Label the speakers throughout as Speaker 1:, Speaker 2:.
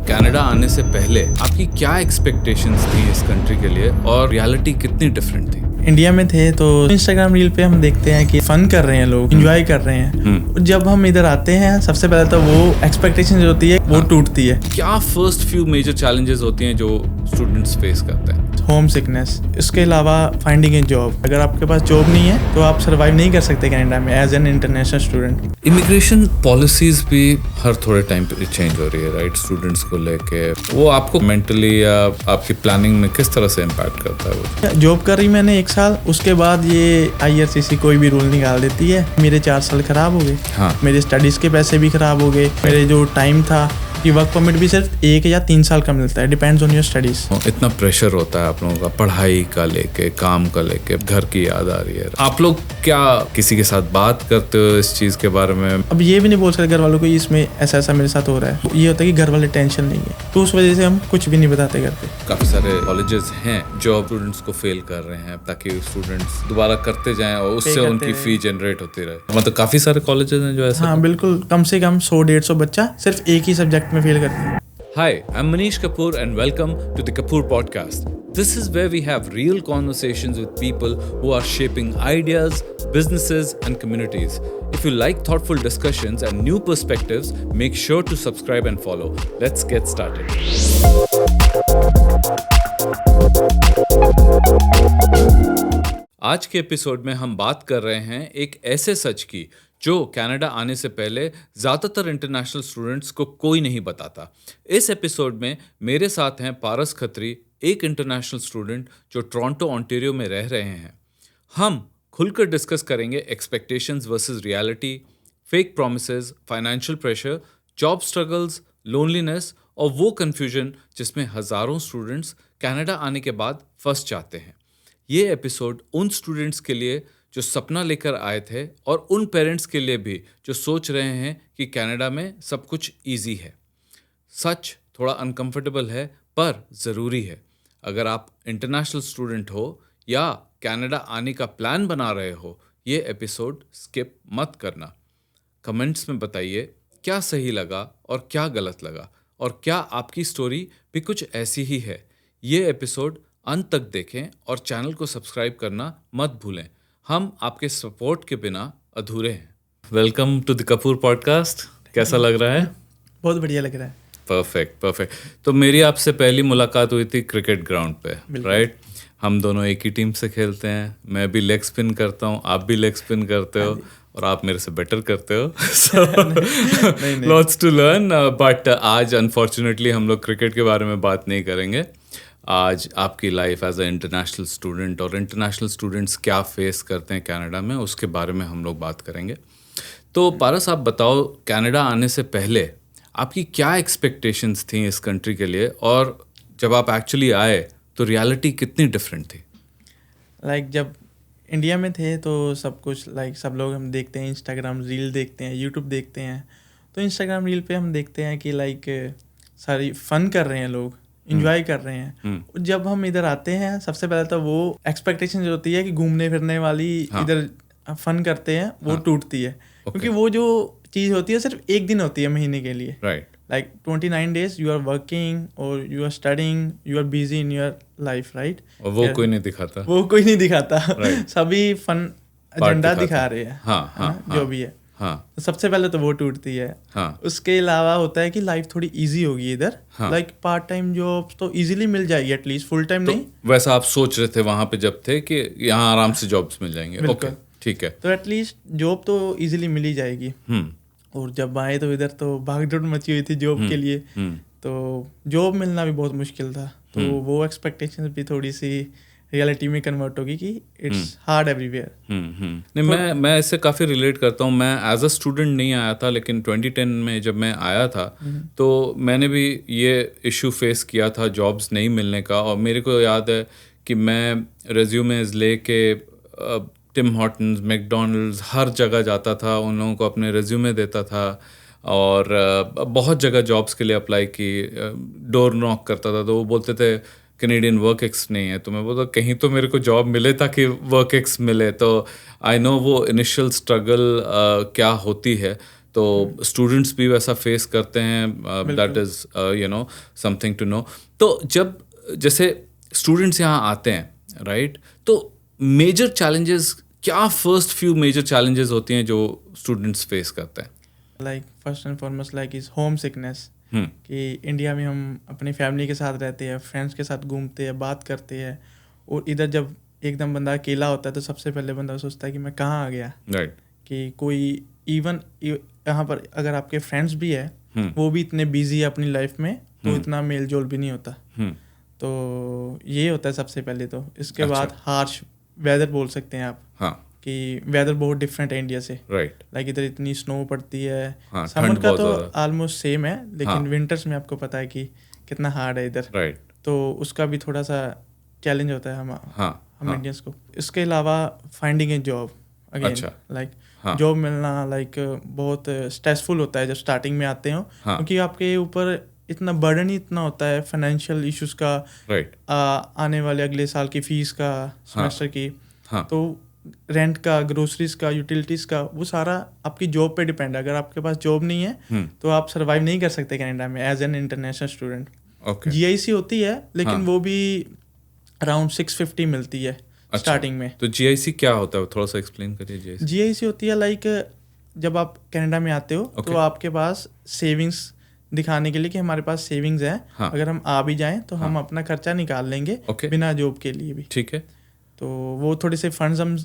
Speaker 1: Canada आने से पहले आपकी क्या एक्सपेक्टेशंस थी इस कंट्री के लिए और रियलिटी कितनी डिफरेंट थी?
Speaker 2: इंडिया में थे तो इंस्टाग्राम रील पे हम देखते हैं कि फन कर रहे हैं लोग, एंजॉय कर रहे हैं। जब हम इधर आते हैं सबसे पहले तो वो एक्सपेक्टेशन जो होती है वो टूटती है।
Speaker 1: क्या फर्स्ट फ्यू मेजर चैलेंजेस होती हैं जो स्टूडेंट्स फेस करते हैं?
Speaker 2: होम सिकनेस, इसके अलावा फाइंडिंग ए जॉब। अगर आपके पास जॉब नहीं है तो आप सर्वाइव नहीं कर सकते कनाडा में as an international student.
Speaker 1: Immigration policies भी हर थोड़े टाइम पे चेंज हो रही है, राइट? स्टूडेंट्स को लेके वो आपको मेंटली या आपकी प्लानिंग में किस तरह से इम्पैक्ट करता है? वो
Speaker 2: जॉब कर रही मैंने 1 साल, उसके बाद ये IRCC कोई भी रूल निकाल देती है। मेरे 4 साल खराब हो गए।
Speaker 1: हाँ।
Speaker 2: मेरे स्टडीज के पैसे भी खराब हो गए। मेरे जो टाइम था कि वर्क परमिट भी सिर्फ 1 या 3 साल का मिलता है, डिपेंड्स ऑन योर स्टडीज।
Speaker 1: इतना प्रेशर होता है आप लोगों का पढ़ाई का लेके, काम का लेके, घर की याद आ रही है। आप लोग क्या किसी के साथ बात करते हो इस चीज के बारे में?
Speaker 2: अब ये भी नहीं बोल सकते घर वालों को इसमें ऐसा ऐसा मेरे साथ हो रहा है। ये होता है कि घर वाले टेंशन नहीं है, तो उस वजह से हम कुछ भी नहीं बताते घर पे।
Speaker 1: काफी सारे कॉलेजेस हैं जो स्टूडेंट्स को फेल कर रहे हैं ताकि स्टूडेंट्स दोबारा करते जाएं और उससे उनकी फी जनरेट होती रहे। मतलब काफी सारे कॉलेजेस हैं जो ऐसा।
Speaker 2: हाँ बिल्कुल, कम से कम 100-150 बच्चा सिर्फ एक ही सब्जेक्ट में फेल करते हैं।
Speaker 1: Hi, I'm Manish Kapoor and welcome to the Kapoor Podcast. This is where we have real conversations with people who are shaping ideas, businesses, and communities. If you like thoughtful discussions and new perspectives, make sure to subscribe and follow. Let's get started. आज के episode में हम बात कर रहे हैं एक ऐसे सच की जो कनाडा आने से पहले ज़्यादातर इंटरनेशनल स्टूडेंट्स को कोई नहीं बताता। इस एपिसोड में मेरे साथ हैं पारस खत्री, एक इंटरनेशनल स्टूडेंट जो टोरंटो ओंटारियो में रह रहे हैं। हम खुलकर डिस्कस करेंगे expectations versus reality, fake promises, financial pressure, job struggles, loneliness और वो कन्फ्यूजन जिसमें हज़ारों स्टूडेंट्स कनाडा आने के बाद फंस जाते हैं। ये एपिसोड उन स्टूडेंट्स के लिए जो सपना लेकर आए थे और उन पेरेंट्स के लिए भी जो सोच रहे हैं कि कनाडा में सब कुछ इजी है। सच थोड़ा अनकंफर्टेबल है पर ज़रूरी है। अगर आप इंटरनेशनल स्टूडेंट हो या कनाडा आने का प्लान बना रहे हो, ये एपिसोड स्किप मत करना। कमेंट्स में बताइए क्या सही लगा और क्या गलत लगा, और क्या आपकी स्टोरी भी कुछ ऐसी ही है। ये एपिसोड अंत तक देखें और चैनल को सब्सक्राइब करना मत भूलें। हम आपके सपोर्ट के बिना अधूरे हैं। Welcome to the Kapoor podcast. कैसा लग रहा है?
Speaker 2: बहुत बढ़िया लग रहा है।
Speaker 1: परफेक्ट। तो मेरी आपसे पहली मुलाकात हुई थी क्रिकेट ग्राउंड पे, राइट? हम दोनों एक ही टीम से खेलते हैं। मैं भी लेग स्पिन करता हूँ, आप भी लेग स्पिन करते हो और आप मेरे से बेटर करते हो। लॉट्स टू लर्न, बट आज अनफॉर्चुनेटली हम लोग क्रिकेट के बारे में बात नहीं करेंगे। आज आपकी life as a international student और इंटरनेशनल स्टूडेंट्स क्या फेस करते हैं कनाडा में, उसके बारे में हम लोग बात करेंगे। तो पारस, आप बताओ, कनाडा आने से पहले आपकी क्या एक्सपेक्टेशंस थी इस कंट्री के लिए, और जब आप एक्चुअली आए तो रियलिटी कितनी डिफरेंट थी?
Speaker 2: लाइक जब इंडिया में थे तो सब कुछ सब लोग हम देखते हैं, इंस्टाग्राम रील देखते हैं, यूट्यूब देखते हैं। तो इंस्टाग्राम रील पे हम देखते हैं कि सारी फन कर रहे हैं लोग, इंजॉय कर रहे हैं। जब हम इधर आते हैं सबसे पहले तो वो एक्सपेक्टेशन जो होती है कि घूमने फिरने वाली, इधर फन करते हैं, वो टूटती है। क्योंकि वो जो चीज़ होती है सिर्फ 1 दिन होती है महीने के लिए,
Speaker 1: right?
Speaker 2: 29 days you are working और you are studying, you are busy in your life, right?
Speaker 1: और वो कोई नहीं दिखाता।
Speaker 2: सभी फन एजेंडा दिखा रहे हैं।
Speaker 1: हाँ,
Speaker 2: जो भी है।
Speaker 1: हाँ।
Speaker 2: तो सबसे पहले तो वो टूटती है।
Speaker 1: हाँ।
Speaker 2: उसके अलावा होता है कि लाइफ थोड़ी इजी होगी इधर। पार्ट टाइम जॉब तो इजीली मिल जाएगी, एटलीस्ट फुल टाइम नहीं।
Speaker 1: वैसा आप सोच रहे थे वहां पे जब थे कि यहाँ आराम से जॉब्स मिल जाएंगे? ओके, ठीक है।
Speaker 2: तो एटलीस्ट जॉब तो इजीली मिल ही जाएगी। और जब आए तो इधर तो भागदौड़ मची हुई थी जॉब के लिए। तो जॉब मिलना भी बहुत मुश्किल था। तो वो एक्सपेक्टेशंस भी थोड़ी सी रियलिटी में कन्वर्ट होगी कि इट्स हार्ड एवरीवेयर।
Speaker 1: नहीं, मैं इससे काफ़ी रिलेट करता हूँ। मैं एज अ स्टूडेंट नहीं आया था, लेकिन 2010 में जब मैं आया था तो मैंने भी ये इशू फेस किया था जॉब्स नहीं मिलने का। और मेरे को याद है कि मैं रेज्यूमेज लेके टिम हॉर्टन्स, मैकडॉनल्ड्स, हर जगह जाता था, उन लोगों को अपने रेज्यूमे देता था और बहुत जगह जॉब्स के लिए अप्लाई की, डोर नॉक करता था। तो वो बोलते थे कैनेडियन वर्क एक्स नहीं है। तो मैं बोलता कहीं तो मेरे को जॉब मिले ताकि वर्क एक्स मिले। तो आई नो वो इनिशियल स्ट्रगल क्या होती है। तो स्टूडेंट्स भी वैसा फेस करते हैं, that is you know something to know. तो जब जैसे स्टूडेंट्स यहाँ आते हैं राइट, तो मेजर चैलेंजेस क्या, फर्स्ट फ्यू मेजर चैलेंजेस होती हैं जो स्टूडेंट्स फेस करते हैं?
Speaker 2: Like first and foremost like is homesickness, कि इंडिया में हम अपनी फैमिली के साथ रहते हैं, फ्रेंड्स के साथ घूमते हैं, बात करते हैं, और इधर जब एकदम बंदा अकेला होता है तो सबसे पहले बंदा सोचता है कि मैं कहाँ आ गया,
Speaker 1: राइट।
Speaker 2: कि कोई इवन यहाँ पर अगर आपके फ्रेंड्स भी है वो भी इतने बिजी है अपनी लाइफ में, तो इतना मेल जोल भी नहीं होता। तो ये होता है सबसे पहले। तो इसके बाद हार्श वेदर बोल सकते हैं आप, कि वेदर बहुत डिफरेंट है इंडिया से,
Speaker 1: राइट।
Speaker 2: लाइक इधर इतनी स्नो पड़ती है, समर का तो ऑलमोस्ट सेम है, लेकिन विंटर्स में आपको पता है कि कितना हार्ड है इधर,
Speaker 1: राइट।
Speaker 2: तो उसका भी थोड़ा सा चैलेंज होता है हम इंडियंस को। इसके अलावा फाइंडिंग ए जॉब अगेन, लाइक जॉब मिलना लाइक बहुत स्ट्रेसफुल होता है जब स्टार्टिंग में आते हो, क्योंकि आपके ऊपर इतना बर्डन ही इतना होता है फाइनेंशियल इश्यूज का, आने वाले अगले साल की फीस का, सेमेस्टर की, तो रेंट का, ग्रोसरीज का, यूटिलिटीज का, वो सारा आपकी जॉब पे डिपेंड है। अगर आपके पास जॉब नहीं है तो आप सर्वाइव नहीं कर सकते कनाडा में as an international student. GIC होती है, लेकिन वो भी अराउंड 650 मिलती है स्टार्टिंग में।
Speaker 1: तो GIC क्या होता है, थोड़ा सा एक्सप्लेन करिए।
Speaker 2: GIC होती है लाइक जब आप कनाडा में आते हो तो आपके पास सेविंग्स दिखाने के लिए कि हमारे पास सेविंग्स है, अगर हम आ भी जाएं तो हम अपना खर्चा निकाल लेंगे बिना जॉब के लिए भी।
Speaker 1: ठीक है।
Speaker 2: तो वो थोड़े से फंड्स हम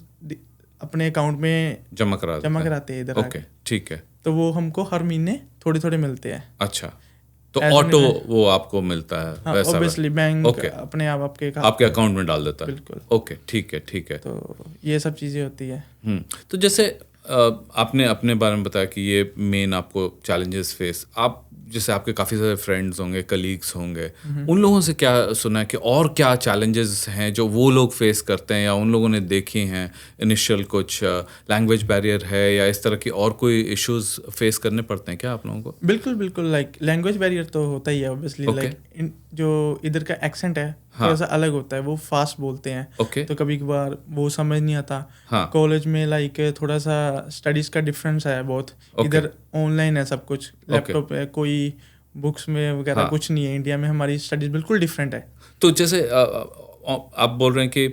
Speaker 2: अपने अकाउंट में जमा कराते हैं इधर।
Speaker 1: ओके, ठीक है।
Speaker 2: तो वो हमको हर महीने थोड़े थोड़े मिलते हैं।
Speaker 1: अच्छा, तो ऑटो वो आपको मिलता है वैसा?
Speaker 2: ऑब्वियसली बैंक अपने आप आपके
Speaker 1: अकाउंट में डाल देता है।
Speaker 2: बिल्कुल।
Speaker 1: ओके, ठीक है।
Speaker 2: तो ये सब चीज़ें होती है।
Speaker 1: तो जैसे आपने अपने बारे में बताया कि ये मेन आपको चैलेंजेस फेस, आप जैसे आपके काफ़ी सारे फ्रेंड्स होंगे, कलीग्स होंगे, उन लोगों से क्या सुना है कि और क्या चैलेंजेस हैं जो वो लोग फेस करते हैं या उन लोगों ने देखी हैं? इनिशियल कुछ लैंग्वेज बैरियर है या इस तरह की और कोई इश्यूज फेस करने पड़ते हैं क्या आप लोगों को?
Speaker 2: बिल्कुल लाइक लैंग्वेज बैरियर तो होता ही है ऑब्वियसली। लाइक जो इधर का एक्सेंट है थोड़ा सा अलग होता है, वो फास्ट बोलते हैं, तो कभी कभार वो समझ नहीं आता। कॉलेज में लाइक थोड़ा सा स्टडीज का डिफरेंस है बहुत। इधर ऑनलाइन है सब कुछ, लैपटॉप है, कोई बुक्स में वगैरह कुछ नहीं है। इंडिया में हमारी स्टडीज बिल्कुल डिफरेंट है।
Speaker 1: तो जैसे आप बोल रहे हैं कि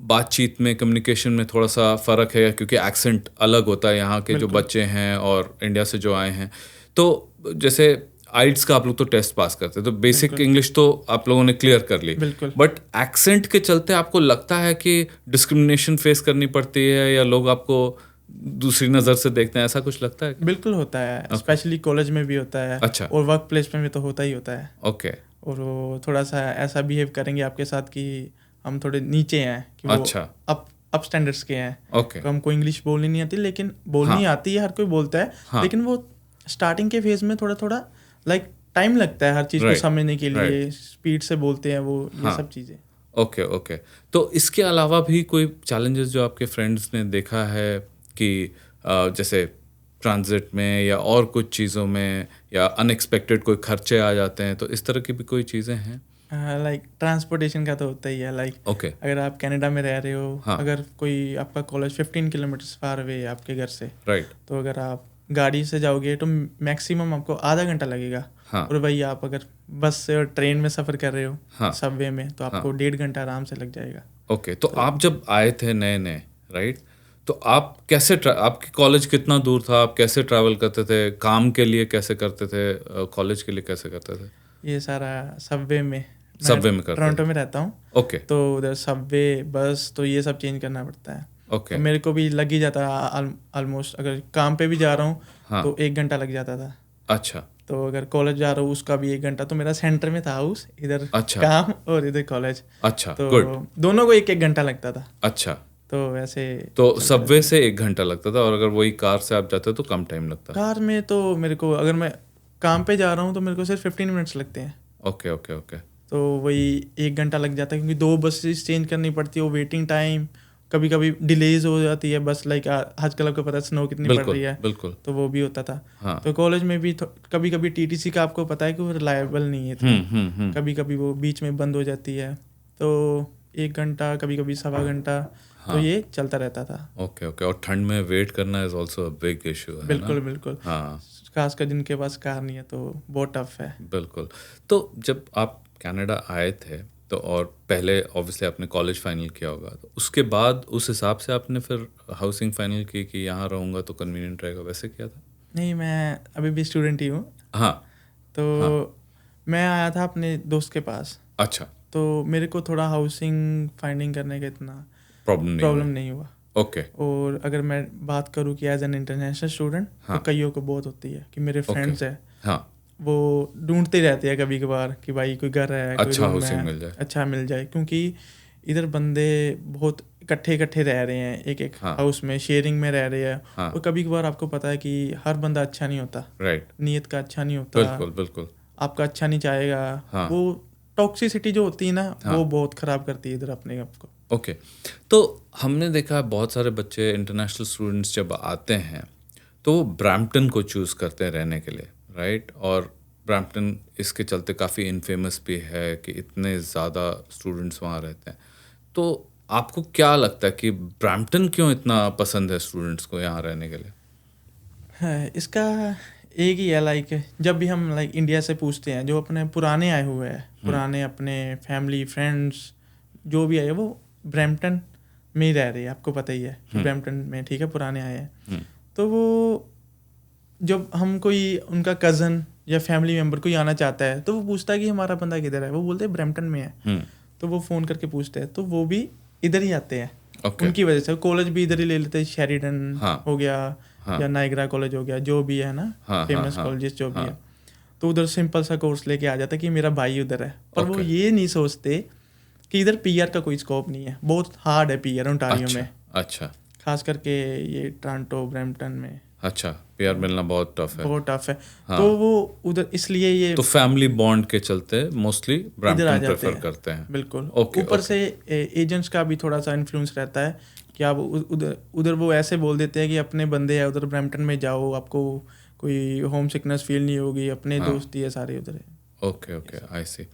Speaker 1: बातचीत में, कम्युनिकेशन में थोड़ा सा फ़र्क है क्योंकि एक्सेंट अलग होता है यहाँ के जो बच्चे हैं और इंडिया से जो आए हैं। तो जैसे आइट्स का आप लोग तो टेस्ट पास करते हैं, तो बेसिक इंग्लिश तो आप लोगों ने क्लियर कर ली, बट एक्सेंट के चलते आपको लगता है कि डिस्क्रिमिनेशन फेस करनी पड़ती है या लोग आपको दूसरी नज़र से देखते हैं, ऐसा कुछ लगता है?
Speaker 2: बिल्कुल होता है, स्पेशली कॉलेज में भी होता है।
Speaker 1: अच्छा।
Speaker 2: और वर्क प्लेस में भी तो होता ही होता है।
Speaker 1: ओके।
Speaker 2: और वो थोड़ा सा ऐसा बिहेव करेंगे आपके साथ कि हम थोड़े नीचे हैं, कि वो
Speaker 1: अच्छा,
Speaker 2: अप स्टैंडर्ड्स के हैं।
Speaker 1: ओके।
Speaker 2: तो हमको इंग्लिश बोलनी नहीं आती, लेकिन बोलनी आती है, हर कोई बोलता है। लेकिन वो स्टार्टिंग के फेज में थोड़ा लाइक टाइम लगता है हर चीज़ को समझने के लिए, स्पीड से बोलते हैं वो, ये सब चीज़ें।
Speaker 1: ओके। तो इसके अलावा भी कोई चैलेंजेस जो आपके फ्रेंड्स ने देखा है कि जैसे ट्रांजिट में या और कुछ चीज़ों में या अनएक्सपेक्टेड कोई खर्चे आ जाते हैं, तो इस तरह की भी कोई चीज़ें हैं?
Speaker 2: लाइक ट्रांसपोर्टेशन का तो होता ही है। लाइक अगर आप कनाडा में रह रहे हो, अगर कोई आपका कॉलेज 15 किलोमीटर फार अवे है आपके घर से, तो अगर आप गाड़ी से जाओगे तो मैक्सिमम आपको आधा घंटा लगेगा। और वही आप अगर बस से और ट्रेन में सफ़र कर रहे हो, सबवे में, तो आपको 1.5 घंटा आराम से लग जाएगा।
Speaker 1: ओके। तो आप जब आए थे नए राइट, तो आप कैसे आपकी कॉलेज कितना दूर था, आप कैसे ट्रैवल करते थे, काम के लिए कैसे करते थे, कॉलेज के लिए कैसे करते थे?
Speaker 2: ये सारा सबवे में
Speaker 1: करते?
Speaker 2: टोरंटो में रहता हूँ।
Speaker 1: ओके।
Speaker 2: तो उधर सबवे, बस, तो ये सब चेंज करना पड़ता है।
Speaker 1: ओके।
Speaker 2: तो मेरे को भी लग ही जाता ऑलमोस्ट, अगर काम पे भी जा रहा हूँ तो 1 घंटा लग जाता था।
Speaker 1: अच्छा।
Speaker 2: तो अगर कॉलेज जा रहा हूँ उसका भी 1 घंटा। तो मेरा सेंटर में था हाउस, इधर काम और इधर कॉलेज।
Speaker 1: अच्छा,
Speaker 2: तो दोनों को 1-1 घंटा लगता था।
Speaker 1: अच्छा।
Speaker 2: तो वैसे
Speaker 1: तो सबवे से 1 घंटा लगता था, और अगर वही कार से आप जाते तो कम टाइम लगता?
Speaker 2: कार में तो मेरे को, अगर मैं काम पे जा रहा हूँ तो मेरे को सिर्फ 15 मिनट्स लगते हैं।
Speaker 1: ओके।
Speaker 2: तो वही 1 घंटा लग जाता है, क्योंकि 2 बसेस चेंज करनी पड़ती है, वो वेटिंग टाइम, कभी कभी डिलेज हो जाती है बस। लाइक आजकल आपको पता है स्नो कितनी पड़ रही है,
Speaker 1: बिल्कुल,
Speaker 2: तो वो भी होता था। तो कॉलेज में भी कभी कभी TTC का आपको पता है कि वो रिलायबल नहीं है, कभी कभी वो बीच में बंद हो जाती है। तो 1 घंटा, कभी कभी 1.25 घंटा, तो ये चलता रहता था।
Speaker 1: Okay okay. और ठंड में वेट करना is also a big issue है
Speaker 2: बिल्कुल
Speaker 1: ना?
Speaker 2: बिल्कुल।
Speaker 1: हाँ
Speaker 2: खासकर जिनके पास कार नहीं है तो बहुत टफ है।
Speaker 1: बिल्कुल। तो जब आप कनाडा आए थे तो और पहले ऑब्वियसली आपने कॉलेज फाइनल किया होगा, तो उसके बाद उस हिसाब से आपने फिर हाउसिंग फाइनल की कि यहाँ रहूँगा तो कन्वीनियंट रहेगा, वैसे किया था?
Speaker 2: नहीं, मैं अभी भी स्टूडेंट ही हूँ।
Speaker 1: हाँ
Speaker 2: तो
Speaker 1: हाँ।
Speaker 2: मैं आया था अपने दोस्त के पास,
Speaker 1: अच्छा।
Speaker 2: तो मेरे को थोड़ा हाउसिंग फाइंडिंग करने का इतना
Speaker 1: प्रॉब्लम
Speaker 2: नहीं हुआ।
Speaker 1: ओके।
Speaker 2: और अगर मैं बात करूँ कि एज एन इंटरनेशनल स्टूडेंट, तो
Speaker 1: हाँ
Speaker 2: कईयों को बहुत होती है कि मेरे फ्रेंड्स हैं,
Speaker 1: हाँ।
Speaker 2: वो ढूंढते रहते हैं कभी कभार कि भाई कोई घर है, कोई
Speaker 1: अच्छा
Speaker 2: रूम
Speaker 1: हाउसिंग
Speaker 2: है,
Speaker 1: मिल जाए।
Speaker 2: अच्छा मिल जाए, क्योंकि इधर बंदे बहुत इकट्ठे रह रहे हैं, एक
Speaker 1: हाँ
Speaker 2: हाउस में शेयरिंग में रह रहे हैं।
Speaker 1: हाँ।
Speaker 2: और कभी कभार आपको पता है कि हर बंदा अच्छा नहीं होता,
Speaker 1: राइट।
Speaker 2: नीयत का अच्छा नहीं होता,
Speaker 1: बिल्कुल बिल्कुल।
Speaker 2: आपका अच्छा नहीं चाहेगा।
Speaker 1: हाँ
Speaker 2: वो टॉक्सिसिटी जो होती है ना,
Speaker 1: हाँ।
Speaker 2: वो बहुत ख़राब करती है इधर अपने आप को।
Speaker 1: ओके। तो हमने देखा है बहुत सारे बच्चे इंटरनेशनल स्टूडेंट्स जब आते हैं तो वो ब्रैम्पटन को चूज़ करते हैं रहने के लिए, राइट? और ब्रैम्पटन इसके चलते काफ़ी इनफेमस भी है कि इतने ज़्यादा स्टूडेंट्स वहाँ रहते हैं। तो आपको क्या लगता है कि ब्रैम्पटन क्यों इतना पसंद है स्टूडेंट्स को यहाँ रहने के लिए?
Speaker 2: है इसका एक ही है, लाइक जब भी हम लाइक इंडिया से पूछते हैं, जो अपने पुराने आए हुए हैं, पुराने अपने फैमिली फ्रेंड्स जो भी आए वो ब्रैम्पटन में ही रह रहे हैं। आपको पता ही है कि ब्रैम्पटन में, ठीक है, पुराने आए हैं। तो वो जब हम कोई उनका कज़न या फैमिली मेम्बर कोई आना चाहता है तो वो पूछता है कि हमारा बंदा किधर है, वो बोलते हैं ब्रैम्पटन में है। तो वो फ़ोन करके पूछते हैं, तो वो भी इधर ही आते हैं।
Speaker 1: Okay.
Speaker 2: उनकी वजह से कॉलेज भी इधर ही ले लेते हैं, शेरिडन हो गया या नाइग्रा कॉलेज हो गया, जो भी है ना, फेमस कॉलेजेस जो भी है। तो उधर सिंपल सा कोर्स लेके आ जाता है कि मेरा भाई उधर है। पर वो ये नहीं सोचते कि इधर पीआर का कोई स्कोप नहीं है, बहुत हार्ड है पीआर ओंटारियो में।
Speaker 1: अच्छा।
Speaker 2: खास करके ये टोरंटो ब्रैम्पटन में
Speaker 1: अच्छा, पीआर मिलना बहुत टफ है।
Speaker 2: बहुत टफ है। तो वो उधर इसलिए ये
Speaker 1: तो फैमिली बॉन्ड के चलते मोस्टली
Speaker 2: इधर आ
Speaker 1: ब्रैम्पटन
Speaker 2: जाते
Speaker 1: प्रेफर
Speaker 2: हैं।
Speaker 1: करते हैं।
Speaker 2: बिल्कुल।
Speaker 1: ओके,
Speaker 2: ऊपर
Speaker 1: ओके।
Speaker 2: से एजेंट्स का भी थोड़ा सा इन्फ्लुएंस रहता है कि आप उधर उधर वो ऐसे बोल देते हैं कि अपने बंदे हैं उधर ब्रैम्पटन में, जाओ, आपको कोई होम सिकनेस फील नहीं होगी, अपने दोस्त ही है सारे उधर है।
Speaker 1: ओके ओके, आई सी।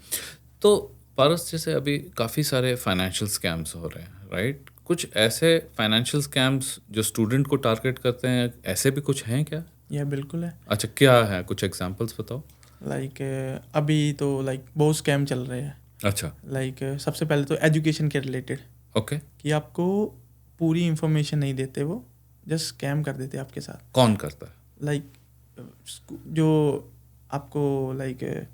Speaker 1: तो पारस, जैसे अभी काफ़ी सारे फाइनेंशियल स्कैम्स हो रहे हैं, राइट? कुछ ऐसे फाइनेंशियल स्कैम्स जो स्टूडेंट को टारगेट करते हैं, ऐसे भी कुछ हैं क्या?
Speaker 2: यह बिल्कुल है।
Speaker 1: अच्छा, क्या है, कुछ एग्जांपल्स बताओ।
Speaker 2: लाइक अभी तो लाइक बहुत स्कैम चल रहे हैं।
Speaker 1: अच्छा।
Speaker 2: लाइक सबसे पहले तो एजुकेशन के रिलेटेड,
Speaker 1: ओके।
Speaker 2: कि आपको पूरी इंफॉर्मेशन नहीं देते, वो जस्ट स्कैम कर देते आपके साथ।
Speaker 1: कौन करता है?
Speaker 2: लाइक जो आपको लाइक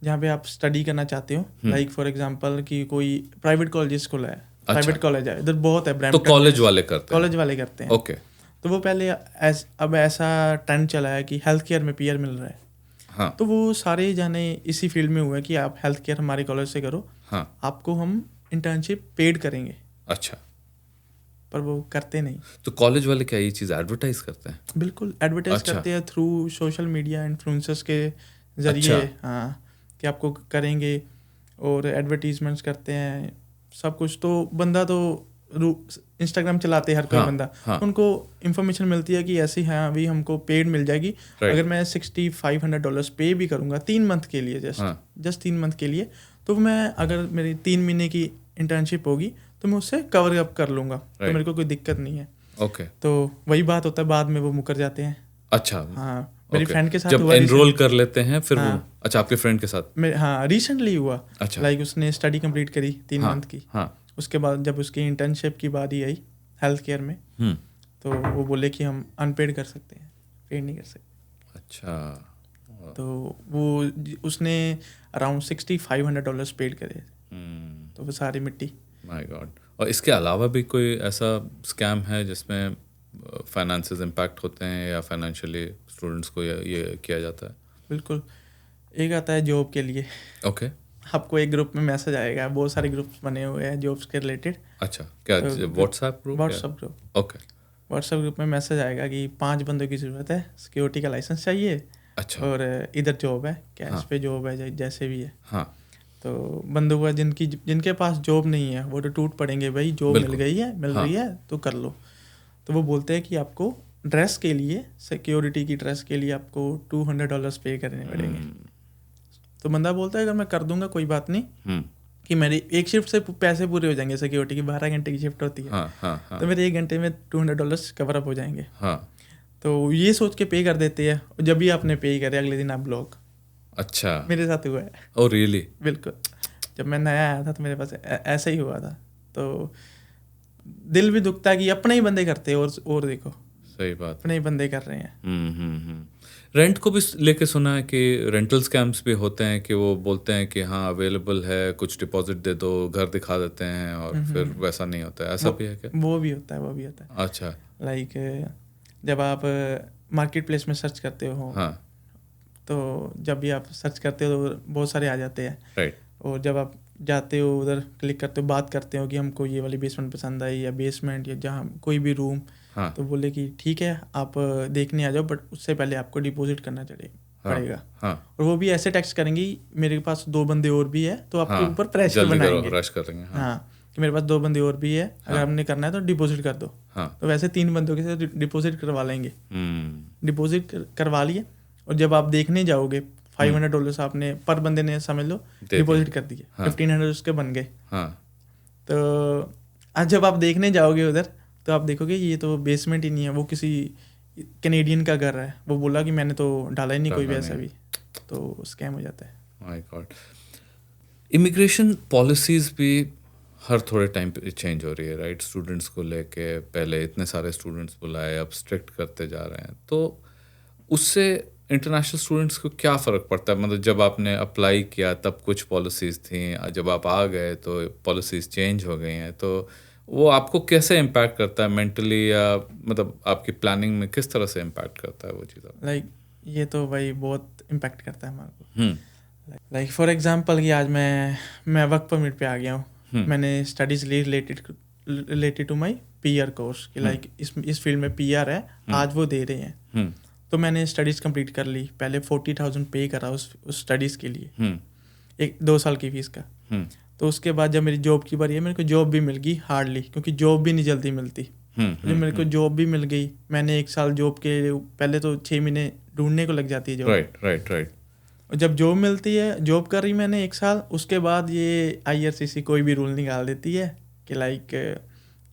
Speaker 2: जहाँ पे आप स्टडी करना चाहते हो, लाइक फॉर एग्जांपल कि कोई प्राइवेट कॉलेजेस खोला है, प्राइवेट कॉलेज है इधर बहुत है
Speaker 1: तो
Speaker 2: ब्रैम्पटन
Speaker 1: कॉलेज वाले करते हैं?
Speaker 2: कॉलेज वाले करते हैं।
Speaker 1: ओके।
Speaker 2: तो वो पहले अब ऐसा ट्रेंड चला है कि हेल्थ केयर में पीआर मिल रहा है।
Speaker 1: हाँ
Speaker 2: तो वो सारे जाने इसी फील्ड में हुए कि आप हेल्थ केयर हमारे कॉलेज से करो,
Speaker 1: हाँ।
Speaker 2: आपको हम इंटर्नशिप पेड करेंगे।
Speaker 1: अच्छा।
Speaker 2: पर वो करते नहीं।
Speaker 1: तो कॉलेज वाले क्या ये चीज़ एडवर्टाइज करते हैं?
Speaker 2: बिल्कुल एडवर्टाइज
Speaker 1: अच्छा।
Speaker 2: करते हैं थ्रू सोशल मीडिया इन्फ्लुएंसर्स के जरिए।
Speaker 1: अच्छा।
Speaker 2: हाँ, कि आपको करेंगे, और एडवर्टीजमेंट्स करते हैं सब कुछ। तो बंदा तो इंस्टाग्राम चलाते हैं हर कोई बंदा,
Speaker 1: हाँ।
Speaker 2: उनको इन्फॉर्मेशन मिलती है कि ऐसी हाँ अभी हमको पेड मिल जाएगी। अगर मैं $6,500 पे भी करूँगा 3 मंथ के लिए, जस्ट 3 मंथ के लिए, तो मैं अगर मेरी 3 महीने की इंटर्नशिप होगी तो मैं उससे कवर अप कर लूँगा। तो मेरे को कोई दिक्कत नहीं है।
Speaker 1: ओके।
Speaker 2: तो वही बात होता है, बाद में वो मुकर जाते हैं।
Speaker 1: अच्छा।
Speaker 2: हाँ, मेरी फ्रेंड के साथ
Speaker 1: जब
Speaker 2: हुआ
Speaker 1: एनरोल कर लेते हैं फिर
Speaker 2: हाँ,
Speaker 1: वो। अच्छा, आपके फ्रेंड के साथ?
Speaker 2: हाँ, रिसेंटली हुआ।
Speaker 1: अच्छा।
Speaker 2: लाइक उसने स्टडी कंप्लीट करी 3 मंथ की।
Speaker 1: हाँ।
Speaker 2: उसके बाद जब उसकी इंटर्नशिप की बारी आई हेल्थ केयर में, तो वो बोले कि हम अनपेड कर सकते हैं, पेड नहीं कर सकते।
Speaker 1: अच्छा।
Speaker 2: तो वो उसने अराउंड $6,500 पेड करे। तो वो सारी मिट्टी।
Speaker 1: My God. और इसके अलावा भी कोई ऐसा स्कैम है जिसमें फाइनेंसेस इम्पैक्ट होते हैं या फाइनेंशियली स्टूडेंट्स को ये किया जाता है?
Speaker 2: बिल्कुल। एक आता है जॉब के लिए।
Speaker 1: ओके।
Speaker 2: आपको एक ग्रुप में मैसेज आएगा, बहुत सारे ग्रुप्स बने हुए हैं जॉब्स के रिलेटेड।
Speaker 1: अच्छा, क्या WhatsApp group?
Speaker 2: WhatsApp group.
Speaker 1: Okay.
Speaker 2: WhatsApp group में मैसेज आएगा कि 5 बंदों की ज़रूरत है, सिक्योरिटी का लाइसेंस चाहिए।
Speaker 1: अच्छा।
Speaker 2: और इधर जॉब है, कैश पे जॉब है, जैसे भी है।
Speaker 1: हाँ।
Speaker 2: तो बंदों का जिनके पास जॉब नहीं है वो तो टूट पड़ेंगे, भाई जॉब मिल गई है, मिल रही है तो कर लो। तो वो बोलते हैं कि आपको ड्रेस के लिए, सिक्योरिटी की ड्रेस के लिए आपको $200 पे करने पड़ेंगे। तो बंदा बोलता है अगर मैं कर दूंगा कोई बात नहीं, कि मेरी एक शिफ्ट से पैसे पूरे हो जाएंगे, सिक्योरिटी की 12 घंटे की शिफ्ट होती है।
Speaker 1: हाँ।
Speaker 2: तो मेरे 1 घंटे में $200 कवर अप हो जाएंगे।
Speaker 1: हाँ।
Speaker 2: तो ये सोच के पे कर देते हैं, और जब भी आपने पे करे अगले दिन आप ब्लॉक।
Speaker 1: अच्छा,
Speaker 2: मेरे साथ हुआ है।
Speaker 1: Oh really?
Speaker 2: बिल्कुल, जब मैं नया आया था तो मेरे पास ऐसा ही हुआ था। तो दिल भी दुखता है कि अपने ही बंदे करते हैं, और देखो
Speaker 1: सही बात।
Speaker 2: अपने ही बंदे कर रहे हैं।
Speaker 1: रेंट को भी लेके सुना है कि रेंटल स्कैम्स भी होते हैं कि वो बोलते हैं कि हाँ अवेलेबल है, कुछ डिपॉजिट दे दो, घर दिखा देते हैं, और फिर वैसा नहीं होता है। ऐसा भी है क्या?
Speaker 2: वो भी होता है।
Speaker 1: अच्छा।
Speaker 2: लाइक जब आप मार्केट प्लेस में सर्च करते हो,
Speaker 1: हाँ।
Speaker 2: तो जब भी आप सर्च करते हो तो बहुत सारे आ जाते हैं।
Speaker 1: राइट।
Speaker 2: और जब आप जाते हो उधर क्लिक करते हो, बात करते हो कि हमको ये वाली बेसमेंट पसंद आई, या बेसमेंट, या जहाँ कोई भी रूम,
Speaker 1: हाँ।
Speaker 2: तो बोले कि ठीक है आप देखने आ जाओ, बट उससे पहले आपको डिपॉजिट करना पड़ेगा।
Speaker 1: हाँ।
Speaker 2: और वो भी ऐसे टैक्स करेंगे, मेरे पास 2 बंदे और भी है, तो आपके
Speaker 1: हाँ,
Speaker 2: ऊपर प्रेशर
Speaker 1: जल्दी करो,
Speaker 2: बनाएंगे।
Speaker 1: रश करेंगे।
Speaker 2: हाँ, कि मेरे पास 2 बंदे और भी है, अगर हमने करना है तो डिपॉजिट कर दो।
Speaker 1: हाँ।
Speaker 2: तो वैसे 3 बंदों के साथ डिपॉजिट करवा लेंगे। डिपॉजिट करवा लिए, और जब आप देखने जाओगे $500 आपने पर बंदे ने समझ लो डिपॉजिट कर दिए। 1500 उसके बन गए। तो आज जब आप देखने जाओगे उधर, तो आप देखोगे ये तो बेसमेंट ही नहीं है, वो किसी कैनेडियन का घर है। वो बोला कि मैंने तो डाला ही नहीं कोई भी ऐसा भी, तो स्कैम हो जाता है।
Speaker 1: My God. इमिग्रेशन पॉलिसीज भी हर थोड़े टाइम पे चेंज हो रही है, राइट? स्टूडेंट्स को लेके पहले इतने सारे स्टूडेंट्स बुलाए, अब स्ट्रिक्ट करते जा रहे हैं। तो उससे इंटरनेशनल स्टूडेंट्स को क्या फ़र्क पड़ता है? मतलब जब आपने अप्लाई किया तब कुछ पॉलिसीज़ थी, जब आप आ गए तो पॉलिसीज़ चेंज हो गई हैं, तो वो आपको कैसे इम्पैक्ट करता है मेंटली, या मतलब आपकी प्लानिंग में किस तरह से इम्पैक्ट करता है वो चीज़?
Speaker 2: लाइक ये तो भाई बहुत इम्पैक्ट करता है हमारे को। लाइक फॉर एग्जांपल कि आज मैं वर्क परमिट पे आ गया हूँ, मैंने studies related to my PR course, कि लाइक इस फील्ड में पीआर है, आज वो दे रहे हैं। तो मैंने स्टडीज़ कंप्लीट कर ली, पहले 40,000 पे करा उस स्टडीज़ के लिए, 2 साल की फीस का। तो उसके बाद जब मेरी जॉब की बारी है, मेरे को जॉब भी मिल गई हार्डली, क्योंकि जॉब भी नहीं जल्दी मिलती। जब मेरे को जॉब भी मिल गई, मैंने 1 साल जॉब के, पहले तो 6 महीने ढूंढने को लग जाती है जॉब।
Speaker 1: राइट।
Speaker 2: और जब जॉब मिलती है, जॉब कर रही मैंने 1 साल, उसके बाद ये IRCC कोई भी रूल निकाल देती है कि लाइक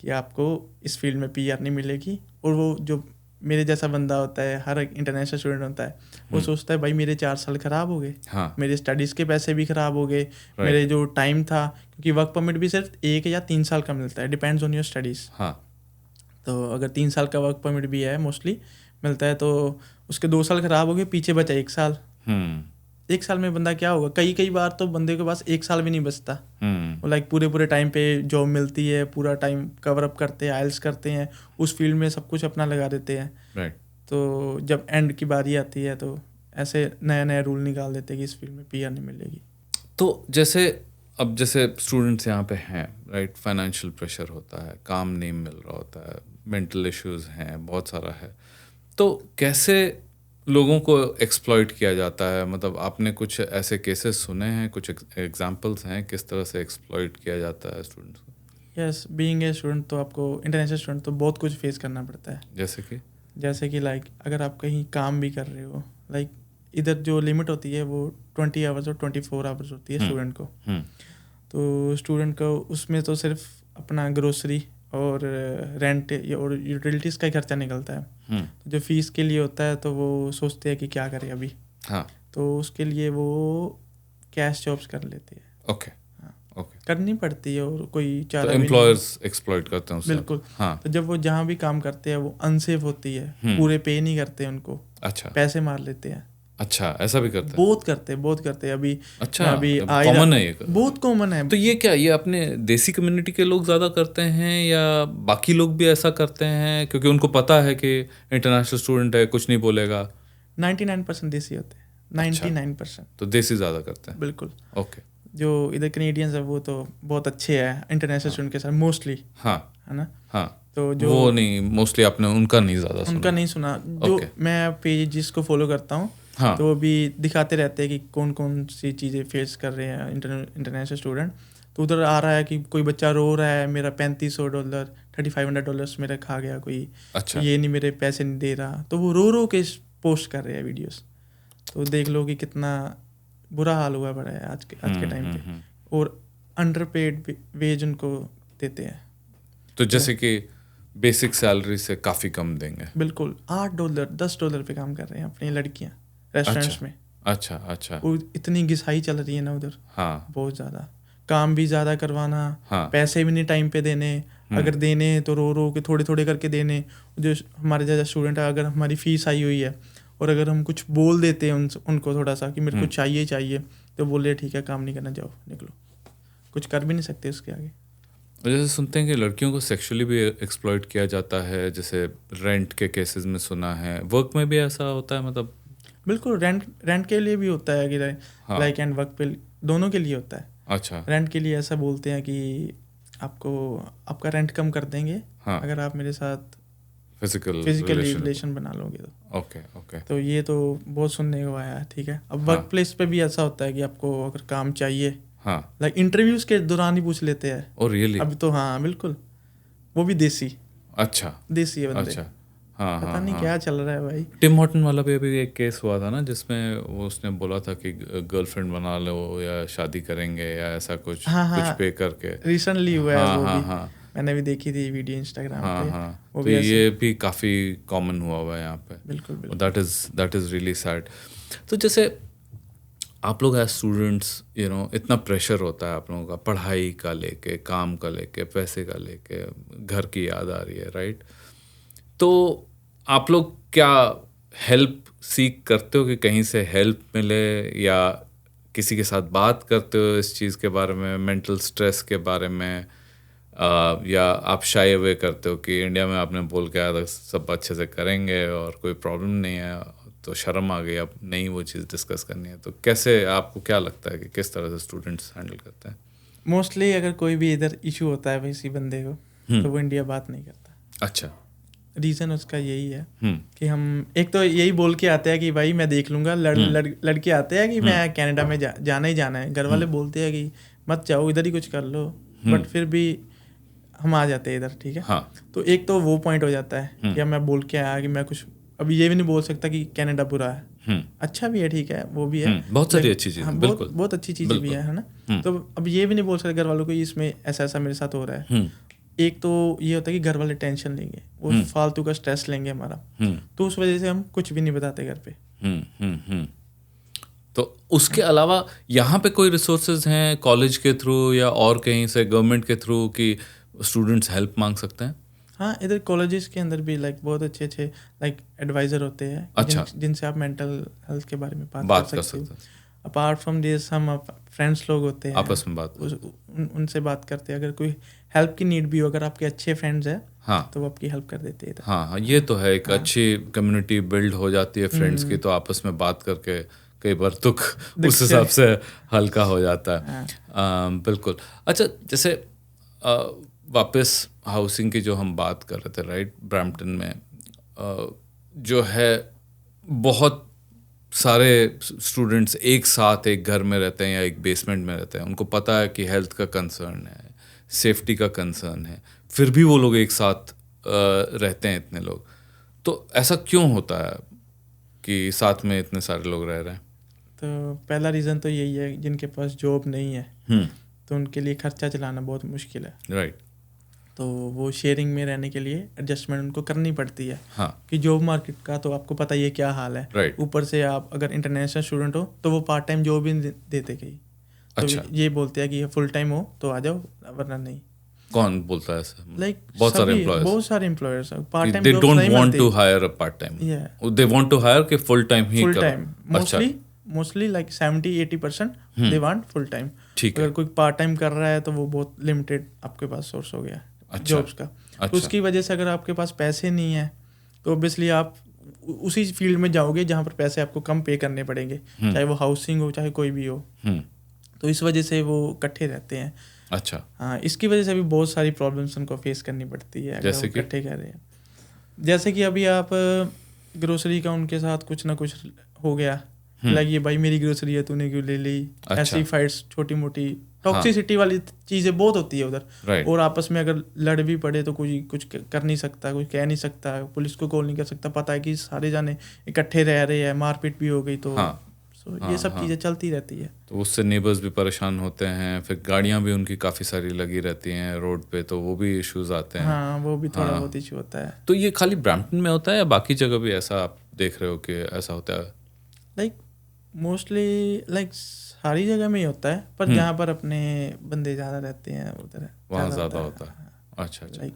Speaker 2: कि आपको इस फील्ड में PR नहीं मिलेगी। और वो जो मेरे जैसा बंदा होता है, हर एक इंटरनेशनल स्टूडेंट होता है, वो सोचता है भाई मेरे 4 साल ख़राब हो गए।
Speaker 1: हाँ।
Speaker 2: मेरे स्टडीज़ के पैसे भी ख़राब हो गए, मेरे जो टाइम था, क्योंकि वर्क परमिट भी सिर्फ 1 या 3 साल का मिलता है, डिपेंड्स ऑन योर स्टडीज़।
Speaker 1: हाँ।
Speaker 2: तो अगर 3 साल का वर्क परमिट भी है मोस्टली मिलता है, तो उसके 2 साल ख़राब हो गए, पीछे बचा 1 साल। 1 साल में बंदा क्या होगा? कई बार तो बंदे के पास 1 साल भी नहीं बचता। वो लाइक पूरे टाइम पे जॉब मिलती है, पूरा टाइम कवर अप करते हैं, आइल्स करते हैं, उस फील्ड में सब कुछ अपना लगा देते हैं।
Speaker 1: राइट।
Speaker 2: तो जब एंड की बारी आती है तो ऐसे नया रूल निकाल देते हैं कि इस फील्ड में PR नहीं मिलेगी।
Speaker 1: तो जैसे स्टूडेंट्स यहाँ पे हैं, राइट, फाइनेंशियल प्रेशर होता है, काम नहीं मिल रहा होता है, मेंटल इश्यूज हैं, बहुत सारा है, तो कैसे लोगों को एक्सप्लॉइट किया जाता है? मतलब आपने कुछ ऐसे केसेस सुने हैं, कुछ एग्जांपल्स हैं किस तरह से एक्सप्लॉइट किया जाता है स्टूडेंट्स को?
Speaker 2: यस, बीइंग ए स्टूडेंट तो आपको, इंटरनेशनल स्टूडेंट, तो बहुत कुछ फेस करना पड़ता है।
Speaker 1: जैसे कि
Speaker 2: लाइक अगर आप कहीं काम भी कर रहे हो, लाइक इधर जो लिमिट होती है वो 20 आवर्स और 24 आवर्स होती है स्टूडेंट को। तो स्टूडेंट को उसमें तो सिर्फ अपना ग्रोसरी और रेंट और यूटिलिटीज़ का ही खर्चा निकलता है। तो जो फीस के लिए होता है तो वो सोचते हैं कि क्या करें अभी।
Speaker 1: हाँ।
Speaker 2: तो उसके लिए वो कैश जॉब्स कर लेते हैं।
Speaker 1: ओके।
Speaker 2: करनी पड़ती है, और कोई चारा
Speaker 1: तो एम्प्लॉयर्स एक्सप्लॉइट करते हैं उससे।
Speaker 2: बिल्कुल।
Speaker 1: हाँ।
Speaker 2: तो जब वो जहाँ भी काम करते हैं वो अनसेफ होती है, पूरे पे नहीं करते उनको।
Speaker 1: अच्छा।
Speaker 2: पैसे मार लेते हैं।
Speaker 1: अच्छा, ऐसा भी करते हैं?
Speaker 2: बहुत करते हैं अभी।
Speaker 1: अच्छा,
Speaker 2: अभी
Speaker 1: कॉमन है ये?
Speaker 2: बहुत कॉमन है।
Speaker 1: तो ये क्या, ये अपने देसी कम्युनिटी के लोग ज़्यादा करते हैं या बाकी लोग भी ऐसा करते हैं, क्योंकि उनको पता है कि इंटरनेशनल स्टूडेंट है, कुछ नहीं बोलेगा?
Speaker 2: 99% देसी होते हैं। 99%।
Speaker 1: तो देसी ज़्यादा करते हैं?
Speaker 2: बिल्कुल।
Speaker 1: ओके।
Speaker 2: जो इधर कैनेडियंस है वो तो बहुत अच्छे हैं इंटरनेशनल स्टूडेंट के साथ मोस्टली।
Speaker 1: हाँ।
Speaker 2: है ना?
Speaker 1: हाँ।
Speaker 2: तो जो
Speaker 1: वो नहीं, मोस्टली आपने उनका नहीं ज़्यादा सुना?
Speaker 2: उनका नहीं सुना। जो मैं पेज जिसको फॉलो करता हूँ,
Speaker 1: हाँ,
Speaker 2: तो वो भी दिखाते रहते हैं कि कौन कौन सी चीज़ें फेस कर रहे हैं इंटरनेशनल स्टूडेंट। तो उधर आ रहा है कि कोई बच्चा रो रहा है, मेरा $3500 $3500 मेरा खा गया कोई।
Speaker 1: अच्छा।
Speaker 2: ये नहीं, मेरे पैसे नहीं दे रहा। तो वो रो के पोस्ट कर रहे हैं वीडियोस। तो देख लो कि कितना बुरा हाल हुआ पड़ा है आज के टाइम पे। और अंडरपेड वेज उनको देते हैं।
Speaker 1: तो जैसे कि बेसिक सैलरी से काफ़ी कम देंगे।
Speaker 2: बिल्कुल, $8 $10 पे काम कर रहे हैं अपनी लड़कियां रेस्टोरेंट्स में।
Speaker 1: अच्छा अच्छा।
Speaker 2: वो इतनी घिसाई चल रही है ना उधर,
Speaker 1: हाँ
Speaker 2: बहुत ज़्यादा काम भी ज़्यादा करवाना,
Speaker 1: हाँ।
Speaker 2: पैसे भी नहीं टाइम पे देने, अगर देने तो रो रो के थोड़े थोड़े करके देने। जो हमारे जैसा स्टूडेंट है, अगर हमारी फ़ीस आई हुई है और अगर हम कुछ बोल देते हैं उनको थोड़ा सा कि मेरे को चाहिए, तो बोले ठीक है काम नहीं करना, जाओ निकलो, कुछ कर भी नहीं सकते उसके आगे।
Speaker 1: जैसे सुनते हैं कि लड़कियों को सेक्सुअली भी एक्सप्लॉइट किया जाता है, जैसे रेंट के केसेस में सुना है, वर्क में भी ऐसा होता है मतलब?
Speaker 2: बिल्कुल, रेंट के लिए भी होता है कि
Speaker 1: हाँ।
Speaker 2: लाइक एंड वर्क पे दोनों के लिए होता है।
Speaker 1: अच्छा।
Speaker 2: रेंट के लिए ऐसा बोलते हैं कि आपका रेंट कम कर देंगे
Speaker 1: हाँ।
Speaker 2: अगर आप मेरे साथ
Speaker 1: फिजिकल
Speaker 2: रिलेशन बना लोगे तो।
Speaker 1: Okay okay.
Speaker 2: तो ये तो बहुत सुनने को आया है, ठीक है। अब
Speaker 1: हाँ।
Speaker 2: वर्क प्लेस पे भी ऐसा होता है कि आपको अगर काम चाहिए,
Speaker 1: हाँ।
Speaker 2: लाइक इंटरव्यूज के दौरान ही पूछ लेते हैं।
Speaker 1: Oh really?
Speaker 2: अभी तो हाँ बिल्कुल, वो भी देसी
Speaker 1: अच्छा
Speaker 2: है बंदे।
Speaker 1: अच्छा। हाँ
Speaker 2: पता
Speaker 1: हाँ
Speaker 2: नहीं
Speaker 1: हाँ।
Speaker 2: क्या चल रहा है भाई।
Speaker 1: टिम हॉर्टन वाला भी अभी एक केस हुआ था ना, जिसमें वो उसने बोला था कि गर्लफ्रेंड बना लो या शादी करेंगे या ऐसा कुछ,
Speaker 2: हाँ,
Speaker 1: कुछ
Speaker 2: हाँ,
Speaker 1: पे करके।
Speaker 2: रिसेंटली हुआ है
Speaker 1: हाँ
Speaker 2: वो
Speaker 1: हाँ
Speaker 2: भी।
Speaker 1: हाँ
Speaker 2: मैंने भी देखी थी वीडियो इंस्टाग्राम
Speaker 1: हाँ
Speaker 2: पे।
Speaker 1: हाँ।
Speaker 2: वो
Speaker 1: तो
Speaker 2: भी ऐसे
Speaker 1: ये भी काफ़ी कॉमन हुआ हुआ है यहाँ पे।
Speaker 2: बिल्कुल बिल्कुल।
Speaker 1: That is really sad. तो जैसे आप लोग एज स्टूडेंट्स इतना प्रेशर होता है आप लोगों का, पढ़ाई का लेके, काम का लेके, पैसे का लेके, घर की याद आ रही है, राइट? तो आप लोग क्या हेल्प सीख करते हो कि कहीं से हेल्प मिले, या किसी के साथ बात करते हो इस चीज़ के बारे में, मेंटल स्ट्रेस के बारे में, या आप शाय अवे करते हो कि इंडिया में आपने बोल के आया था सब अच्छे से करेंगे और कोई प्रॉब्लम नहीं है, तो शर्म आ गई अब नहीं वो चीज़ डिस्कस करनी है? तो कैसे, आपको क्या लगता है कि किस तरह से स्टूडेंट्स हैंडल करते हैं?
Speaker 2: मोस्टली अगर कोई भी इधर इशू होता है किसी बंदे को, तो वो इंडिया बात नहीं करता।
Speaker 1: अच्छा।
Speaker 2: रीज़न उसका यही है कि हम एक तो यही बोल के आते हैं कि भाई मैं देख लूँगा, लड़के आते हैं कि मैं कनाडा में जाना ही जाना है। घर वाले बोलते हैं कि मत जाओ, इधर ही कुछ कर लो, बट फिर भी हम आ जाते हैं इधर, ठीक है।
Speaker 1: हाँ।
Speaker 2: तो एक तो वो पॉइंट हो जाता है कि मैं बोल के आया कि मैं कुछ, अभी ये भी नहीं बोल सकता कि कनाडा बुरा है, अच्छा भी है, ठीक है, वो भी है,
Speaker 1: बहुत सारी अच्छी चीज़ें,
Speaker 2: हाँ,
Speaker 1: बिल्कुल
Speaker 2: बहुत अच्छी चीज़ें भी है ना। तो अब ये भी नहीं बोल सकते घर वालों को इसमें ऐसा ऐसा मेरे साथ हो रहा है। एक तो ये होता है कि घर वाले टेंशन लेंगे, वो फालतू का स्ट्रेस लेंगे हमारा, तो उस वजह से हम कुछ भी नहीं बताते घर पे।
Speaker 1: तो उसके अलावा यहाँ पे कोई रिसोर्सेज हैं कॉलेज के थ्रू या और कहीं से गवर्नमेंट के थ्रू कि स्टूडेंट्स हेल्प मांग सकते हैं?
Speaker 2: हाँ, इधर कॉलेजेस के अंदर भी लाइक बहुत अच्छे अच्छे लाइक एडवाइज़र होते हैं।
Speaker 1: अच्छा।
Speaker 2: जिनसे आप मेंटल हेल्थ के बारे में
Speaker 1: बात कर सकते हैं।
Speaker 2: अपार्ट फ्रॉम दिस हम फ्रेंड्स लोग होते हैं,
Speaker 1: आपस में बात
Speaker 2: उनसे बात करते हैं। अगर कोई हेल्प की नीड भी हो, अगर आपके अच्छे फ्रेंड्स हैं,
Speaker 1: हाँ,
Speaker 2: तो वो आपकी हेल्प कर देते हैं।
Speaker 1: हाँ, ये तो है, एक अच्छी कम्युनिटी बिल्ड हो जाती है फ्रेंड्स की, तो आपस में बात करके कई बार दुख उस हिसाब से हल्का हो जाता है। बिल्कुल। अच्छा, जैसे वापस हाउसिंग की जो हम बात कर रहे थे, राइट, ब्रैम्पटन में जो है बहुत सारे स्टूडेंट्स एक साथ एक घर में रहते हैं या एक बेसमेंट में रहते हैं। उनको पता है कि हेल्थ का कंसर्न है, सेफ्टी का कंसर्न है, फिर भी वो लोग एक साथ रहते हैं इतने लोग। तो ऐसा क्यों होता है कि साथ में इतने सारे लोग रह रहे हैं?
Speaker 2: तो पहला रीज़न तो यही है, जिनके पास जॉब नहीं है तो उनके लिए खर्चा चलाना बहुत मुश्किल है,
Speaker 1: राइट।
Speaker 2: तो वो शेयरिंग में रहने के लिए एडजस्टमेंट उनको करनी पड़ती है।
Speaker 1: हाँ।
Speaker 2: कि जॉब मार्केट का तो आपको पता ही है क्या हाल है,
Speaker 1: राइट।
Speaker 2: ऊपर से आप अगर इंटरनेशनल स्टूडेंट हो तो वो पार्ट टाइम जॉब भी देते कहीं। तो
Speaker 1: अच्छा।
Speaker 2: ये बोलते हैं कि फुल टाइम हो तो आ जाओ, वरना नहीं।
Speaker 1: कौन बोलता है ऐसा?
Speaker 2: लाइक
Speaker 1: बहुत सारे
Speaker 2: employers part time
Speaker 1: they
Speaker 2: jobs
Speaker 1: don't
Speaker 2: नहीं
Speaker 1: वांट
Speaker 2: मिलती।
Speaker 1: To hire a part time, they want to hire कि फुल टाइम ही
Speaker 2: फुल
Speaker 1: करो।
Speaker 2: Time mostly like 70-80% they want full time.
Speaker 1: ठीक है।
Speaker 2: अगर कोई पार्ट टाइम कर रहा है तो वो बहुत लिमिटेड आपके पास सोर्स हो गया जॉब्स का। तो उसकी वजह से अगर आपके पास पैसे नहीं है तो ऑब्वियसली आप उसी फील्ड में जाओगे जहाँ पर पैसे आपको कम पे करने पड़ेंगे, चाहे वो हाउसिंग हो चाहे कोई भी हो। तो इस वजह से वो इकट्ठे रहते हैं।
Speaker 1: अच्छा।
Speaker 2: हाँ, इसकी वजह से भी बहुत सारी प्रॉब्लम्स उनको फेस करनी पड़ती है
Speaker 1: जैसे कि
Speaker 2: इकट्ठे कह रहे हैं। जैसे कि अभी आप ग्रोसरी का उनके साथ कुछ ना कुछ हो गया, लाइक ये भाई मेरी ग्रोसरी है तूने क्यों ले ली, ऐसी फाइट्स, छोटी मोटी टॉक्सिसिटी वाली चीज़ें बहुत होती है उधर। और आपस में अगर लड़ भी पड़े तो कोई कुछ कर नहीं सकता, कुछ कह नहीं सकता, पुलिस को कॉल नहीं कर सकता, पता है कि सारे जाने इकट्ठे रह रहे हैं, मारपीट भी हो गई तो सो ये सब चीज़ें चलती रहती है।
Speaker 1: तो उससे नेबर्स भी परेशान होते हैं, फिर गाड़ियाँ भी उनकी काफ़ी सारी लगी रहती हैं रोड पे, तो वो भी इश्यूज आते हैं।
Speaker 2: हाँ, वो भी थोड़ा बहुत इशू होता है।
Speaker 1: तो ये खाली ब्रैम्पटन में होता है या बाकी जगह भी ऐसा आप देख रहे हो कि ऐसा होता है?
Speaker 2: लाइक मोस्टली लाइक सारी जगह में ही होता है, पर जहाँ पर अपने बंदे ज़्यादा रहते हैं उधर
Speaker 1: वहाँ ज़्यादा होता है। अच्छा अच्छा।
Speaker 2: लाइक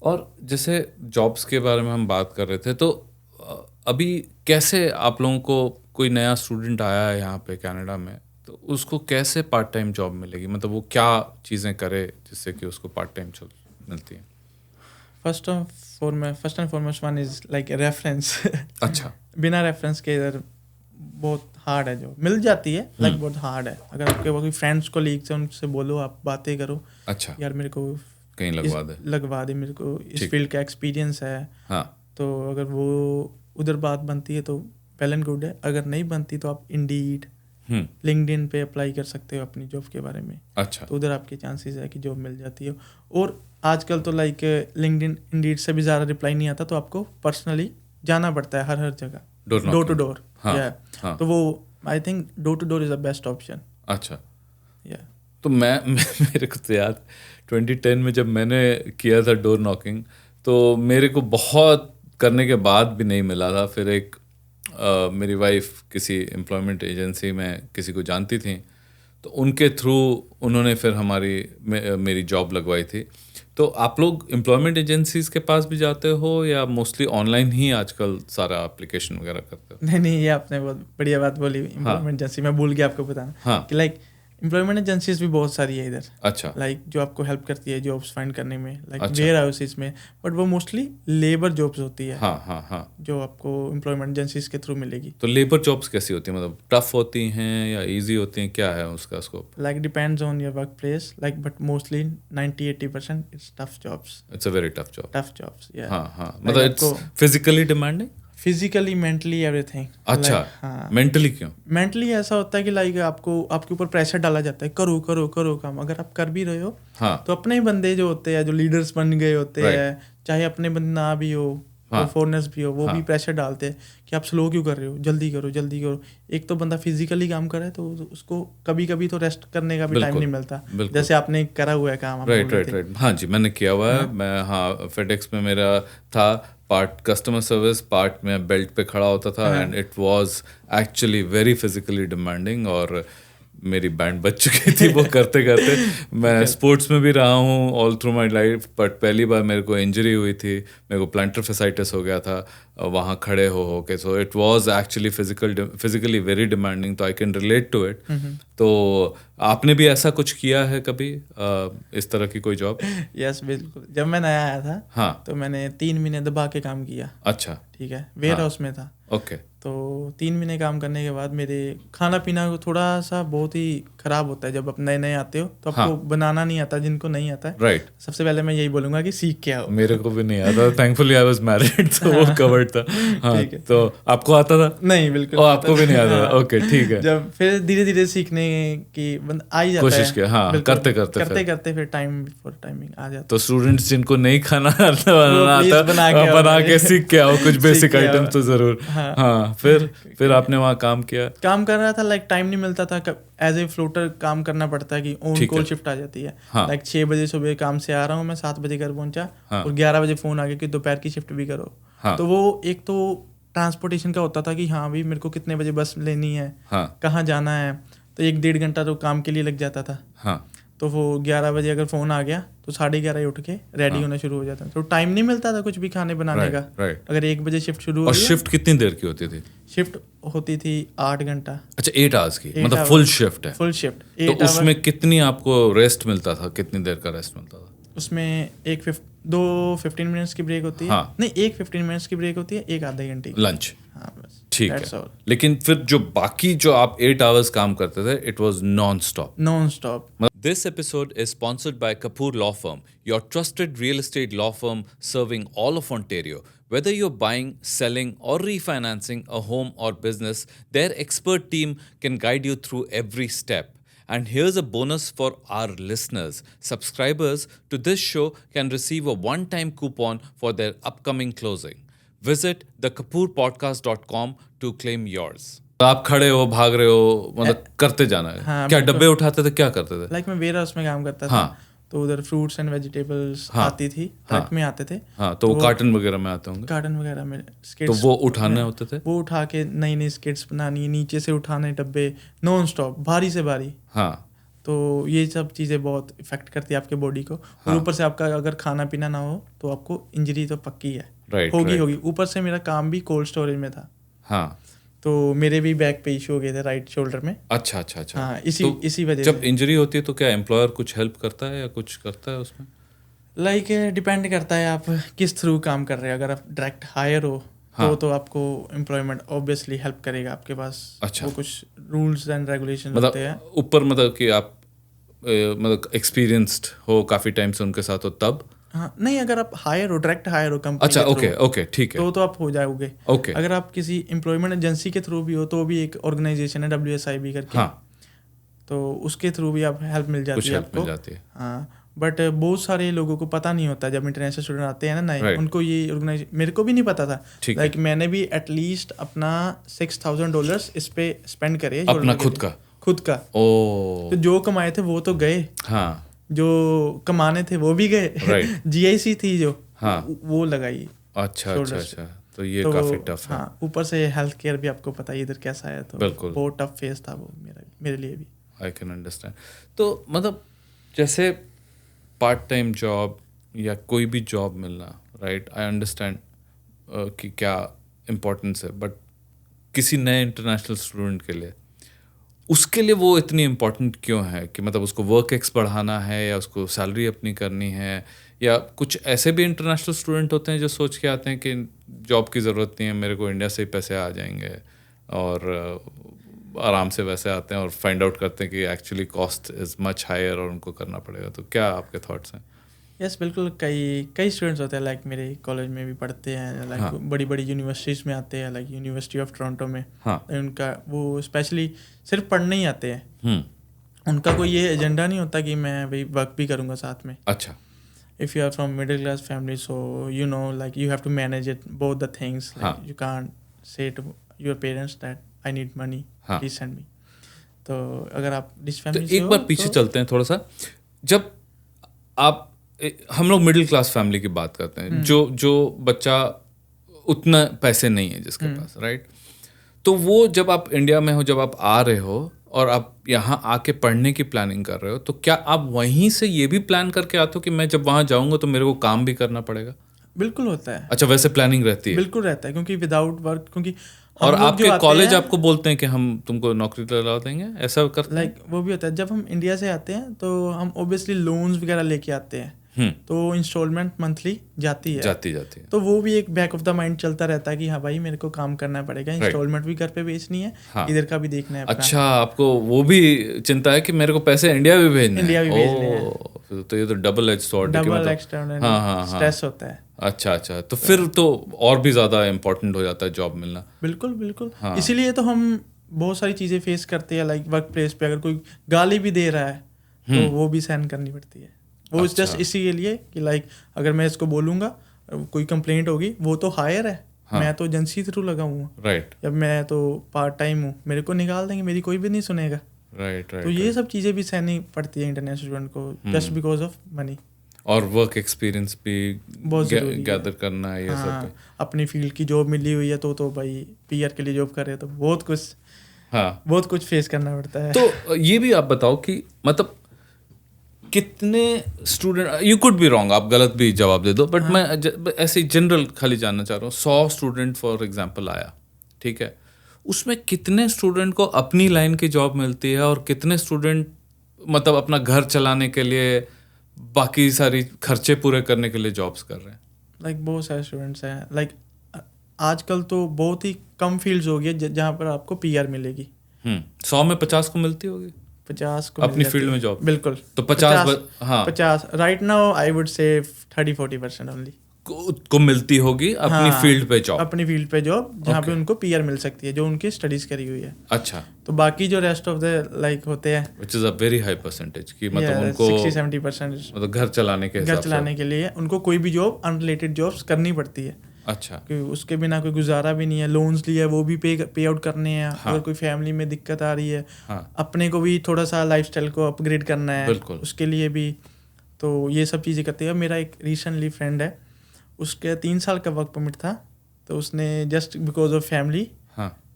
Speaker 1: और जैसे जॉब्स के बारे में हम बात कर रहे थे, तो अभी कैसे आप लोगों को कोई नया स्टूडेंट आया है यहाँ पे कनाडा में, तो उसको कैसे पार्ट टाइम जॉब मिलेगी? मतलब वो क्या चीज़ें करे जिससे कि उसको पार्ट टाइम जॉब मिलती है?
Speaker 2: First and foremost one is like reference.
Speaker 1: अच्छा।
Speaker 2: बिना रेफरेंस के इधर बहुत हार्ड है, जो मिल जाती है लाइक बहुत हार्ड है। अगर आपके कोई फ्रेंड्स को लीग से उनसे बोलो, आप बातें करो,
Speaker 1: अच्छा,
Speaker 2: यार मेरे को
Speaker 1: कहीं
Speaker 2: लगवा दे, मेरे को इस फील्ड का एक्सपीरियंस है।
Speaker 1: हाँ।
Speaker 2: तो अगर वो उधर बात बनती है तो वेल एंड गुड है, अगर नहीं बनती तो आप इंडीड लिंक्डइन पे अप्लाई कर सकते हो अपनी जॉब के बारे में।
Speaker 1: अच्छा।
Speaker 2: तो उधर आपके चांसेस है कि जॉब मिल जाती है। और आजकल तो लाइक लिंक्डइन इंडीड से भी ज़्यादा रिप्लाई नहीं आता, तो आपको पर्सनली जाना पड़ता है हर जगह, डोर टू डोर। तो वो I think door to door is the best option.
Speaker 1: अच्छा। तो मेरे को तो याद 2010 में जब मैंने किया था डोर नॉकिंग, तो मेरे को बहुत करने के बाद भी नहीं मिला था। फिर एक मेरी वाइफ किसी एम्प्लॉयमेंट एजेंसी में किसी को जानती थी, तो उनके थ्रू उन्होंने फिर मेरी जॉब लगवाई थी। तो आप लोग एम्प्लॉयमेंट एजेंसीज के पास भी जाते हो या मोस्टली ऑनलाइन ही आजकल सारा एप्लीकेशन वगैरह करते हो?
Speaker 2: नहीं, ये आपने बहुत बढ़िया बात बोली। एम्प्लॉयमेंट एजेंसी मैं भूल गया आपको बताना कि लाइक एम्प्लॉयमेंट एजेंसीज भी बहुत सारी है इधर।
Speaker 1: अच्छा।
Speaker 2: लाइक जो आपको हेल्प करती है जॉब्स फाइंड करने में, लाइक वेयर हाउसेस में, बट वो मोस्टली लेबर जॉब्स होती है।
Speaker 1: हाँ,
Speaker 2: जो आपको एम्प्लॉयमेंट एजेंसीज के थ्रू मिलेगी।
Speaker 1: तो लेबर जॉब्स कैसी होती हैं? मतलब टफ होती हैं या इजी होती हैं? क्या है उसका scope?
Speaker 2: Like depends on your work place, like but mostly 90-80% it's tough jobs.
Speaker 1: It's a very tough jobs.
Speaker 2: या
Speaker 1: हाँ, मतलब it's physically demanding,
Speaker 2: physically, mentally, everything.
Speaker 1: अच्छा।
Speaker 2: हाँ,
Speaker 1: मेंटली क्यों?
Speaker 2: मेंटली ऐसा होता है कि लाइक आपके ऊपर प्रेशर डाला जाता है, करो करो करो काम। अगर आप कर भी रहे हो तो अपने ही बंदे जो होते हैं, जो लीडर्स बन गए होते हैं, चाहे अपने बंदे ना भी हो, फॉरनर्स भी हो, वो भी प्रेशर डालते हैं कि आप स्लो क्यों कर रहे हो, जल्दी करो जल्दी करो। एक तो बंदा फिजिकली काम कर रहा है, तो उसको कभी कभी तो रेस्ट करने का भी टाइम नहीं मिलता, जैसे आपने करा हुआ है काम।
Speaker 1: राइट। हाँ जी, मैंने किया हुआ है। मैं फेडेक्स में मेरा था पार्ट कस्टमर सर्विस, पार्ट में बेल्ट पे खड़ा होता था, and it was actually very physically demanding. और मेरी बैंड बच चुकी थी वो करते करते। मैं स्पोर्ट्स में भी रहा हूँ all through my life, but पहली बार मेरे को इंजरी हुई थी, मेरे को प्लांटर फेसाइटिस हो गया था वहाँ खड़े हो के। So it was actually physically very demanding, तो I can relate to it. तो आपने भी ऐसा कुछ किया है कभी, इस तरह की कोई जॉब?
Speaker 2: यस, बिल्कुल। जब मैं नया आया था तो मैंने 3 महीने दबा के काम किया।
Speaker 1: अच्छा।
Speaker 2: ठीक है, वेयर हाउस में था।
Speaker 1: ओके।
Speaker 2: तो 3 महीने काम करने के बाद मेरे खाना पीना को थोड़ा सा बहुत ही खराब होता है जब आप नए नए आते हो, तो आपको बनाना नहीं आता, जिनको नहीं आता है।
Speaker 1: राइट।
Speaker 2: सबसे पहले मैं यही बोलूंगा कि सीख के आओ।
Speaker 1: मेरे को भी नहीं आता, थैंकफुली आई वाज मैरिड, तो वो कवर्ड था। हाँ, तो आपको आता था?
Speaker 2: नहीं, बिल्कुल।
Speaker 1: आपको भी नहीं आता था? ओके, ठीक है।
Speaker 2: जब फिर धीरे धीरे सीखने की आ ही जाता है,
Speaker 1: कोशिश किया। हाँ, करते
Speaker 2: करते फिर टाइमिंग आ जाता है।
Speaker 1: तो स्टूडेंट्स जिनको नहीं खाना आता, बना के सीख के आओ कुछ बेसिक आइटम तो जरूर। हाँ, फिर आपने वहाँ काम
Speaker 2: कर रहा था। लाइक टाइम नहीं मिलता था, एज ए फ्लोटर काम करना पड़ता है कि ऑन कॉल शिफ्ट आ जाती है। लाइक 6 बजे सुबह काम से आ रहा हूँ मैं, 7 बजे घर पहुंचा, और 11 बजे फोन आ गया कि दोपहर की शिफ्ट भी करो। तो वो एक तो ट्रांसपोर्टेशन का होता था कि हाँ भाई मेरे को कितने बजे बस लेनी है, कहाँ जाना है, तो 1-1.5 घंटा तो काम के लिए लग जाता था। तो वो 11 बजे अगर फ़ोन आ गया तो 11:30 उठ के रेडी होना शुरू हो जाता, तो टाइम नहीं मिलता था कुछ भी खाने बनाने का। अगर 1 बजे शिफ्ट शुरू हो,
Speaker 1: और शिफ्ट कितनी देर की होती थी?
Speaker 2: शिफ्ट होती थी 8 घंटा।
Speaker 1: अच्छा, 8 आवर्स की, मतलब फुल शिफ्ट है?
Speaker 2: Full shift.
Speaker 1: तो उसमें कितनी आपको रेस्ट मिलता था? कितनी देर का रेस्ट मिलता था?
Speaker 2: उसमें 2 15 मिनट्स की ब्रेक होती है। नहीं, 1 15 मिनट्स की ब्रेक होती है, 1 आधे घंटे की
Speaker 1: लंच।
Speaker 2: हाँ, बस
Speaker 1: ठीक है। लेकिन फिर जो बाकी जो आप 8 आवर्स काम करते थे, it was non stop. This episode is sponsored by Kapoor Law Firm, your trusted real estate law firm serving all of Ontario. Whether you're buying, selling, or refinancing a home or business, their expert team can guide you through every step. And here's a bonus for our listeners. Subscribers to this show can receive a one-time coupon for their upcoming closing. Visit thekapoorpodcast.com to claim yours. आप खड़े हो, भाग रहे हो, मतलब करते जाना है।
Speaker 2: हाँ,
Speaker 1: क्या डब्बे उठाते थे, क्या करते थे?
Speaker 2: लाइक मैं वेयर हाउस में काम करता था।
Speaker 1: हाँ।
Speaker 2: तो उधर फ्रूट्स एंड वेजिटेबल्स
Speaker 1: हाँ।
Speaker 2: आती थी,
Speaker 1: हाँ।
Speaker 2: ट्रक में आते थे।
Speaker 1: हाँ, तो वो कार्टन वगैरह में आते होंगे।
Speaker 2: कार्टन वगैरह में
Speaker 1: तो
Speaker 2: स्किट्स
Speaker 1: वो उठाने होते थे।
Speaker 2: वो उठा के नई नई स्किट्स बनानी, नीचे से उठाने डब्बे नॉन स्टॉप, भारी से भारी।
Speaker 1: हाँ।
Speaker 2: तो ये सब चीज़ें बहुत इफेक्ट करती है आपके बॉडी को। और ऊपर से आपका अगर खाना पीना ना हो तो आपको इंजरी तो पक्की है।
Speaker 1: राइट,
Speaker 2: होगी। ऊपर से मेरा काम भी कोल्ड स्टोरेज में था।
Speaker 1: हाँ।
Speaker 2: तो मेरे भी बैक पे इशू हो गए थे राइट शोल्डर में।
Speaker 1: अच्छा।
Speaker 2: हाँ,
Speaker 1: तो
Speaker 2: इसी वजह
Speaker 1: जब
Speaker 2: से।
Speaker 1: इंजरी होती है तो क्या एम्प्लॉयर कुछ हेल्प करता है या कुछ करता है उसमें?
Speaker 2: लाइक डिपेंड करता है आप किस थ्रू काम कर रहे हैं। अगर आप डायरेक्ट हायर हो
Speaker 1: हाँ।
Speaker 2: तो आपको एम्प्लॉयमेंट ऑब्वियसली हेल्प करेगा आपके पास।
Speaker 1: अच्छा।
Speaker 2: वो कुछ रूल्स एंड रेगुलेशन
Speaker 1: मतलब
Speaker 2: होते हैं
Speaker 1: ऊपर, मतलब कि आप मतलब एक्सपीरियंस्ड हो काफ़ी टाइम से उनके साथ हो तब?
Speaker 2: हाँ, नहीं, अगर आप हायर हो, डायरेक्ट हायर हो कंपनी
Speaker 1: अच्छा,
Speaker 2: के थ्रू,
Speaker 1: ओके, ठीक है।
Speaker 2: तो आप हो जाओगे।
Speaker 1: ओके।
Speaker 2: अगर आप किसी एम्प्लॉयमेंट एजेंसी के थ्रू भी हो तो भी एक ऑर्गेनाइजेशन है WSIB करके।
Speaker 1: हाँ,
Speaker 2: तो उसके थ्रू भी आप हेल्प मिल जाती
Speaker 1: कुछ
Speaker 2: है
Speaker 1: हेल्प
Speaker 2: आपको।
Speaker 1: मिल जाती है।
Speaker 2: हाँ, बट बहुत सारे लोगों को पता नहीं होता जब इंटरनेशनल स्टूडेंट आते हैं ना नए,
Speaker 1: Right.
Speaker 2: उनको ये ऑर्गेनाइज, मेरे को भी नहीं पता था।
Speaker 1: ठीक है।
Speaker 2: लाइक मैंने भी एटलीस्ट अपना $6,000 इस पे स्पेंड करे
Speaker 1: अपना खुद का?
Speaker 2: तो जो कमाए थे वो तो गए,
Speaker 1: हाँ।
Speaker 2: जो कमाने थे वो भी गए।
Speaker 1: Right.
Speaker 2: GIC थी जो,
Speaker 1: हाँ।
Speaker 2: वो लगाई।
Speaker 1: अच्छा।
Speaker 2: shoulders पे।
Speaker 1: तो ये
Speaker 2: तो
Speaker 1: काफ़ी टफ है।
Speaker 2: हाँ, ऊपर से हेल्थ केयर भी आपको पता है इधर कैसा है। तो
Speaker 1: बिल्कुल।
Speaker 2: बहुत टफ फेज था वो मेरे लिए भी।
Speaker 1: I can understand. तो मतलब जैसे पार्ट टाइम जॉब या कोई भी जॉब मिलना, राइट, आई अंडरस्टैंड कि क्या इम्पोर्टेंस है, बट किसी नए इंटरनेशनल स्टूडेंट के लिए, उसके लिए वो इतनी इम्पोर्टेंट क्यों है? कि मतलब उसको वर्क एक्स बढ़ाना है या उसको सैलरी अपनी करनी है, या कुछ ऐसे भी इंटरनेशनल स्टूडेंट होते हैं जो सोच के आते हैं कि जॉब की ज़रूरत नहीं है, मेरे को इंडिया से ही पैसे आ जाएंगे, और आराम से वैसे आते हैं और फाइंड आउट करते हैं कि actually cost is much higher और उनको करना पड़ेगा। तो क्या आपके थॉट्स हैं?
Speaker 2: यस, बिल्कुल। कई स्टूडेंट्स होते हैं, लाइक मेरे कॉलेज में भी पढ़ते हैं, लाइक
Speaker 1: हाँ।
Speaker 2: बड़ी बड़ी यूनिवर्सिटीज़ में आते हैं, लाइक यूनिवर्सिटी ऑफ टोरंटो में।
Speaker 1: हाँ।
Speaker 2: उनका वो स्पेशली सिर्फ पढ़ने ही आते हैं।
Speaker 1: हम्म।
Speaker 2: उनका कोई ये एजेंडा नहीं होता कि मैं भाई वर्क भी करूँगा साथ में।
Speaker 1: अच्छा।
Speaker 2: If you are from middle class family, so you know like you have to manage it both the things.
Speaker 1: हाँ।
Speaker 2: You can't say to your parents that I need money,
Speaker 1: हाँ।
Speaker 2: Please send me. तो अगर आप rich
Speaker 1: तो
Speaker 2: family से
Speaker 1: एक
Speaker 2: हो
Speaker 1: बार पीछे चलते हैं थोड़ा सा। जब आप हम लोग मिडिल क्लास फैमिली की बात करते हैं, जो बच्चा उतना पैसे नहीं है जिसके पास, राइट, तो वो जब आप इंडिया में हो, जब आप आ रहे हो और आप यहाँ आके पढ़ने की प्लानिंग कर रहे हो, तो क्या आप वहीं से ये भी प्लान करके आते हो कि मैं जब वहाँ जाऊँगा तो मेरे को काम भी करना पड़ेगा?
Speaker 2: बिल्कुल होता है।
Speaker 1: अच्छा, वैसे प्लानिंग रहती है?
Speaker 2: बिल्कुल रहता है, क्योंकि विदाउट वर्क, क्योंकि
Speaker 1: और
Speaker 2: हम लोग जो
Speaker 1: आपके
Speaker 2: आते
Speaker 1: कॉलेज
Speaker 2: हैं,
Speaker 1: आपको बोलते हैं कि हम तुमको नौकरी दिला देंगे, ऐसा करते हैं?
Speaker 2: लाइक वो भी होता है। जब हम इंडिया से आते हैं तो हम ऑब्वियसली लोन्स वगैरह लेके आते हैं, तो इंस्टॉलमेंट मंथली जाती है। तो वो भी एक बैक ऑफ द माइंड चलता रहता है कि हाँ भाई मेरे को काम करना पड़ेगा, इंस्टॉलमेंट भी घर पे बेचनी है,
Speaker 1: हाँ।
Speaker 2: इधर का भी देखना है अपना।
Speaker 1: अच्छा, आपको वो भी चिंता है कि मेरे को पैसे इंडिया भी भेजने हैं?
Speaker 2: इंडिया भी भेजने हैं।
Speaker 1: तो ये तो डबल एज सॉर्ड है कि
Speaker 2: डबल
Speaker 1: मतलब
Speaker 2: एक्स्ट्रा स्ट्रेस होता है।
Speaker 1: अच्छा, तो फिर तो और भी ज़्यादा इम्पोर्टेंट हो जाता है जॉब मिलना।
Speaker 2: बिल्कुल।
Speaker 1: हाँ।
Speaker 2: इसीलिए तो हम बहुत सारी चीज़ें फेस करते हैं, लाइक वर्क प्लेस पे अगर कोई गाली भी दे रहा है तो वो भी सहन करनी पड़ती है। वो जस्ट इसी के लिए कि लाइक अगर मैं इसको बोलूँगा, कोई कंप्लेंट होगी, वो तो हायर है,
Speaker 1: हाँ।
Speaker 2: मैं तो एजेंसी थ्रू लगा हूँ,
Speaker 1: राइट,
Speaker 2: जब मैं तो पार्ट टाइम हूँ, मेरे को निकाल देंगे, मेरी कोई भी नहीं सुनेगा।
Speaker 1: राइट।
Speaker 2: तो ये सब चीज़ें भी सहनी पड़ती है इंटरनेशनल स्टूडेंट को, जस्ट बिकॉज ऑफ मनी।
Speaker 1: और वर्क एक्सपीरियंस भी
Speaker 2: बहुत ज़रूरी है।
Speaker 1: गैदर करना है, ये सब।
Speaker 2: अपनी फील्ड की जॉब मिली हुई है तो भाई PR के लिए जॉब कर रहे हैं तो बहुत कुछ फेस करना पड़ता है।
Speaker 1: तो ये भी आप बताओ कि मतलब कितने student, you could be wrong, आप गलत भी जवाब दे दो, बट मैं ऐसे जनरल खाली जानना चाह रहा हूँ। 100 स्टूडेंट फॉर एग्जांपल आया, ठीक है, उसमें कितने स्टूडेंट को अपनी लाइन की जॉब मिलती है और कितने स्टूडेंट मतलब अपना घर चलाने के लिए, बाकी सारी खर्चे पूरे करने के लिए जॉब्स कर रहे हैं?
Speaker 2: लाइक बहुत सारे स्टूडेंट्स हैं, लाइक आजकल तो बहुत ही कम फील्ड्स हो गई है जहाँ पर आपको PR मिलेगी।
Speaker 1: 100 में 50 को मिलती होगी
Speaker 2: 50 को
Speaker 1: अपनी फील्ड में जॉब।
Speaker 2: बिल्कुल।
Speaker 1: तो 50 हाँ
Speaker 2: 50 राइट नाउ आई वुड से 30-40% ओनली
Speaker 1: को मिलती होगी अपनी फील्ड पे जॉब।
Speaker 2: अपनी फील्ड पे जॉब जहाँ पे उनको PR मिल सकती है, जो उनकी स्टडीज करी हुई है।
Speaker 1: अच्छा।
Speaker 2: तो बाकी जो रेस्ट ऑफ द लाइक होते हैं,
Speaker 1: which is a very high percentage, कि मतलब उनको
Speaker 2: 60-70%
Speaker 1: मतलब घर चलाने के
Speaker 2: लिए उनको कोई भी जॉब अनरिलेटेड जॉब्स करनी पड़ती है।
Speaker 1: अच्छा
Speaker 2: कि उसके बिना कोई गुजारा भी नहीं है, लोन्स लिया है वो भी पे आउट करने हैं। अगर कोई फैमिली में दिक्कत आ रही है, अपने को भी थोड़ा सा लाइफस्टाइल को अपग्रेड करना है, उसके लिए भी, तो ये सब चीज़ें करते हैं। मेरा एक रिसेंटली फ्रेंड है, उसके 3 साल का वर्क परमिट था, तो उसने जस्ट बिकॉज ऑफ फैमिली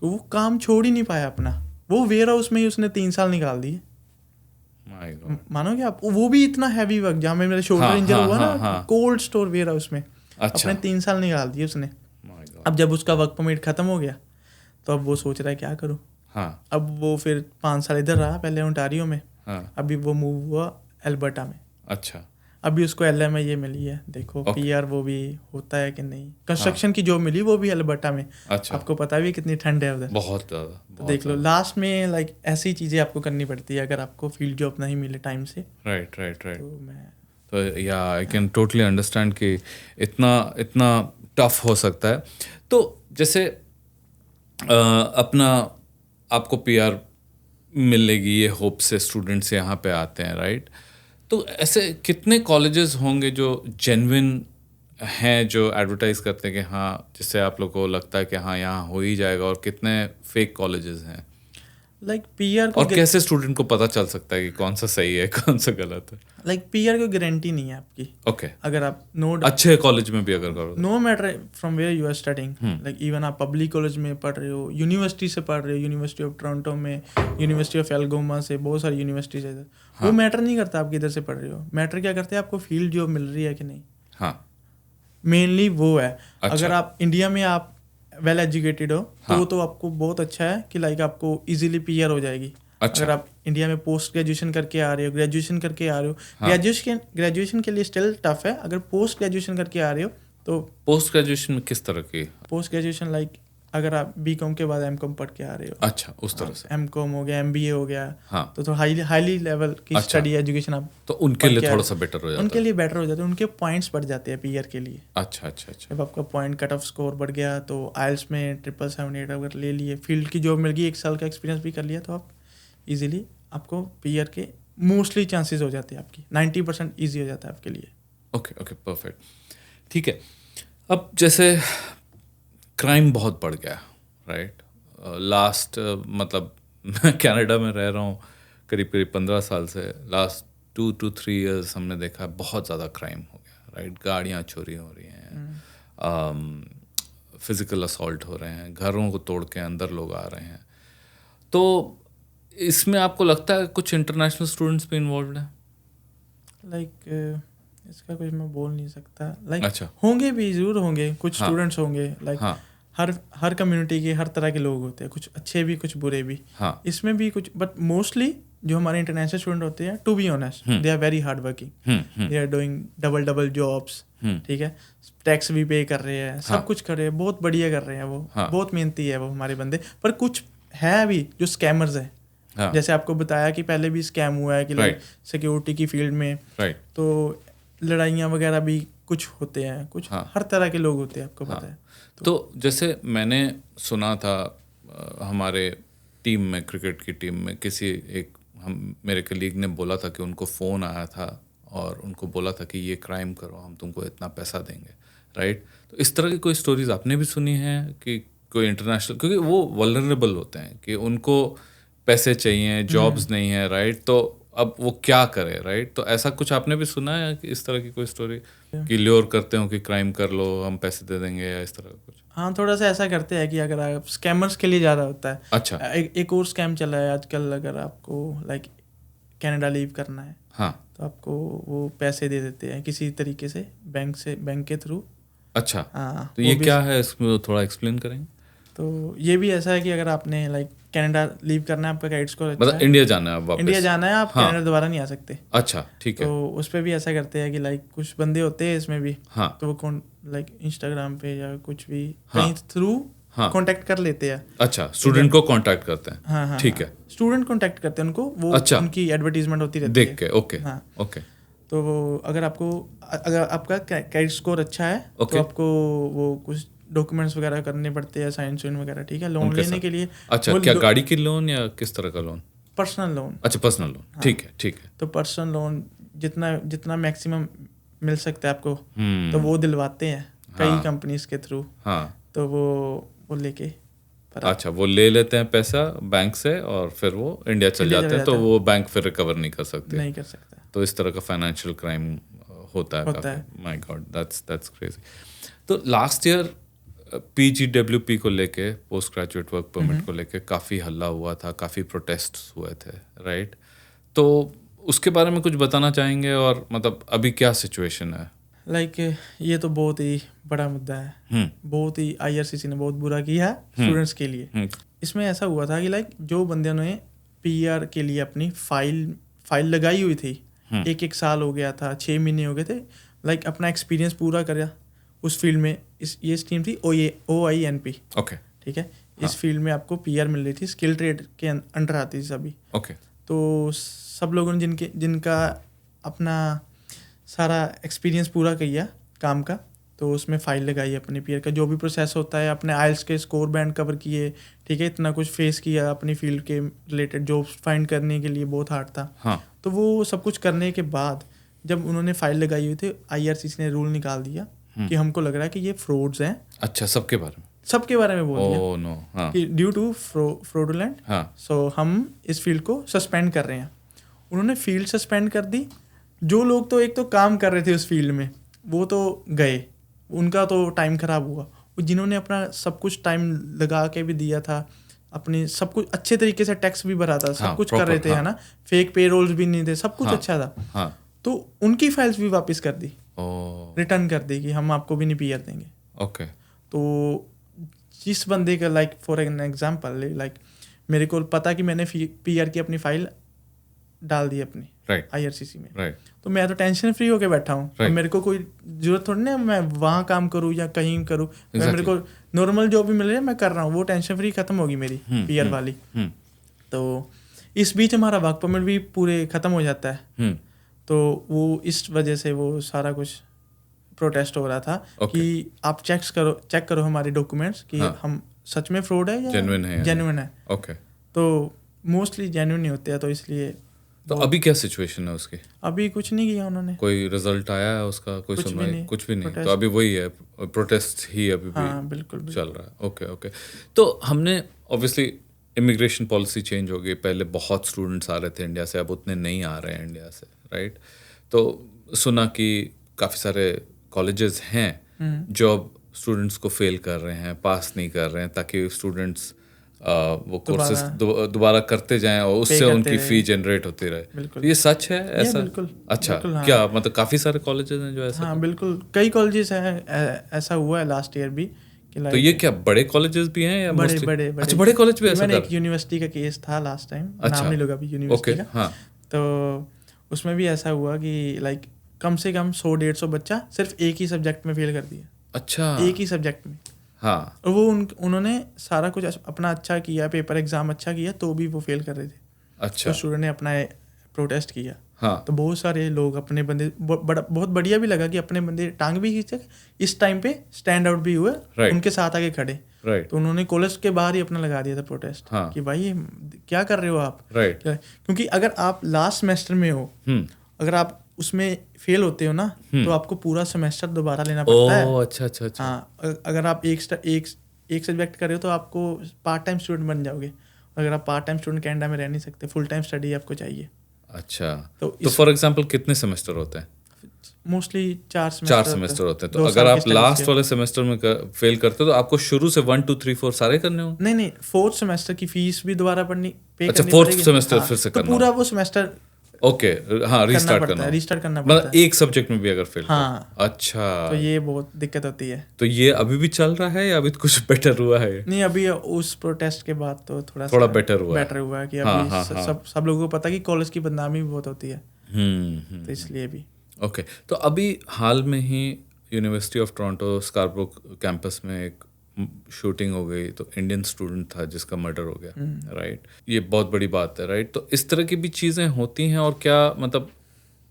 Speaker 2: वो काम छोड़ ही नहीं पाया अपना, वो वेयर हाउस में ही उसने 3 साल निकाल दिए। मानोगे आप, वो भी इतना हैवी वर्क, जहाँ में मेरा शोल्डर इंजर हुआ ना, कोल्ड स्टोर वेयर हाउस में अपने 3 साल निकाल दिए उसने। अब जब उसका वर्क परमिट खत्म हो गया तो अब वो सोच रहा है क्या करूँ। अब वो फिर 5 साल इधर रहा, पहले ओंटारियो में, अभी वो मूव हुआ एल्बर्टा में।
Speaker 1: अच्छा,
Speaker 2: अभी उसको LMI ये मिली है, देखो PR वो भी होता है कि नहीं। कंस्ट्रक्शन की जॉब मिली, वो भी एल्बर्टा में।
Speaker 1: अच्छा,
Speaker 2: आपको पता भी कितनी ठंड है उधर,
Speaker 1: बहुत ज़्यादा।
Speaker 2: तो देख लो, लास्ट में लाइक ऐसी चीज़ें आपको करनी पड़ती है अगर आपको फील्ड जॉब नहीं मिले टाइम से।
Speaker 1: राइट। तो या आई कैन टोटली अंडरस्टैंड कि इतना टफ हो सकता है। तो जैसे अपना आपको PR मिलेगी ये होप से स्टूडेंट्स यहाँ पे आते हैं, राइट? तो ऐसे कितने कॉलेजेस होंगे जो जेन्युइन हैं, जो एडवर्टाइज करते हैं कि हाँ, जिससे आप लोग को लगता है कि हाँ यहाँ हो ही जाएगा, और कितने फेक कॉलेजेस हैं?
Speaker 2: लाइक PR
Speaker 1: और कैसे स्टूडेंट को पता चल सकता है कि कौन सा सही है कौन सा गलत है?
Speaker 2: लाइक PR की गारंटी नहीं है आपकी।
Speaker 1: ओके,
Speaker 2: अगर आप
Speaker 1: अच्छे कॉलेज में भी अगर करो,
Speaker 2: no matter from where you are studying, like even आप पब्लिक कॉलेज में पढ़ रहे हो, यूनिवर्सिटी से पढ़ रहे हो, यूनिवर्सिटी ऑफ टोरंटो में, यूनिवर्सिटी ऑफ एल्गोमा से, बहुत सारी यूनिवर्सिटीज है, वो मैटर नहीं करता आप किधर से पढ़ रहे हो। मैटर क्या करते हैं, आपको फील्ड जॉब मिल रही है कि नहीं।
Speaker 1: हाँ,
Speaker 2: मेनली वो है।
Speaker 1: अच्छा।
Speaker 2: अगर आप इंडिया में आप वेल एजुकेटेड हो तो आपको बहुत अच्छा है कि लाइक आपको इजीली PR हो जाएगी।
Speaker 1: अच्छा।
Speaker 2: अगर आप इंडिया में पोस्ट ग्रेजुएशन करके आ रहे हो, ग्रेजुएशन करके आ रहे हो, ग्रेजुएशन के लिए स्टिल टफ है। अगर पोस्ट ग्रेजुएशन करके आ रहे हो तो
Speaker 1: पोस्ट ग्रेजुएशन में किस तरह की?
Speaker 2: पोस्ट ग्रेजुएशन लाइक अगर आप BCom के बाद MCom पढ़ के आ रहे हो,
Speaker 1: अच्छा, उस तरह से
Speaker 2: MCom हो गया, MBA हो गया,
Speaker 1: हाँ,
Speaker 2: तो हाईली लेवल की स्टडी एजुकेशन आप,
Speaker 1: तो उनके लिए थोड़ा सा बेटर हो जाता है।
Speaker 2: उनके लिए बेटर हो जाता है, उनके पॉइंट्स बढ़ जाते हैं PR के लिए।
Speaker 1: अच्छा।
Speaker 2: जब आपका पॉइंट कट ऑफ स्कोर बढ़ गया तो IELTS में 777-8 अगर ले लिए, फील्ड की जॉब मिल गई, 1 साल का एक्सपीरियंस भी कर लिया, तो आप इजीली आपको PR के मोस्टली चांसेस हो जाते हैं, आपकी 90% ईजी हो जाता है आपके लिए।
Speaker 1: ओके, परफेक्ट, ठीक है। अब जैसे क्राइम बहुत बढ़ गया, राइट? लास्ट मतलब मैं कनाडा में रह रहा हूँ करीब 15 साल से। लास्ट 2 to 3 years हमने देखा बहुत ज़्यादा क्राइम हो गया, राइट? गाड़ियाँ चोरी हो रही हैं, फिजिकल असॉल्ट हो रहे हैं, घरों को तोड़ के अंदर लोग आ रहे हैं। तो इसमें आपको लगता है कुछ इंटरनेशनल स्टूडेंट्स भी इन्वॉल्व हैं?
Speaker 2: लाइक इसका कुछ मैं बोल नहीं सकता, लाइक
Speaker 1: अच्छा,
Speaker 2: होंगे भी, जरूर होंगे कुछ स्टूडेंट्स होंगे, लाइक हर कम्युनिटी के हर तरह के लोग होते हैं, कुछ अच्छे भी कुछ बुरे भी, इसमें भी कुछ, बट मोस्टली जो हमारे इंटरनेशनल स्टूडेंट होते हैं, to be honest, they are very hard working, they are doing double jobs, ठीक है, टैक्स भी पे कर रहे हैं, सब कुछ कर रहे हैं, बहुत बढ़िया कर रहे हैं वो, बहुत मेहनती है वो हमारे बंदे। पर कुछ है भी जो स्कैमर्स हैं, जैसे आपको बताया कि पहले भी स्कैम हुआ है कि लाइक सिक्योरिटी की फील्ड में, तो लड़ाइयाँ वगैरह भी कुछ होते हैं, कुछ हर तरह के लोग होते हैं, आपको पता है।
Speaker 1: तो जैसे मैंने सुना था हमारे टीम में, क्रिकेट की टीम में, किसी एक मेरे कलीग ने बोला था कि उनको फ़ोन आया था और उनको बोला था कि ये क्राइम करो, हम तुमको इतना पैसा देंगे, राइट? तो इस तरह की कोई स्टोरीज आपने भी सुनी है कि कोई इंटरनेशनल, क्योंकि वो वल्नरेबल होते हैं कि उनको पैसे चाहिए, जॉब्स नहीं है, राइट? तो अब वो क्या करे, राइट? तो ऐसा कुछ आपने भी सुना है कि इस तरह की कोई स्टोरी कि ल्योर करते हो कि क्राइम कर लो, हम पैसे दे देंगे, या इस तरह का कुछ?
Speaker 2: हाँ, थोड़ा सा ऐसा करते हैं कि अगर आप स्कैमर्स के लिए ज़्यादा होता है।
Speaker 1: अच्छा,
Speaker 2: एक और स्कैम चला है आजकल, अगर आपको लाइक कनाडा लीव करना है, तो आपको वो पैसे दे देते हैं किसी तरीके से, बैंक के थ्रू।
Speaker 1: अच्छा, तो ये क्या है, इसमें थोड़ा एक्सप्लेन करेंगे?
Speaker 2: तो ये भी ऐसा है कि अगर आपने लाइक कनाडा लीव करना है, आपका क्रेडिट स्कोर अच्छा
Speaker 1: मतलब इंडिया जाना है,
Speaker 2: इंडिया जाना है, आप कनाडा दोबारा नहीं आ सकते।
Speaker 1: अच्छा, ठीक है।
Speaker 2: तो उस पर भी ऐसा करते हैं कि लाइक कुछ बंदे होते हैं इसमें भी, तो वो कौन लाइक इंस्टाग्राम पे या कुछ भी कहीं थ्रू कांटेक्ट कर लेते हैं।
Speaker 1: अच्छा, स्टूडेंट को कांटेक्ट करते हैं।
Speaker 2: हाँ,
Speaker 1: ठीक है,
Speaker 2: स्टूडेंट कांटेक्ट करते हैं उनको, वो उनकी एडवर्टीजमेंट होती रहती है
Speaker 1: देख के। ओके।
Speaker 2: तो अगर आपका क्रेडिट स्कोर अच्छा है तो आपको वो कुछ डॉक्यूमेंट्स वगैरह करने पड़ते हैं, साइंस वगैरह, ठीक है, लोन लेने के लिए।
Speaker 1: अच्छा, क्या गाड़ी की लोन या किस तरह का लोन?
Speaker 2: Personal loan.
Speaker 1: अच्छा, पर्सनल लोन, ठीक है।
Speaker 2: तो पर्सनल लोन जितना मैक्सिमम मिल सकता है आपको, तो वो दिलवाते हैं। कई कंपनीज के थ्रू,
Speaker 1: हाँ
Speaker 2: तो वो लेके
Speaker 1: अच्छा वो ले लेते हैं पैसा बैंक से और फिर वो इंडिया चल जाते हैं, तो वो बैंक फिर रिकवर नहीं कर सकते,
Speaker 2: नहीं कर सकता।
Speaker 1: तो इस तरह का फाइनेंशियल क्राइम होता है काफी। My God, that's crazy. तो लास्ट ईयर PGWP को लेके, पोस्ट ग्रेजुएट वर्क परमिट को लेके काफ़ी हल्ला हुआ था, काफ़ी प्रोटेस्ट्स हुए थे, राइट? तो उसके बारे में कुछ बताना चाहेंगे, और मतलब अभी क्या सिचुएशन है?
Speaker 2: लाइक ये तो बहुत ही बड़ा मुद्दा है, बहुत ही IRCC ने बहुत बुरा किया है स्टूडेंट्स के लिए। इसमें ऐसा हुआ था कि लाइक जो बंदे ने PR के लिए अपनी फाइल लगाई हुई थी, 1 साल हो गया था, 6 महीने हो गए थे, लाइक अपना एक्सपीरियंस पूरा कर उस फील्ड में। ये स्ट्रीम थी OINP,
Speaker 1: ओके,
Speaker 2: ठीक है। इस फील्ड में आपको PR मिल रही थी, स्किल ट्रेड के अंडर आती थी सभी।
Speaker 1: ओके,
Speaker 2: तो सब लोगों ने जिनका अपना सारा एक्सपीरियंस पूरा किया काम का, तो उसमें फ़ाइल लगाई अपने PR का, जो भी प्रोसेस होता है, अपने IELTS के स्कोर बैंड कवर किए, ठीक है, इतना कुछ फेस किया अपनी फील्ड के रिलेटेड, जॉब्स फाइंड करने के लिए बहुत हार्ड था।
Speaker 1: हाँ।
Speaker 2: तो वो सब कुछ करने के बाद जब उन्होंने फाइल लगाई हुई थी, IRCC ने रूल निकाल दिया कि हमको लग रहा है कि ये फ्रॉड्स हैं।
Speaker 1: अच्छा, सबके बारे में
Speaker 2: बोल दिया
Speaker 1: ओह नो, हाँ,
Speaker 2: कि ड्यू टू फ्रॉडुलेंट,
Speaker 1: हाँ,
Speaker 2: सो हम इस फील्ड को सस्पेंड कर रहे हैं। उन्होंने फील्ड सस्पेंड कर दी। जो लोग तो एक तो काम कर रहे थे उस फील्ड में, वो तो गए, उनका तो टाइम ख़राब हुआ। जिन्होंने अपना सब कुछ टाइम लगा के भी दिया था, अपनी सब कुछ अच्छे तरीके से टैक्स भी भरा था, सब कुछ कर रहे थे, है ना, फेक पे रोल्स भी नहीं थे, सब कुछ अच्छा था, तो उनकी फाइल्स भी वापस कर दी, रिटर्न कर दी कि हम आपको भी नहीं PR देंगे।
Speaker 1: ओके।
Speaker 2: तो जिस बंदे का like for an example, like मेरे को पता कि मैंने PR की अपनी फाइल डाल दी अपनी IRCC में, तो मैं तो टेंशन फ्री होके बैठा हूँ। मेरे को कोई जरूरत थोड़ी ना मैं वहाँ काम करूँ या कहीं करूँ, मेरे को नॉर्मल जॉब भी मिल रही है, मैं कर रहा हूँ, वो टेंशन फ्री खत्म होगी मेरी PR वाली। तो इस बीच हमारा वर्क परमिट भी पूरे खत्म हो जाता है। तो वो इस वजह से वो सारा कुछ प्रोटेस्ट हो रहा था कि आप चेक करो हमारे डॉक्यूमेंट्स कि हम सच में फ्रॉड है या जेन्युइन है।
Speaker 1: ओके।
Speaker 2: तो मोस्टली जेन्युइन नहीं होते हैं, तो इसलिए।
Speaker 1: तो अभी क्या सिचुएशन है उसकी?
Speaker 2: अभी कुछ नहीं किया उन्होंने,
Speaker 1: कोई रिजल्ट आया है उसका? कोई सुनवाई? कुछ भी नहीं। तो अभी वही है, प्रोटेस्ट ही अभी भी
Speaker 2: बिल्कुल
Speaker 1: चल रहा है। ओके। तो हमने ऑब्वियसली इमिग्रेशन पॉलिसी चेंज हो गई, पहले बहुत स्टूडेंट्स आ रहे थे इंडिया से, अब उतने नहीं आ रहे हैं इंडिया से, राइट? तो सुना कि काफ़ी सारे कॉलेजेस हैं जो अब स्टूडेंट्स को फेल कर रहे हैं, पास नहीं कर रहे हैं, ताकि स्टूडेंट्स वो कोर्सेज दोबारा करते जाएं और उससे उनकी फी जनरेट होती रहे। ये सच है ऐसा?
Speaker 2: बिल्कुल।
Speaker 1: अच्छा,
Speaker 2: बिल्कुल, हाँ।
Speaker 1: क्या मतलब काफ़ी सारे कॉलेजेस हैं जो ऐसा?
Speaker 2: हाँ बिल्कुल, कई कॉलेजेस हैं, ऐसा हुआ है लास्ट ईयर भी।
Speaker 1: तो ये क्या बड़े कॉलेजेस भी हैं या
Speaker 2: बड़े?
Speaker 1: अच्छा, बड़े कॉलेज भी ऐसा कर?
Speaker 2: एक यूनिवर्सिटी का केस था लास्ट टाइम,
Speaker 1: अच्छा,
Speaker 2: नाम नहीं लूंगा अभी यूनिवर्सिटी का।
Speaker 1: हाँ।
Speaker 2: तो उसमें भी ऐसा हुआ कि लाइक कम से कम 100-150 बच्चा सिर्फ एक ही सब्जेक्ट में फेल कर दिया।
Speaker 1: अच्छा,
Speaker 2: एक ही सब्जेक्ट में।
Speaker 1: हाँ।
Speaker 2: और वो उन्होंने सारा कुछ अपना अच्छा किया, पेपर एग्जाम अच्छा किया, तो भी वो फेल कर रहे थे।
Speaker 1: अच्छा।
Speaker 2: तो स्टूडेंट ने अपना प्रोटेस्ट किया।
Speaker 1: हाँ।
Speaker 2: तो बहुत सारे लोग अपने बंदे, बहुत बढ़िया भी लगा कि अपने बंदे टांग भी खींचे, इस टाइम पे स्टैंड आउट भी हुए, उनके साथ आगे खड़े। तो उन्होंने कॉलेज के बाहर ही अपना लगा दिया था प्रोटेस्ट, कि भाई ये क्या कर रहे हो आप? क्योंकि अगर आप लास्ट सेमेस्टर में हो, अगर आप उसमें फेल होते हो ना, तो आपको पूरा सेमेस्टर दोबारा लेना पड़ता है।
Speaker 1: अच्छा।
Speaker 2: हाँ, अगर आप एक सब्जेक्ट कर रहे हो तो आपको पार्ट टाइम स्टूडेंट बन जाओगे। अगर आप पार्ट टाइम स्टूडेंट कनाडा में रह नहीं सकते, फुल टाइम स्टडी आपको चाहिए।
Speaker 1: अच्छा, तो फॉर एग्जांपल कितने सेमेस्टर होते हैं?
Speaker 2: मोस्टली 4
Speaker 1: सेमेस्टर होते हैं। तो अगर आप लास्ट वाले सेमेस्टर में फेल करते हो तो आपको शुरू से 1 2 3 4 सारे करने हो?
Speaker 2: नहीं, 4th सेमेस्टर की फीस भी दोबारा पे करनी पड़ेगी।
Speaker 1: अच्छा, 4th सेमेस्टर फिर से करना,
Speaker 2: तो पूरा वो सेमेस्टर
Speaker 1: ओके, हाँ, रीस्टार्ट करना
Speaker 2: पड़ता है।
Speaker 1: मतलब एक सब्जेक्ट में भी अगर फेल?
Speaker 2: हाँ।
Speaker 1: अच्छा,
Speaker 2: तो ये बहुत दिक्कत होती है।
Speaker 1: तो ये अभी भी चल रहा है या अभी कुछ बेटर हुआ है?
Speaker 2: नहीं, अभी उस प्रोटेस्ट के बाद तो थोड़ा
Speaker 1: बेटर हुआ
Speaker 2: है कि अभी सब लोगों को पता है कि कॉलेज की बदनामी भी बहुत होती है, तो इसलिए भी।
Speaker 1: ओके। तो अभी हाल में ही university of Toronto Scarborough campus में एक शूटिंग हो गई, तो इंडियन स्टूडेंट था जिसका मर्डर हो गया, राइट? ये बहुत बड़ी बात है, राइट? तो इस तरह की भी चीज़ें होती हैं, और क्या मतलब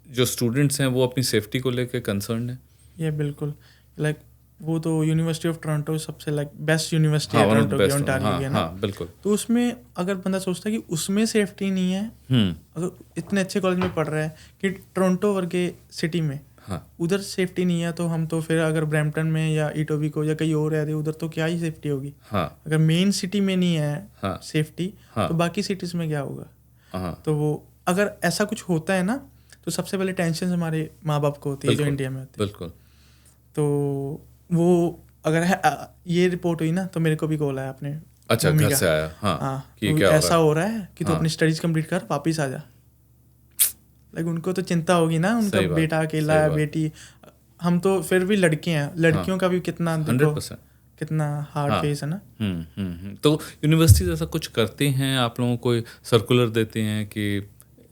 Speaker 1: जो स्टूडेंट्स हैं वो अपनी सेफ्टी को लेकर कंसर्न है?
Speaker 2: ये बिल्कुल, लाइक वो तो यूनिवर्सिटी ऑफ टोरंटो सबसे लाइक बेस्ट यूनिवर्सिटी है टोरंटो की, ओंटारियो की, है ना?
Speaker 1: बिल्कुल।
Speaker 2: तो उसमें अगर बंदा सोचता है कि उसमें सेफ्टी नहीं है, अगर इतने अच्छे कॉलेज में पढ़ रहा है कि टोरंटो वर्गे सिटी में,
Speaker 1: हाँ
Speaker 2: उधर सेफ्टी नहीं है, तो हम तो फिर अगर ब्रैम्पटन में या इटोबिको या कहीं और रह रहे उधर तो क्या ही सेफ्टी होगी।
Speaker 1: हाँ
Speaker 2: अगर मेन सिटी में नहीं है
Speaker 1: हाँ
Speaker 2: सेफ्टी,
Speaker 1: हाँ
Speaker 2: तो बाकी सिटीज़ में क्या होगा।
Speaker 1: हाँ
Speaker 2: तो वो अगर ऐसा कुछ होता है ना, तो सबसे पहले टेंशन हमारे माँ बाप को होती है जो
Speaker 1: बिल्कुल,
Speaker 2: इंडिया में होती है।
Speaker 1: बिल्कुल।
Speaker 2: तो वो अगर ये रिपोर्ट हुई ना, तो मेरे को भी कॉल आया अपने
Speaker 1: अच्छा,
Speaker 2: मम्मी
Speaker 1: घर
Speaker 2: का।
Speaker 1: से आया, हाँ
Speaker 2: हाँ,
Speaker 1: कि
Speaker 2: तो
Speaker 1: क्या हो
Speaker 2: ऐसा
Speaker 1: रहा है?
Speaker 2: हो रहा है कि तू
Speaker 1: हाँ।
Speaker 2: अपनी स्टडीज कंप्लीट कर, वापिस आ जा। लाइक उनको तो चिंता होगी ना, उनका
Speaker 1: सही बात,
Speaker 2: बेटा अकेला
Speaker 1: सही
Speaker 2: है,
Speaker 1: बात।
Speaker 2: बेटी। हम तो फिर भी लड़के हैं, लड़कियों का भी कितना देखो
Speaker 1: 100%।
Speaker 2: कितना हार्ड
Speaker 1: हाँ।
Speaker 2: फेस है ना।
Speaker 1: तो यूनिवर्सिटीज ऐसा कुछ करती हैं, आप लोगों को सर्कुलर देती हैं कि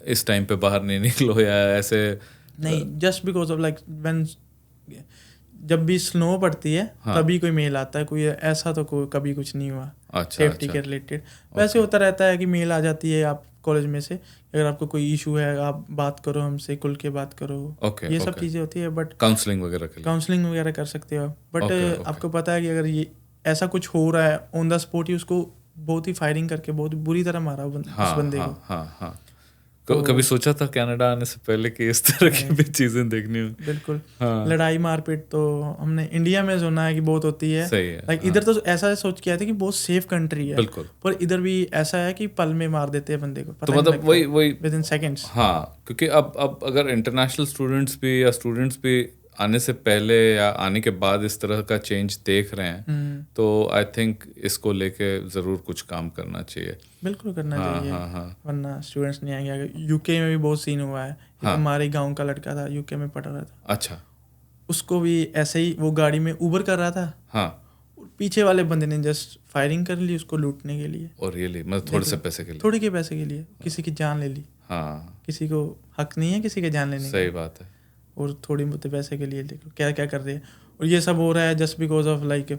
Speaker 1: इस टाइम पे बाहर नहीं निकलो या ऐसे?
Speaker 2: नहीं, just because of like when जब भी स्नो पड़ती है
Speaker 1: हाँ।
Speaker 2: तभी कोई मेल आता है, कोई ऐसा तो कोई कभी कुछ नहीं हुआ
Speaker 1: अच्छा,
Speaker 2: सेफ्टी
Speaker 1: अच्छा।
Speaker 2: के रिलेटेड। वैसे होता रहता है कि मेल आ जाती है आप कॉलेज में से, अगर आपको कोई इशू है आप बात करो हमसे, खुल के बात करो।
Speaker 1: ओके,
Speaker 2: ये सब
Speaker 1: ओके।
Speaker 2: चीज़ें होती है, बट
Speaker 1: काउंसलिंग वगैरह के लिए?
Speaker 2: काउंसलिंग वगैरह कर सकते हो, बट
Speaker 1: ओके, ओके।
Speaker 2: आपको पता है कि अगर ये ऐसा कुछ हो रहा है ऑन द स्पॉट ही उसको बहुत ही फायरिंग करके बहुत बुरी तरह मारा उस
Speaker 1: हाँ
Speaker 2: बंदे
Speaker 1: हाँ
Speaker 2: को।
Speaker 1: हाँ हाँ।
Speaker 2: तो
Speaker 1: कभी सोचा था कनाडा आने से पहले कि इस तरह की भी चीजें देखनी हो?
Speaker 2: बिल्कुल।
Speaker 1: हाँ।
Speaker 2: लड़ाई मारपीट तो हमने इंडिया में सुना है कि बहुत होती है।
Speaker 1: सही है।
Speaker 2: लाइक
Speaker 1: हाँ।
Speaker 2: इधर तो ऐसा सोच के आए थे कि बहुत सेफ कंट्री है,
Speaker 1: बिल्कुल।
Speaker 2: पर इधर भी ऐसा है कि पल में मार देते हैं बंदे को,
Speaker 1: तो मतलब वही
Speaker 2: विद इन सेकेंड्स।
Speaker 1: हाँ, क्योंकि अब अगर इंटरनेशनल स्टूडेंट्स भी या स्टूडेंट्स भी आने से पहले या आने के बाद इस तरह का चेंज देख रहे हैं, तो आई थिंक इसको लेके ज़रूर कुछ काम करना चाहिए।
Speaker 2: बिल्कुल करना
Speaker 1: हाँ,
Speaker 2: चाहिए।
Speaker 1: हाँ, हाँ।
Speaker 2: वरना स्टूडेंट्स नहीं आएंगे। अगर यूके में भी बहुत सीन हुआ है। एक हमारे गांव का लड़का था, यूके में पढ़ रहा था।
Speaker 1: अच्छा।
Speaker 2: उसको भी ऐसे ही, वो गाड़ी में उबर कर रहा था,
Speaker 1: हाँ।
Speaker 2: पीछे वाले बंदे ने जस्ट फायरिंग कर ली उसको लूटने के लिए।
Speaker 1: और रियली मतलब थोड़े से पैसे के लिए?
Speaker 2: थोड़े के पैसे के लिए किसी की जान ले ली।
Speaker 1: हाँ,
Speaker 2: किसी को हक नहीं है किसी के जान लेने का।
Speaker 1: सही बात है।
Speaker 2: और थोड़ी बहुत पैसे के लिए देख लो क्या क्या कर रहे हैं। और ये सब हो रहा है just because of like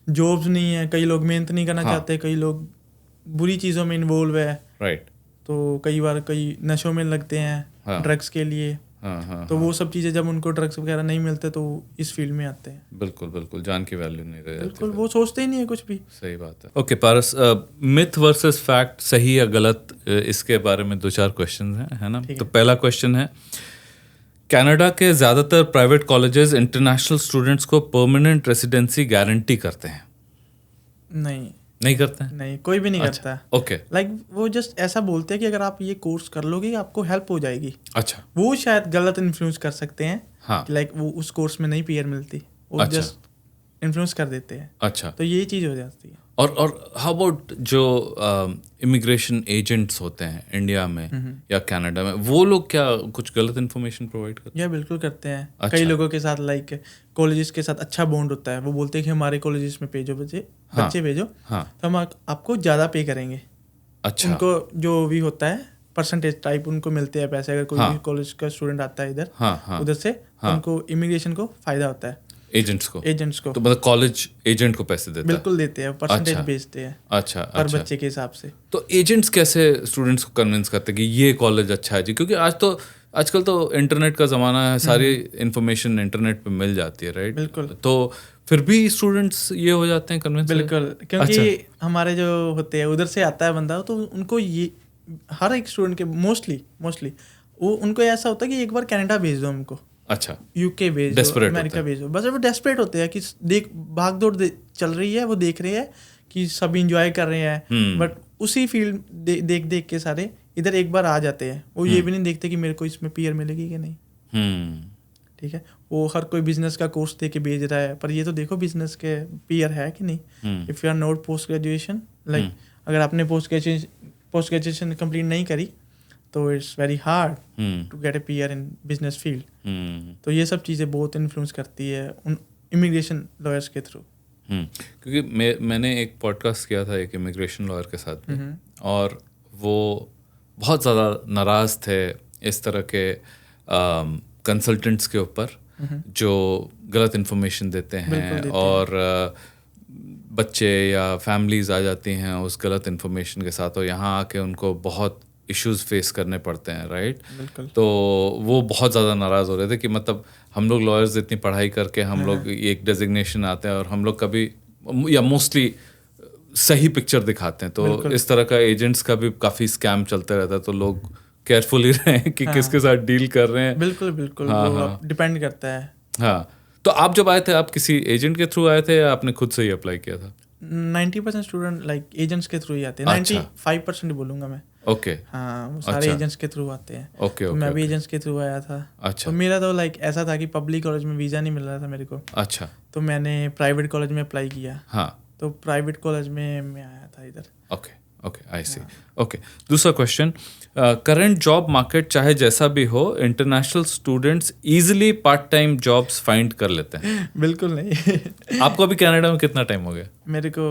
Speaker 2: jobs नहीं है, कई लोग मेहनत नहीं करना चाहते, कई लोग बुरी चीज़ों में इन्वॉल्व है।
Speaker 1: राइट।
Speaker 2: तो कई बार कई नशों में लगते हैं ड्रग्स के लिए। तो वो सब चीज़ें जब उनको ड्रग्स वगैरह नहीं मिलते तो इस फील्ड में आते हैं।
Speaker 1: बिल्कुल बिल्कुल, जान की वैल्यू नहीं रह जाती।
Speaker 2: बिल्कुल, वो सोचते ही नहीं है कुछ भी।
Speaker 1: सही बात है। ओके पारस, मिथ वर्सेस फैक्ट, सही या गलत, इसके बारे में 2-4 क्वेश्चन हैं, है ना? तो पहला क्वेश्चन है, कनाडा के ज़्यादातर प्राइवेट कॉलेजेस इंटरनेशनल स्टूडेंट्स को परमानेंट रेसिडेंसी गारंटी करते हैं? नहीं करते हैं?
Speaker 2: नहीं, कोई भी नहीं करता।
Speaker 1: ओके।
Speaker 2: लाइक वो जस्ट ऐसा बोलते हैं कि अगर आप ये कोर्स कर लोगे आपको हेल्प हो जाएगी।
Speaker 1: अच्छा।
Speaker 2: वो शायद गलत इन्फ्लुएंस कर सकते हैं।
Speaker 1: हाँ।
Speaker 2: लाइक वो उस कोर्स में नहीं पीआर मिलती, वो जस्ट इन्फ्लुएंस कर देते हैं।
Speaker 1: अच्छा।
Speaker 2: तो यही चीज़ हो जाती है।
Speaker 1: और हाउ अबाउट जो इमिग्रेशन एजेंट्स होते हैं इंडिया में या कनाडा में, वो लोग क्या कुछ गलत इन्फॉर्मेशन प्रोवाइड करते हैं?
Speaker 2: या बिल्कुल करते हैं।
Speaker 1: अच्छा।
Speaker 2: कई लोगों के साथ लाइक कॉलेजेस के साथ अच्छा बॉन्ड होता है, वो बोलते हैं कि हमारे कॉलेजेस में भेजो बच्चे भेजो, तो हम आपको ज़्यादा पे करेंगे।
Speaker 1: अच्छा।
Speaker 2: उनको जो भी होता है परसेंटेज टाइप उनको मिलते हैं पैसे। अगर कोई भी कॉलेज का स्टूडेंट आता है इधर उधर से, तो उनको इमिग्रेशन को फायदा होता है।
Speaker 1: एजेंट्स को
Speaker 2: तो
Speaker 1: मतलब कॉलेज एजेंट को पैसे देता है?
Speaker 2: बिल्कुल देते हैं, परसेंटेज बेचते हैं।
Speaker 1: अच्छा।
Speaker 2: पर बच्चे के हिसाब से।
Speaker 1: तो एजेंट्स कैसे स्टूडेंट्स को कन्विंस करते हैं कि ये कॉलेज अच्छा है जी? क्योंकि आजकल तो इंटरनेट का ज़माना है, सारी इन्फॉर्मेशन इंटरनेट पे मिल जाती है, राइट?
Speaker 2: बिल्कुल।
Speaker 1: तो फिर भी स्टूडेंट्स ये हो जाते हैं कन्विंस?
Speaker 2: बिल्कुल, क्योंकि हमारे जो होते हैं उधर से आता है बंदा, तो उनको ये हर एक स्टूडेंट के मोस्टली वो उनको ऐसा होता है कि एक बार कनाडा भेज दो हमको। अच्छा। यूके भेज दो, अमेरिका भेज दो। बस वो डेस्परेट होते हैं कि भाग दौड़ चल रही है, वो देख रहे हैं कि सब इंजॉय कर रहे हैं, बट उसी फील्ड देख के सारे इधर एक बार आ जाते हैं। वो ये भी नहीं देखते कि मेरे को इसमें पीआर मिलेगी कि नहीं। ठीक है, वो हर कोई बिजनेस का कोर्स दे के भेज रहा है, पर ये तो देखो बिजनेस के पीआर है कि नहीं। If you are not post graduation, like अगर आपने पोस्ट ग्रेजुएशन कंप्लीट नहीं करी तो it's very hard to get a PR in business field. तो ये सब चीज़ें बहुत इन्फ्लुएंस करती है उन इमिग्रेशन लॉयर्स के थ्रू।
Speaker 1: क्योंकि मैंने एक पॉडकास्ट किया था एक इमिग्रेशन लॉयर के साथ में, और वो बहुत ज़्यादा नाराज़ थे इस तरह के कंसल्टेंट्स के ऊपर जो गलत इन्फॉर्मेशन देते हैं, और बच्चे या फैमिलीज़ आ जाती हैं उस गलत इन्फॉर्मेशन के साथ, और यहाँ आके उनको बहुत इश्यूज फेस करने पड़ते हैं, राइट? तो वो बहुत ज़्यादा नाराज़ हो रहे थे कि मतलब हम लोग लॉयर्स इतनी पढ़ाई करके हम लोग एक डेजिग्नेशन आते हैं और हम लोग कभी या मोस्टली सही पिक्चर दिखाते हैं, तो इस तरह का एजेंट्स का भी काफ़ी स्कैम चलते रहता है। तो लोग केयरफुली रहें कि किसके साथ डील कर रहे हैं।
Speaker 2: बिल्कुल बिल्कुल,
Speaker 1: हाँ,
Speaker 2: वो
Speaker 1: हाँ।
Speaker 2: डिपेंड करता है।
Speaker 1: हाँ, तो आप जब आए थे आप किसी एजेंट के थ्रू आए थे या आपने खुद से ही अप्लाई किया था?
Speaker 2: 90% स्टूडेंट लाइक एजेंट्स के थ्रू ही आते हैं।
Speaker 1: अच्छा।
Speaker 2: 95% बोलूँगा मैं।
Speaker 1: ओके।
Speaker 2: हाँ, वो सारे
Speaker 1: अच्छा।
Speaker 2: एजेंट्स के थ्रू आते हैं।
Speaker 1: ओके
Speaker 2: तो
Speaker 1: ओके
Speaker 2: मैं भी
Speaker 1: ओके।
Speaker 2: एजेंट्स के थ्रू आया था।
Speaker 1: अच्छा
Speaker 2: तो मेरा तो लाइक ऐसा था कि पब्लिक कॉलेज में वीज़ा नहीं मिल रहा था मेरे को,
Speaker 1: अच्छा।
Speaker 2: तो मैंने प्राइवेट कॉलेज में अप्लाई किया।
Speaker 1: हाँ।
Speaker 2: तो प्राइवेट कॉलेज में मैं आया था इधर।
Speaker 1: ओके ओके, आई सी। ओके, दूसरा क्वेश्चन, करंट जॉब मार्केट चाहे जैसा भी हो, international students easily part time jobs find कर लेते हैं।
Speaker 2: बिल्कुल नहीं।
Speaker 1: आपको अभी कनाडा में कितना टाइम हो गया?
Speaker 2: मेरे को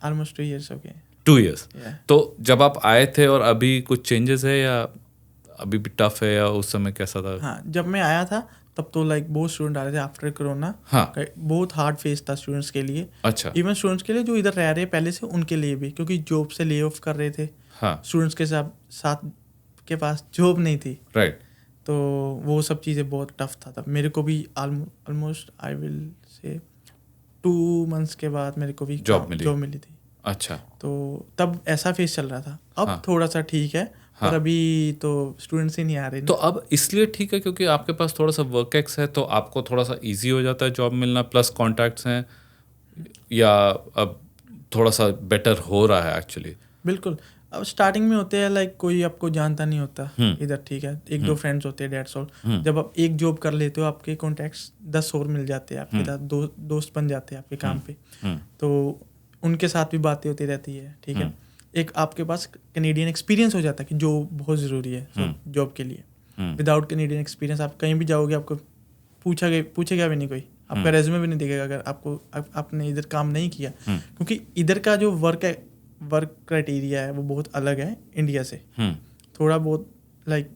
Speaker 2: ऑलमोस्ट 2 years हो गए।
Speaker 1: 2 years।
Speaker 2: Yeah.
Speaker 1: तो जब आप आए थे और अभी कुछ चेंजेस है या अभी भी टफ है या उस समय कैसा था?
Speaker 2: हाँ, जब मैं आया था तब तो लाइक बहुत स्टूडेंट आ रहे थे आफ्टर कोरोना।
Speaker 1: हाँ।
Speaker 2: बहुत हार्ड फेस था स्टूडेंट्स के लिए।
Speaker 1: अच्छा।
Speaker 2: इवन स्टूडेंट्स के लिए जो इधर रह रहे हैं पहले से, उनके लिए भी, क्योंकि जॉब से ले ऑफ कर रहे थे।
Speaker 1: हाँ।
Speaker 2: स्टूडेंट्स के साथ के पास जॉब नहीं थी।
Speaker 1: राइट।
Speaker 2: तो वो सब चीज़ें बहुत टफ था तब। मेरे को भी almost I will say 2 months के बाद मेरे को भी
Speaker 1: जॉब
Speaker 2: मिली थी।
Speaker 1: अच्छा।
Speaker 2: तो तब ऐसा फेस चल रहा था। अब
Speaker 1: हाँ।
Speaker 2: थोड़ा सा ठीक है।
Speaker 1: हाँ।
Speaker 2: पर अभी तो स्टूडेंट्स ही नहीं आ रहे ना।
Speaker 1: तो अब इसलिए ठीक है क्योंकि आपके पास थोड़ा सा वर्क एक्स है तो आपको थोड़ा सा इजी हो जाता है जॉब मिलना, प्लस कॉन्टैक्ट्स हैं, या अब थोड़ा सा बेटर हो रहा है एक्चुअली?
Speaker 2: बिल्कुल। अब स्टार्टिंग में होते हैं लाइक कोई आपको जानता नहीं होता इधर, ठीक है, 1-2 फ्रेंड्स होते हैं, डेट्स ऑल। जब आप एक जॉब कर लेते हो आपके कॉन्टैक्ट्स 10 और मिल जाते हैं आपके साथ, दोस्त बन जाते हैं आपके काम पे। तो उनके साथ भी बातें होती रहती है, ठीक है। एक आपके पास कैनेडियन एक्सपीरियंस हो जाता है कि जो बहुत ज़रूरी है जॉब के लिए। विदाउट कैनेडियन एक्सपीरियंस आप कहीं भी जाओगे आपको पूछेगा भी नहीं कोई, आपका रेज्यूमे भी नहीं देखेगा अगर आपने इधर काम नहीं किया। क्योंकि इधर का जो वर्क क्राइटेरिया है वो बहुत अलग है इंडिया से। थोड़ा बहुत लाइक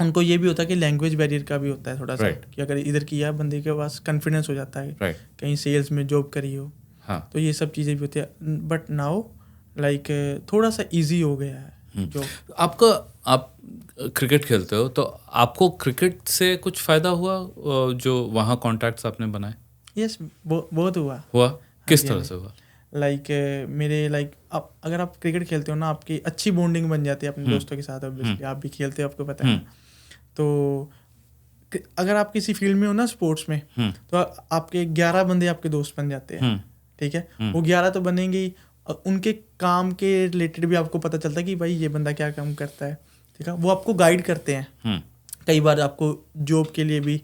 Speaker 2: उनको ये भी होता है कि लैंग्वेज बैरियर का भी होता है थोड़ा सा, कि अगर इधर किया बंदे के पास कॉन्फिडेंस हो जाता है कहीं सेल्स में जॉब करी हो। तो ये सब चीज़ें भी होती है। बट नाउ लाइक थोड़ा सा इजी हो गया है जो
Speaker 1: आप क्रिकेट खेलते हो तो आपको क्रिकेट से कुछ फ़ायदा हुआ जो वहाँ कॉन्टैक्ट्स आपने बनाए?
Speaker 2: यस, बहुत हुआ।
Speaker 1: किस तरह से हुआ?
Speaker 2: लाइक मेरे अगर आप क्रिकेट खेलते हो ना, आपकी अच्छी बॉन्डिंग बन जाती है अपने दोस्तों के साथ। ऑब्वियसली आप भी खेलते हो, आपको पता है। तो अगर आप किसी फील्ड में हो ना, स्पोर्ट्स में, तो आपके 11 बंदे आपके दोस्त बन जाते हैं, ठीक है। वो 11 तो बनेंगे ही, उनके काम के रिलेटेड भी आपको पता चलता है कि भाई ये बंदा क्या काम करता है, ठीक है। वो आपको गाइड करते हैं। कई बार आपको जॉब के लिए भी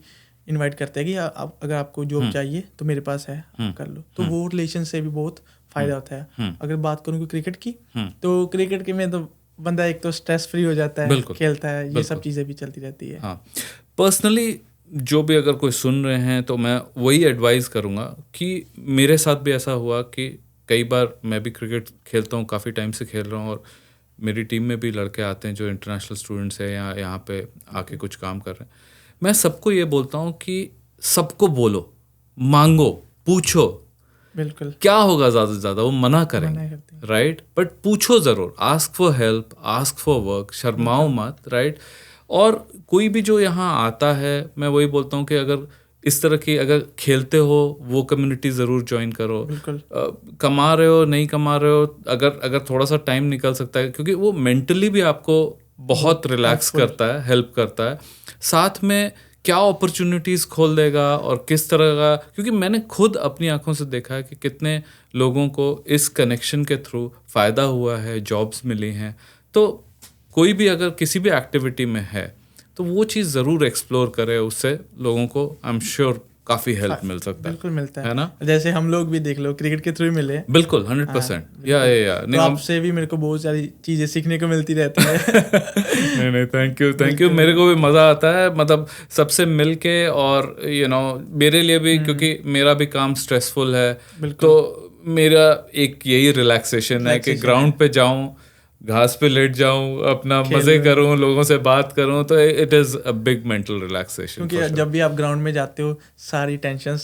Speaker 2: इनवाइट करते हैं कि अगर आपको जॉब चाहिए तो मेरे पास है, आप कर लो। तो वो रिलेशन से भी बहुत फायदा होता है। अगर बात करूँ क्रिकेट की, तो क्रिकेट के में तो बंदा एक तो स्ट्रेस फ्री हो जाता है, खेलता है, ये सब चीज़ें भी चलती रहती है।
Speaker 1: हाँ, पर्सनली जो भी अगर कोई सुन रहे हैं तो मैं वही एडवाइस करूँगा कि मेरे साथ भी ऐसा हुआ कि कई बार मैं भी क्रिकेट खेलता हूँ, काफ़ी टाइम से खेल रहा हूँ, और मेरी टीम में भी लड़के आते हैं जो इंटरनेशनल स्टूडेंट्स हैं या यहाँ पे आके कुछ काम कर रहे हैं। मैं सबको ये बोलता हूँ कि सबको बोलो, मांगो, पूछो।
Speaker 2: बिल्कुल।
Speaker 1: क्या होगा ज़्यादा से ज़्यादा, वो मना करेंगे, राइट? बट पूछो ज़रूर, ask for help, ask for work, शर्माओ मत, राइट? और कोई भी जो यहाँ आता है, मैं वही बोलता हूँ कि अगर इस तरह की अगर खेलते हो वो कम्युनिटी ज़रूर ज्वाइन करो। कमा रहे हो नहीं कमा रहे हो, अगर थोड़ा सा टाइम निकल सकता है, क्योंकि वो मेंटली भी आपको बहुत रिलैक्स करता है, हेल्प करता है। साथ में क्या अपॉर्चुनिटीज़ खोल देगा और किस तरह का, क्योंकि मैंने खुद अपनी आंखों से देखा है कि कितने लोगों को इस कनेक्शन के थ्रू फ़ायदा हुआ है, जॉब्स मिली हैं। तो कोई भी अगर किसी भी एक्टिविटी में है तो वो चीज़ ज़रूर एक्सप्लोर करे, उससे लोगों को आई एम श्योर काफ़ी हेल्प मिल सकता है।
Speaker 2: बिल्कुल मिलता
Speaker 1: है ना?
Speaker 2: जैसे हम लोग भी देख लो क्रिकेट के थ्रू ही मिले।
Speaker 1: बिल्कुल 100%। या
Speaker 2: तो आपसे भी मेरे को बहुत सारी चीज़ें सीखने को मिलती रहती है।
Speaker 1: नहीं थैंक यू। मेरे को भी मज़ा आता है, मतलब सबसे मिल के, और मेरे लिए भी, क्योंकि मेरा भी काम स्ट्रेसफुल है, तो मेरा एक यही रिलैक्सेशन है कि ग्राउंड पे जाऊँ, घास पे लेट जाऊं, अपना मजे करूं, लोगों से बात करूं, तो it is a big mental relaxation.
Speaker 2: क्योंकि जब भी आप ग्राउंड में जाते हो सारी टेंशंस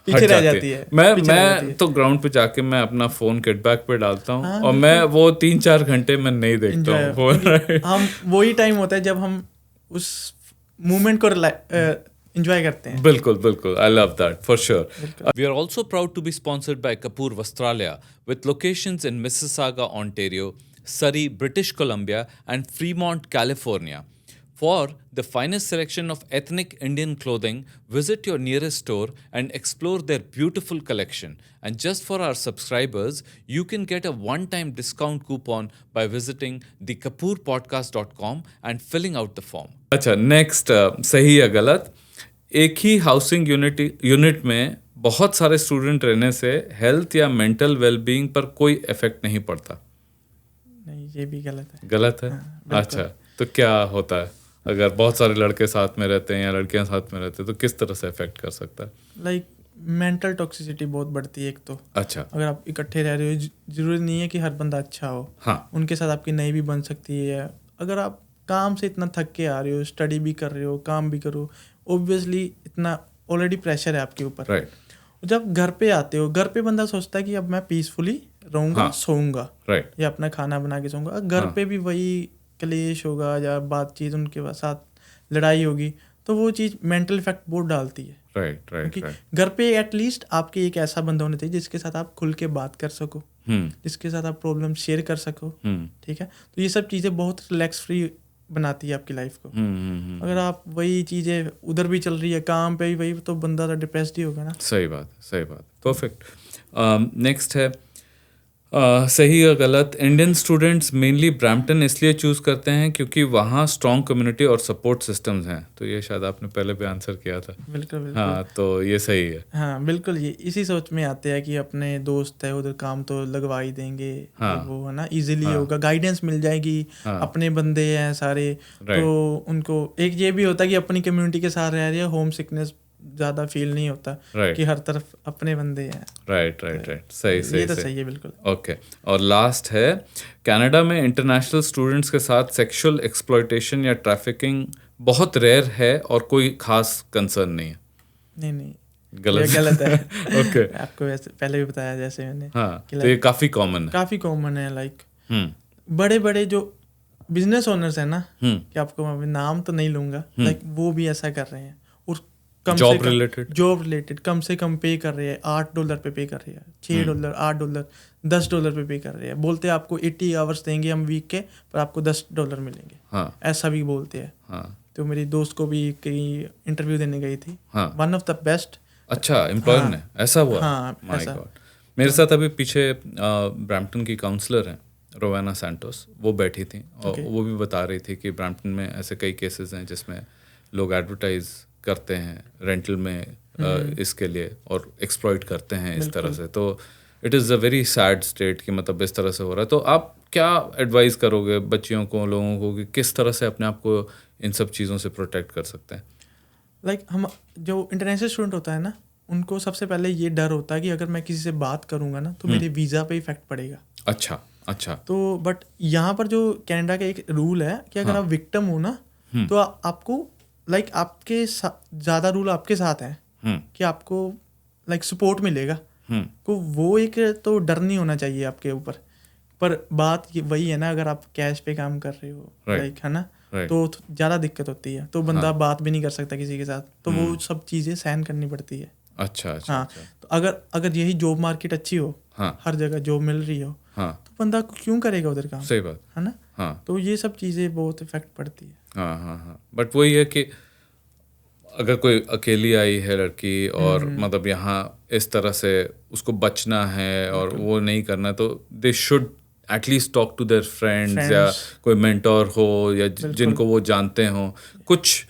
Speaker 2: पीछे रह जाती है।
Speaker 1: मैं तो ग्राउंड पे जाके मैं अपना फोन किट बैग पे डालता हूं, और मैं वो 3-4 घंटे में नहीं देखता हूं।
Speaker 2: हम वही टाइम होता है जब हम उस मोमेंट को enjoy करते हैं।
Speaker 1: बिल्कुल, I love that for sure. We are also proud to be sponsored by Kapoor Vastralaya with locations in Mississauga, Ontario, Surrey, British Columbia, and Fremont, California. For the finest selection of ethnic Indian clothing, visit your nearest store and explore their beautiful collection. And just for our subscribers, you can get a one-time discount coupon by visiting thekapoorpodcast.com and filling out the form. अच्छा, next सही या गलत? एक ही housing unit में बहुत सारे student रहने से हेल्थ या मेंटल वेलबीइंग पर कोई इफेक्ट नहीं पड़ता।
Speaker 2: नहीं, ये भी गलत है।
Speaker 1: गलत है? अच्छा, तो क्या होता है अगर बहुत सारे लड़के साथ में रहते हैं या लड़कियां साथ में रहते हैं, तो किस तरह से इफेक्ट कर सकता है?
Speaker 2: लाइक मेंटल टॉक्सिसिटी बहुत बढ़ती है एक तो।
Speaker 1: अच्छा,
Speaker 2: अगर आप इकट्ठे रह रहे हो, जरूरी नहीं है कि हर बंदा अच्छा हो।
Speaker 1: हाँ,
Speaker 2: उनके साथ आपकी नहीं भी बन सकती है। अगर आप काम से इतना थक के आ रहे हो, स्टडी भी कर रहे हो, काम भी करो, ऑब्वियसली इतना ऑलरेडी प्रेशर है आपके ऊपर।
Speaker 1: राइट।
Speaker 2: जब घर पे आते हो, घर पे बंदा सोचता है कि अब मैं पीसफुली रहूंगा,
Speaker 1: हाँ,
Speaker 2: सोऊंगा,
Speaker 1: राइट,
Speaker 2: या अपना खाना बना के सोऊंगा। घर
Speaker 1: हाँ,
Speaker 2: पे भी वही क्लेश होगा या बातचीत, उनके साथ लड़ाई होगी, तो वो चीज़ मेंटल इफेक्ट बहुत डालती है।
Speaker 1: राइट, राइट,
Speaker 2: क्योंकि
Speaker 1: राइट।
Speaker 2: घर पे एटलीस्ट आपके एक ऐसा बंदा होना चाहिए जिसके साथ आप खुल के बात कर सको, जिसके साथ आप प्रॉब्लम शेयर कर सको। ठीक है, तो ये सब चीज़ें बहुत रिलैक्स फ्री बनाती है आपकी लाइफ को। अगर आप वही चीज़ें उधर भी चल रही है, काम पे भी वही, तो बंदा तो डिप्रेस्ड ही होगा ना।
Speaker 1: सही बात है, सही बात, परफेक्ट। नेक्स्ट है सही या गलत? इंडियन स्टूडेंट्स मेनली ब्रैम्पटन इसलिए चूज करते हैं क्योंकि वहाँ स्ट्रॉन्ग कम्युनिटी और सपोर्ट सिस्टम्स हैं। तो ये शायद आपने पहले भी आंसर किया था।
Speaker 2: बिल्कुल बिल्कुल।
Speaker 1: हाँ, तो ये सही है।
Speaker 2: हाँ बिल्कुल, ये इसी सोच में आते हैं कि अपने दोस्त है उधर, काम तो लगवा ही देंगे।
Speaker 1: हाँ,
Speaker 2: वो है ना, इजीली
Speaker 1: हाँ,
Speaker 2: होगा, गाइडेंस मिल जाएगी।
Speaker 1: हाँ,
Speaker 2: अपने बंदे हैं सारे,
Speaker 1: राइट,
Speaker 2: तो उनको एक ये भी होता है कि अपनी कम्युनिटी के साथ रह रही है, होम सिकनेस ज़्यादा फील नहीं होता
Speaker 1: राइट,
Speaker 2: कि हर तरफ अपने बंदे हैं।
Speaker 1: राइट, राइट, राइट, सही सही
Speaker 2: ये तो
Speaker 1: सही।
Speaker 2: सही है बिल्कुल।
Speaker 1: ओके, और लास्ट है कनाडा में इंटरनेशनल स्टूडेंट्स के साथ सेक्सुअल एक्सप्लॉयटेशन या ट्रैफिकिंग बहुत रेयर है और कोई खास कंसर्न नहीं है।
Speaker 2: नहीं नहीं,
Speaker 1: गलत?
Speaker 2: ये गलत है।
Speaker 1: ओके,
Speaker 2: आपको वैसे पहले भी बताया जैसे मैंने,
Speaker 1: हाँ,
Speaker 2: कि
Speaker 1: तो ये काफी कॉमन है।
Speaker 2: काफ़ी कॉमन है। लाइक
Speaker 1: हम्म,
Speaker 2: बड़े बड़े जो बिजनेस ओनर्स हैं ना,
Speaker 1: हम्म,
Speaker 2: कि आपको मैं अभी नाम तो नहीं लूंगा, लाइक वो भी ऐसा कर रहे हैं। और
Speaker 1: जॉब रिलेटेड,
Speaker 2: जॉब रिलेटेड कम से कम पे कर रहे हैं, $8 पे कर रहे हैं, $6, $8, $10 पे कर रहे हैं। बोलते हैं आपको 80 आवर्स देंगे हम वीक के, पर आपको $10 मिलेंगे।
Speaker 1: हाँ,
Speaker 2: ऐसा भी बोलते हैं।
Speaker 1: हाँ,
Speaker 2: तो मेरी दोस्त को भी कहीं इंटरव्यू देने गई थी,
Speaker 1: हाँ।
Speaker 2: One of the best.
Speaker 1: अच्छा, एम्प्लॉयर
Speaker 2: हाँ,
Speaker 1: ने ऐसा हुआ?
Speaker 2: हाँ,
Speaker 1: माय
Speaker 2: ऐसा।
Speaker 1: गॉड। मेरे साथ अभी पीछे ब्रैम्पटन की काउंसलर हैं रोवाना सैंटोस, वो बैठी थी और
Speaker 2: Okay.
Speaker 1: वो भी बता रही थी कि ब्रैम्पटन में ऐसे कई केसेस हैं जिसमें लोग एडवर्टाइज करते हैं रेंटल में इसके लिए और एक्सप्लॉइट करते हैं इस तरह से। तो it is a very sad state कि मतलब इस तरह से हो रहा है। तो आप क्या एडवाइस करोगे बच्चियों को, लोगों को, कि किस तरह से अपने आप को इन सब चीज़ों से प्रोटेक्ट कर सकते हैं?
Speaker 2: लाइक हम जो इंटरनेशनल स्टूडेंट होता है ना, उनको सबसे पहले ये डर होता है कि अगर मैं किसी से बात करूंगा ना, तो मेरे वीज़ा पे इफेक्ट पड़ेगा।
Speaker 1: अच्छा, अच्छा,
Speaker 2: तो बट यहाँ पर जो कनाडा का एक रूल है कि अगर
Speaker 1: हाँ,
Speaker 2: आप विक्टिम हो ना, तो आपको लाइक आपके ज़्यादा रूल आपके साथ हैं कि आपको लाइक सपोर्ट मिलेगा। तो वो एक तो डर नहीं होना चाहिए आपके ऊपर। पर बात वही है ना, अगर आप कैश पे काम कर रहे हो, लाइक है ना, तो ज़्यादा दिक्कत होती है। तो बंदा बात भी नहीं कर सकता किसी के साथ, तो वो सब चीज़ें सहन करनी पड़ती है।
Speaker 1: अच्छा, अच्छा,
Speaker 2: हाँ, तो अगर यही जॉब मार्केट अच्छी हो,
Speaker 1: हाँ,
Speaker 2: हर जगह जॉब मिल रही हो,
Speaker 1: हाँ,
Speaker 2: तो बंदा क्यों करेगा उधर काम,
Speaker 1: सही बात,
Speaker 2: है ना।
Speaker 1: हाँ,
Speaker 2: तो ये सब चीज़ें बहुत इफेक्ट पड़ती है।
Speaker 1: हाँ, हाँ, हाँ। बट वही है कि अगर कोई अकेली आई है लड़की और मतलब यहाँ इस तरह से उसको बचना है और वो नहीं करना, तो they should at least talk to their friends या कोई मेंटोर हो या जिनको वो जानते हो, कुछ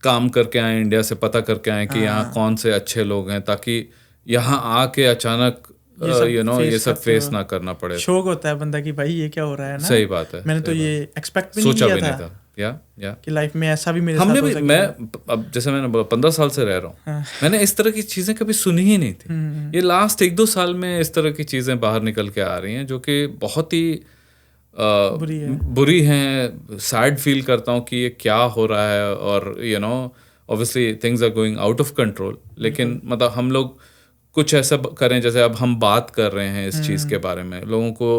Speaker 1: काम करके आए, इंडिया से पता करके आए कि यहाँ कौन से अच्छे लोग हैं, ताकि यहाँ आके अचानक ये सब फेस ना करना पड़े।
Speaker 2: शौक होता है बंदा कि भाई ये क्या हो रहा है ना।
Speaker 1: सही बात है।
Speaker 2: मैंने तो ये एक्सपेक्ट भी
Speaker 1: सोचा
Speaker 2: नहीं
Speaker 1: भी
Speaker 2: किया
Speaker 1: नहीं था। या
Speaker 2: कि लाइफ में ऐसा भी मेरे
Speaker 1: हमने
Speaker 2: साथ हो
Speaker 1: भी,
Speaker 2: सकेगा।
Speaker 1: मैं अब जैसे मैंने बोला 15 साल से रह रहा हूँ, मैंने इस तरह की चीज़ें कभी सुनी ही नहीं थी। ये लास्ट 1-2 साल में इस तरह की चीज़ें बाहर निकल के आ रही हैं जो कि बहुत ही बुरी हैं। सैड फील करता हूँ कि ये क्या हो रहा है, और obviously things are going out of control. लेकिन मतलब हम लोग कुछ ऐसा करें, जैसे अब हम बात कर रहे हैं इस चीज़ के बारे में, लोगों को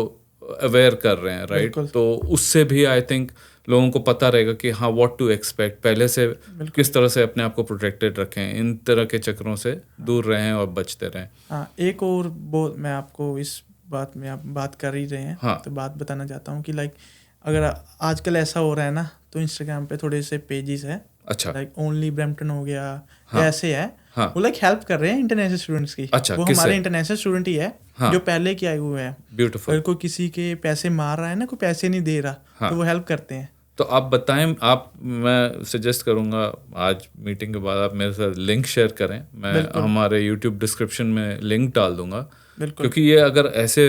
Speaker 1: अवेयर कर रहे हैं, राइट? तो उससे भी आई थिंक लोगों को पता रहेगा कि हाँ, व्हाट टू एक्सपेक्ट, पहले से किस तरह से अपने आप को प्रोटेक्टेड रखें, इन तरह के चक्रों से दूर रहें और बचते रहें।
Speaker 2: हाँ, एक और मैं आपको इस बात में आप बात कर ही रहे हैं,
Speaker 1: हाँ।
Speaker 2: तो बात बताना चाहता हूँ कि लाइक अगर आजकल ऐसा हो रहा है ना, तो इंस्टाग्राम पे थोड़े से पेजेस है,
Speaker 1: अच्छा।
Speaker 2: लाइक ओनली ब्रैम्पटन हो गया,
Speaker 1: हाँ।
Speaker 2: ऐसे है,
Speaker 1: हाँ।
Speaker 2: वो लाइक हेल्प कर रहे हैं इंटरनेशनल स्टूडेंट्स की।
Speaker 1: अच्छा,
Speaker 2: वो
Speaker 1: किससे?
Speaker 2: हमारे इंटरनेशनल स्टूडेंट ही है,
Speaker 1: हाँ।
Speaker 2: जो पहले के आए हुए हैं।
Speaker 1: ब्यूटीफुल।
Speaker 2: अगर कोई किसी के पैसे मार रहा है ना, कोई पैसे नहीं दे रहा,
Speaker 1: हाँ।
Speaker 2: तो वो हेल्प करते हैं।
Speaker 1: तो आप बताएं, मैं सजेस्ट करूंगा आज मीटिंग के बाद आप मेरे साथ लिंक शेयर करें, मैं हमारे यूट्यूब डिस्क्रिप्शन में लिंक डाल दूंगा, क्योंकि ये अगर ऐसे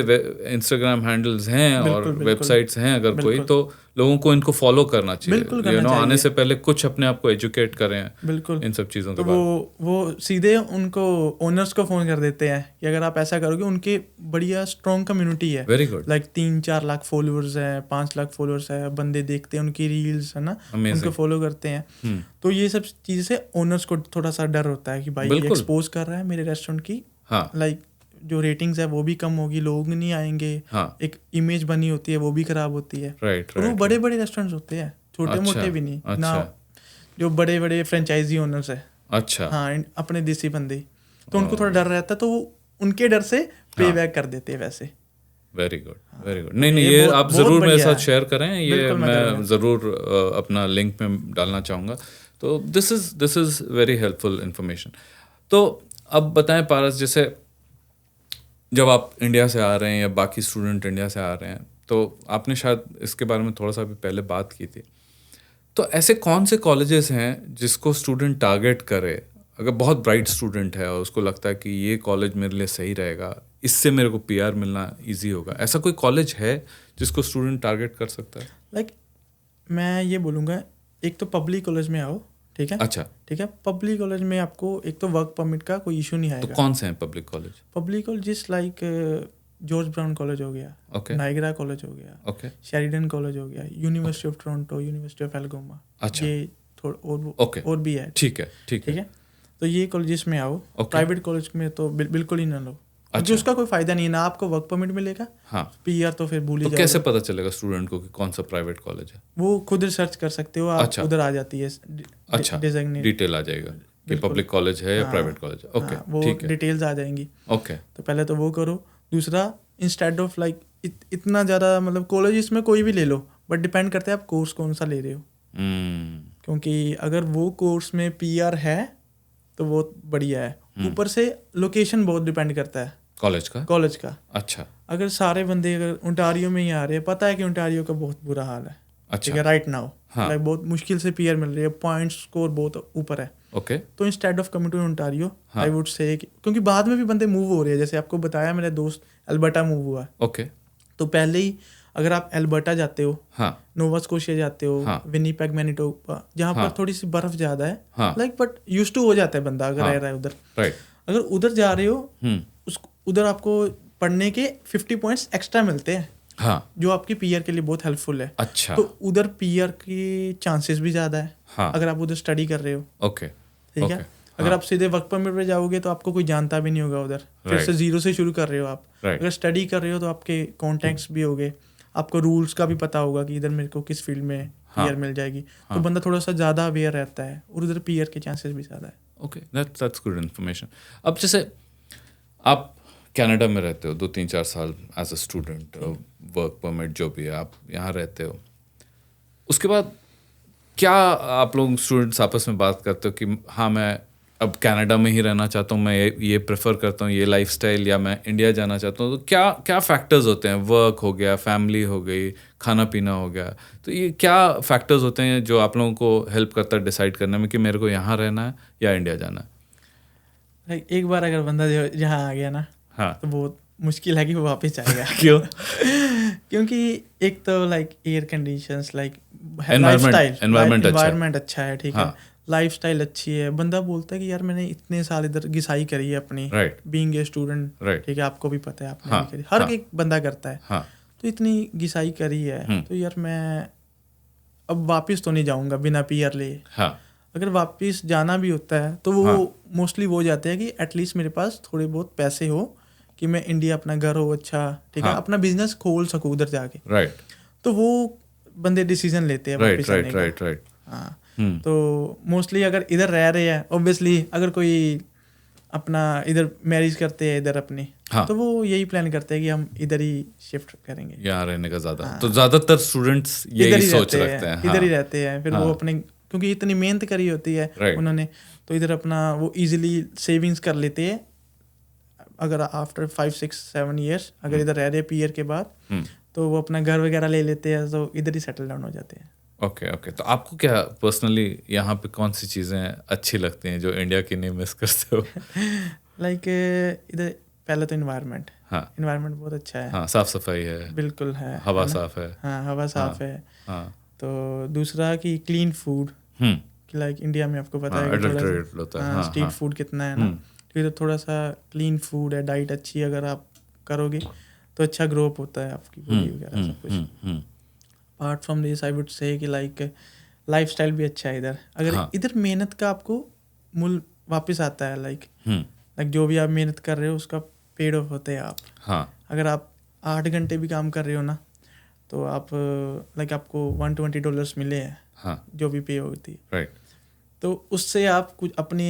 Speaker 1: इंस्टाग्राम हैंडल्स हैं और वेबसाइट्स हैं अगर कोई, तो लोगों को इनको फॉलो करना चाहिए, आने से पहले कुछ अपने आप को एजुकेट करें
Speaker 2: बिल्कुल
Speaker 1: इन सब चीज़ों के
Speaker 2: तो
Speaker 1: बारे।
Speaker 2: वो सीधे उनको ओनर्स को फ़ोन कर देते हैं कि अगर आप ऐसा करोगे, उनके बढ़िया स्ट्रॉन्ग कम्युनिटी है,
Speaker 1: very good,
Speaker 2: like 3-4 lakh followers हैं, 5 लाख फॉलोअर्स है, बंदे देखते हैं उनकी रील्स है ना, उनको फॉलो करते हैं। तो ये सब चीज़ से ओनर्स को थोड़ा सा डर होता है कि भाई ये एक्सपोज कर रहा है मेरे रेस्टोरेंट की, लाइक जो रेटिंग्स है वो भी कम होगी, लोग नहीं आएंगे, एक इमेज बनी होती है वो भी खराब होती है।
Speaker 1: राइट।
Speaker 2: वो बड़े बड़े रेस्टोरेंट्स होते हैं, छोटे मोटे भी नहीं ना, जो बड़े बड़े फ्रेंचाइजी ओनर्स है,
Speaker 1: अच्छा,
Speaker 2: हाँ, अपने देसी बंदे, तो उनको थोड़ा डर रहता है, तो वो उनके डर से पे बैक कर देते हैं वैसे।
Speaker 1: Very good, very good. नहीं, ये आप ज़रूर मेरे साथ शेयर करें, ये मैं ज़रूर अपना लिंक में डालना चाहूँगा। तो this is very helpful information. तो अब बताएं पारस, जैसे जब आप इंडिया से आ रहे हैं या बाकी स्टूडेंट इंडिया से आ रहे हैं, तो आपने शायद इसके बारे में थोड़ा सा भी पहले बात की थी, तो ऐसे कौन से कॉलेजेस हैं जिसको स्टूडेंट टारगेट करे, अगर बहुत ब्राइट स्टूडेंट है और उसको लगता है कि ये कॉलेज मेरे लिए सही रहेगा, इससे मेरे को पीआर मिलना इजी होगा, ऐसा कोई कॉलेज है जिसको स्टूडेंट टारगेट कर सकता है?
Speaker 2: लाइक मैं ये बोलूँगा, एक तो पब्लिक कॉलेज में आओ, ठीक है?
Speaker 1: अच्छा,
Speaker 2: ठीक है। पब्लिक कॉलेज में आपको एक तो वर्क परमिट का कोई इशू नहीं आएगा।
Speaker 1: तो कौन से हैं public college?
Speaker 2: Public college like George brown college हो गया,
Speaker 1: ओके,
Speaker 2: नाइगरा कॉलेज हो गया,
Speaker 1: ओके,
Speaker 2: शेरिडन कॉलेज हो गया, university of Toronto, university of Algoma,
Speaker 1: अच्छा,
Speaker 2: ये और भी है।
Speaker 1: ठीक है, ठीक है।
Speaker 2: तो ये कॉलेजेस में आओ। प्राइवेट कॉलेज में तो बिल्कुल ही ना लो, क्योंकि उसका कोई फायदा नहीं है, ना आपको वर्क परमिट मिलेगा,
Speaker 1: हाँ,
Speaker 2: पीआर तो फिर भूल ही
Speaker 1: तो
Speaker 2: जाओगे।
Speaker 1: कैसे पता चलेगा स्टूडेंट को कि कौन सा प्राइवेट कॉलेज है?
Speaker 2: वो खुद रिसर्च कर सकते हो आप।
Speaker 1: अच्छा,
Speaker 2: उधर आ जाती है,
Speaker 1: अच्छा, डिटेल आ जाएगा कि पब्लिक कॉलेज है या प्राइवेट कॉलेज है। ओके,
Speaker 2: वो डिटेल्स आ जाएंगी।
Speaker 1: ओके,
Speaker 2: तो पहले तो वो करो। दूसरा, इंस्टेड ऑफ लाइक इतना ज़्यादा, मतलब कॉलेज इसमें कोई भी ले लो, बट डिपेंड करता है आप कोर्स कौन सा ले रहे हो। क्योंकि अगर वो कोर्स में पीआर है तो बहुत बढ़िया है। ऊपर से लोकेशन बहुत डिपेंड करता है कॉलेज का।
Speaker 1: अच्छा,
Speaker 2: अगर सारे बंदे अगर ओंटारियो में ही आ रहे हैं, पता है कि ओंटारियो का बहुत बुरा हाल है, ठीक है, राइट नाउ, लाइक बहुत मुश्किल से पीआर मिल रही है, पॉइंट स्कोर बहुत ऊपर है।
Speaker 1: ओके,
Speaker 2: तो instead of coming to Ontario, I would say, क्योंकि बाद में भी बंदे मूव हो रहे हैं, जैसे आपको बताया मेरा दोस्त अल्बर्टा मूव हुआ।
Speaker 1: ओके,
Speaker 2: तो पहले ही अगर आप अल्बर्टा जाते हो, नोवा स्कोशिया जाते हो, विनीपेग, मैनिटोबा, जहाँ पर थोड़ी सी बर्फ ज्यादा है, लाइक बट यूज्ड टू हो जाता है बंदा अगर रह रहा है उधर। अगर उधर जा रहे हो, उधर आपको पढ़ने के 50 पॉइंट्स एक्स्ट्रा मिलते हैं, जो आपकी पीआर के लिए बहुत हेल्पफुल है।
Speaker 1: अच्छा,
Speaker 2: तो उधर पीआर की चांसेस भी ज्यादा है अगर आप उधर स्टडी कर रहे हो।
Speaker 1: ओके,
Speaker 2: ठीक है। अगर आप सीधे वर्क परमिट पे जाओगे तो आपको कोई जानता भी नहीं होगा उधर, फिर से जीरो से शुरू कर रहे हो आप। अगर स्टडी कर रहे हो तो आपके कॉन्टैक्ट्स भी होंगे, आपको रूल्स का भी पता होगा कि इधर मेरे को किस फील्ड में पीआर मिल जाएगी, तो बंदा थोड़ा सा ज़्यादा अवेयर रहता है और उधर पीआर के चांसेस भी ज़्यादा है।
Speaker 1: Okay, that's good information. अब जैसे आप कनाडा में रहते हो 2-3-4 साल as a student, work permit जो भी है, आप यहाँ रहते हो, उसके बाद क्या आप लोग स्टूडेंट्स आपस में बात करते हो कि हाँ मैं अब कनाडा में ही रहना चाहता हूँ, मैं ये प्रेफर करता हूँ ये लाइफस्टाइल, या मैं इंडिया जाना चाहता हूँ? तो क्या फैक्टर्स होते हैं? वर्क हो गया, फैमिली हो गई, खाना पीना हो गया, तो ये क्या फैक्टर्स होते हैं जो आप लोगों को हेल्प करता है डिसाइड करने में कि मेरे को यहाँ रहना है या इंडिया जाना है?
Speaker 2: एक बार अगर बंदा यहाँ आ गया ना, तो बहुत मुश्किल है कि वो वापस आएगा।
Speaker 1: क्यों?
Speaker 2: क्योंकि एक तो like air conditions, like
Speaker 1: environment
Speaker 2: अच्छा है, ठीक है, लाइफस्टाइल अच्छी है, बंदा बोलता है कि यार मैंने इतने साल इधर घिसाई करी है अपनी, बीइंग ए स्टूडेंट, ठीक है, आपको भी पता है, आपने भी करी, हर एक बंदा करता है, तो इतनी घिसाई करी है, तो यार मैं अब वापस तो नहीं जाऊंगा बिना पीआर लिए। अगर वापस जाना भी होता है तो वो मोस्टली वो जाते हैं कि एटलीस्ट मेरे पास थोड़े बहुत पैसे हो कि मैं इंडिया अपना घर हो अच्छा, ठीक है, अपना बिजनेस खोल सकूँ उधर जाके, तो वो बंदे डिसीजन लेते हैं वापस आने का। हाँ, तो मोस्टली अगर इधर रह रहे हैं, ऑब्वियसली अगर कोई अपना इधर मैरिज करते हैं इधर अपनी,
Speaker 1: हाँ।
Speaker 2: तो वो यही प्लान करते हैं कि हम इधर ही शिफ्ट करेंगे,
Speaker 1: यहाँ रहने का ज़्यादा। तो ज़्यादातर स्टूडेंट्स यही सोच रखते हैं।
Speaker 2: इधर ही रहते हैं। फिर
Speaker 1: हाँ।
Speaker 2: वो अपने, क्योंकि इतनी मेहनत करी होती है
Speaker 1: Right.
Speaker 2: उन्होंने, तो इधर अपना वो इजीली सेविंग्स कर लेते हैं। अगर आफ्टर 5-6-7 ईयर्स अगर इधर रह रहे पीयर के बाद, तो वो अपना घर वगैरह ले लेते हैं, तो इधर ही सेटल डाउन हो जाते हैं।
Speaker 1: ओके। तो आपको क्या पर्सनली यहाँ पे कौन सी चीज़ें अच्छी लगती हैं जो इंडिया की नहीं मिस करते हो?
Speaker 2: लाइक इधर पहले तो इन्वायरमेंट,
Speaker 1: हाँ।
Speaker 2: इन्वायरमेंट बहुत अच्छा है।
Speaker 1: हाँ, साफ सफाई है,
Speaker 2: बिल्कुल है,
Speaker 1: हवा साफ है।
Speaker 2: हाँ, हवा साफ है।
Speaker 1: हाँ।
Speaker 2: तो दूसरा कि क्लीन फूड, कि लाइक इंडिया में आपको पता है कि
Speaker 1: एडल्टरेट होता है।
Speaker 2: स्ट्रीट फूड कितना है ना, तो इधर थोड़ा सा क्लीन फूड है, डाइट अच्छी अगर आप करोगे तो अच्छा ग्रो अप होता है आपकी बॉडी वगैरह सब कुछ। Apart from this I would से कि लाइक लाइफस्टाइल भी अच्छा है इधर। अगर इधर मेहनत का आपको मूल वापस आता है, लाइक जो भी आप मेहनत कर रहे हो उसका पेड ऑफ होते हैं आप।
Speaker 1: हाँ।
Speaker 2: अगर आप 8 घंटे भी काम कर रहे हो ना, तो आप लाइक आपको $120 मिले हैं,
Speaker 1: हाँ।
Speaker 2: जो भी पे होती है,
Speaker 1: राइट।
Speaker 2: तो उससे आप कुछ अपने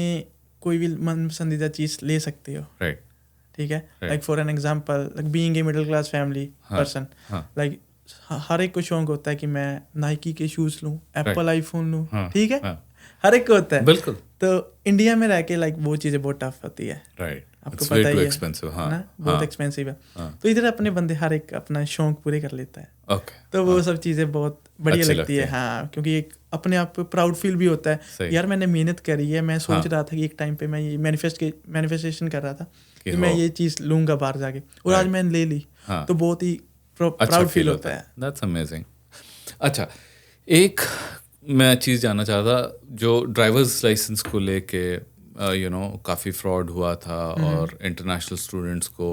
Speaker 2: कोई भी मन पसंदीदा चीज़ ले सकते हो।
Speaker 1: राइट।
Speaker 2: ठीक है, like for an example, like being a middle class family person, like हर एक को शौक होता है कि मैं नाइकी के शूज़ लूँ, एप्पल आईफोन लूँ। ठीक है, हर एक को होता है।
Speaker 1: बिल्कुल।
Speaker 2: तो इंडिया में रह के लाइक वो चीज़ें बहुत टफ होती है।
Speaker 1: राइट,
Speaker 2: आपको पता ही है
Speaker 1: ना,
Speaker 2: बहुत एक्सपेंसिव है। तो इधर अपने बंदे हर एक अपना शौक पूरे कर लेता है।
Speaker 1: ओके।
Speaker 2: तो वो सब चीज़ें बहुत बढ़िया लगती है। हाँ, क्योंकि एक अपने आप पे प्राउड फील भी होता है, यार मैंने मेहनत करी है। मैं सोच रहा था कि एक टाइम पे मैं ये मैनिफेस्टेशन कर रहा था कि मैं ये चीज़ लूँगा बाहर जाके, और आज मैंने ले ली, तो बहुत ही प्राउड फील होता है।
Speaker 1: That's amazing. अच्छा, एक मैं चीज़ जानना चाहता, जो ड्राइवर्स लाइसेंस को लेके काफ़ी फ्रॉड हुआ था और इंटरनेशनल स्टूडेंट्स को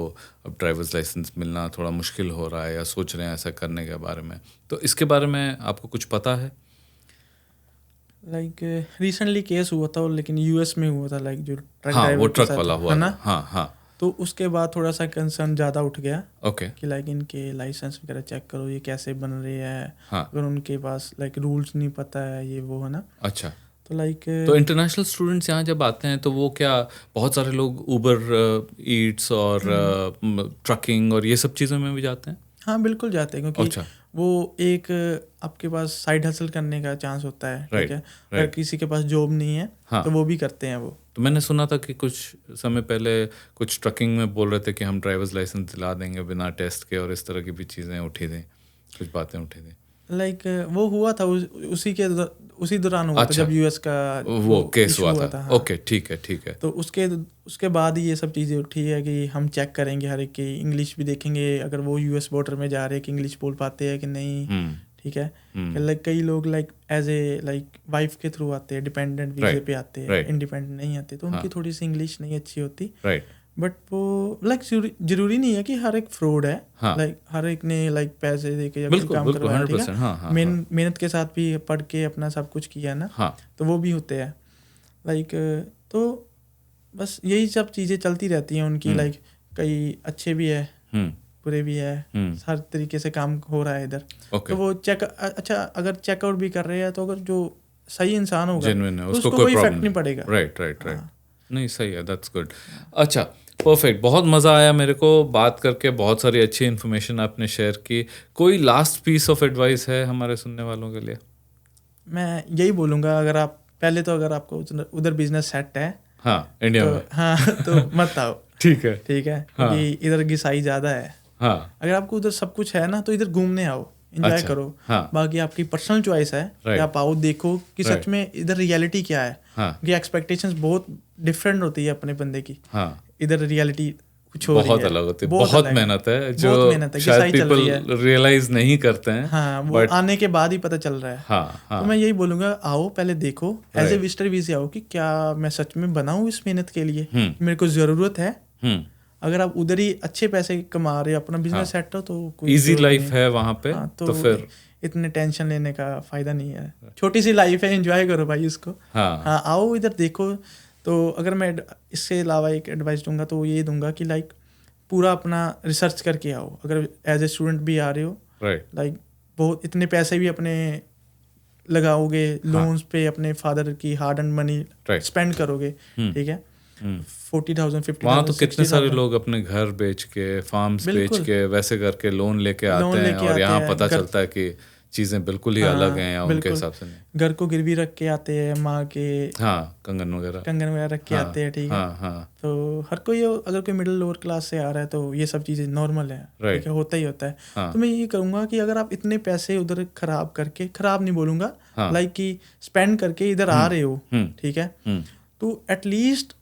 Speaker 1: अब ड्राइवर्स लाइसेंस मिलना थोड़ा मुश्किल हो रहा है या सोच रहे हैं ऐसा करने के बारे में, तो इसके बारे में आपको कुछ पता है?
Speaker 2: लाइक रिसेंटली केस हुआ था, लेकिन यूएस में हुआ था, लाइक जो ट्रक
Speaker 1: ड्राइवर, वो ट्रक वाला हुआ
Speaker 2: ना।
Speaker 1: हाँ।
Speaker 2: तो उसके बाद थोड़ा सा कंसर्न ज़्यादा उठ गया।
Speaker 1: ओके।
Speaker 2: कि लाइक इनके लाइसेंस वगैरह चेक करो, ये कैसे बन रहे हैं।
Speaker 1: हाँ।
Speaker 2: अगर उनके पास लाइक रूल्स नहीं पता है, ये वो है ना।
Speaker 1: अच्छा।
Speaker 2: तो लाइक
Speaker 1: तो इंटरनेशनल स्टूडेंट्स यहाँ जब आते हैं तो वो क्या, बहुत सारे लोग उबर ईट्स और ट्रकिंग और ये सब चीज़ों में भी जाते हैं?
Speaker 2: हाँ, बिल्कुल जाते हैं, क्योंकि वो एक आपके पास साइड हसल करने का चांस होता है। ठीक है, अगर किसी के पास जॉब नहीं है तो वो भी करते हैं वो।
Speaker 1: तो मैंने सुना था कि कुछ समय पहले कुछ ट्रकिंग में बोल रहे थे कि हम ड्राइवर्स लाइसेंस दिला देंगे बिना टेस्ट के, और इस तरह की भी चीज़ें उठी थी, कुछ बातें उठी थी।
Speaker 2: लाइक वो हुआ था उसी दौरान हुआ था जब यूएस का
Speaker 1: वो केस हुआ था। ओके, ठीक है। तो
Speaker 2: उसके बाद ही ये सब चीज़ें उठी है कि हम चेक करेंगे हर एक की, इंग्लिश भी देखेंगे अगर वो यूएस बॉर्डर में जा रहे हैं कि इंग्लिश बोल पाते हैं कि नहीं। ठीक है, लाइक कई लोग like as a like wife के थ्रू आते हैं, डिपेंडेंट वीजे पे आते हैं, इंडिपेंडेंट नहीं आते, तो उनकी थोड़ी सी इंग्लिश नहीं अच्छी होती। बट वो लाइक जरूरी नहीं है कि हर एक फ्रॉड है। लाइक हर एक ने लाइक पैसे देके या काम करवाया, ठीक है, मेहनत के साथ भी पढ़ के अपना सब कुछ किया ना, तो वो भी होते हैं। लाइक तो बस यही सब चीज़ें चलती रहती हैं उनकी। लाइक कई अच्छे भी है, बुरे भी है, हर तरीके से काम हो रहा है इधर। तो वो अच्छा अगर चेकआउट भी कर रहे हैं तो अगर जो सही इंसान होगा तो उसको कोई इफेक्ट नहीं पड़ेगा।
Speaker 1: राइट। नहीं, सही है, दैट्स गुड। अच्छा, परफेक्ट, बहुत मज़ा आया मेरे को बात करके, बहुत सारी अच्छी इन्फॉर्मेशन आपने शेयर की। कोई लास्ट पीस ऑफ एडवाइस है हमारे सुनने वालों के लिए?
Speaker 2: मैं यही बोलूँगा, अगर आपको उधर बिजनेस सेट है,
Speaker 1: हाँ, इंडिया में,
Speaker 2: हाँ, तो मत आओ। ठीक है, क्योंकि इधर घिसाई ज़्यादा है। अगर आपको उधर सब कुछ है ना, तो इधर घूमने आओ, एंजॉय करो। बाकी आपकी पर्सनल चॉइस है कि आप आओ, देखो कि सच में इधर रियलिटी क्या है। कि एक्सपेक्टेशंस बहुत डिफरेंट होती है अपने बंदे की। इधर रियलिटी कुछ हो
Speaker 1: बहुत अलग होती है, बहुत मेहनत है, जो शायद पीपल रियलाइज नहीं करते हैं।
Speaker 2: हाँ, वो आने के बाद ही पता चल रहा है। तो मैं यही बोलूंगा, आओ पहले देखो, एज ए विजिटर वीज़ा आओ कि क्या मैं सच में बनाऊं इस मेहनत के लिए, मेरे को जरूरत है। अगर आप उधर ही अच्छे पैसे कमा रहे हो, अपना बिजनेस सेट हो, तो कोई
Speaker 1: इजी लाइफ है वहाँ पे। तो फिर
Speaker 2: इतने टेंशन लेने का फायदा नहीं है। छोटी सी लाइफ है, एंजॉय करो भाई उसको। हाँ, आओ इधर देखो। तो अगर मैं इससे अलावा एक एडवाइस दूंगा तो ये दूंगा कि लाइक पूरा अपना रिसर्च करके आओ। अगर एज ए स्टूडेंट भी आ रहे हो, लाइक बहुत इतने पैसे भी अपने लगाओगे लोन्स पे, अपने फादर की हार्ड एंड मनी स्पेंड करोगे, ठीक है, 40,000 50,000
Speaker 1: वहाँ तो कितने सारे
Speaker 2: 60,000
Speaker 1: लोग अपने घर बेच के, फार्म्स बेच
Speaker 2: बिल्कुल।
Speaker 1: के, वैसे करके लोन लेके
Speaker 2: लोन
Speaker 1: आते हैं
Speaker 2: लेके
Speaker 1: और
Speaker 2: आते
Speaker 1: यहाँ
Speaker 2: हैं,
Speaker 1: पता
Speaker 2: घर-
Speaker 1: चलता है कि चीज़ें बिल्कुल ही
Speaker 2: हाँ,
Speaker 1: अलग हैं या उनके
Speaker 2: बिल्कुल।
Speaker 1: हिसाब से नहीं।
Speaker 2: घर को गिरवी रख के आते हैं, माँ के
Speaker 1: हाँ, कंगन वगैरह।
Speaker 2: कंगन वगैरह रख के
Speaker 1: हाँ,
Speaker 2: आते हैं, ठीक है।
Speaker 1: हाँ हाँ
Speaker 2: तो हर कोई अगर कोई मिडिल लोअर क्लास से आ रहा है तो ये सब चीज़ें नॉर्मल है,
Speaker 1: Right.
Speaker 2: ठीक है, होता ही होता है।
Speaker 1: हाँ।
Speaker 2: तो मैं ये कहूँगा कि अगर आप इतने पैसे उधर खराब करके, खराब नहीं बोलूँगा,
Speaker 1: हाँ।
Speaker 2: लाइक कि स्पेंड करके इधर आ रहे हो,
Speaker 1: हम्म,
Speaker 2: ठीक है,
Speaker 1: हम्म,
Speaker 2: तो एटलीस्ट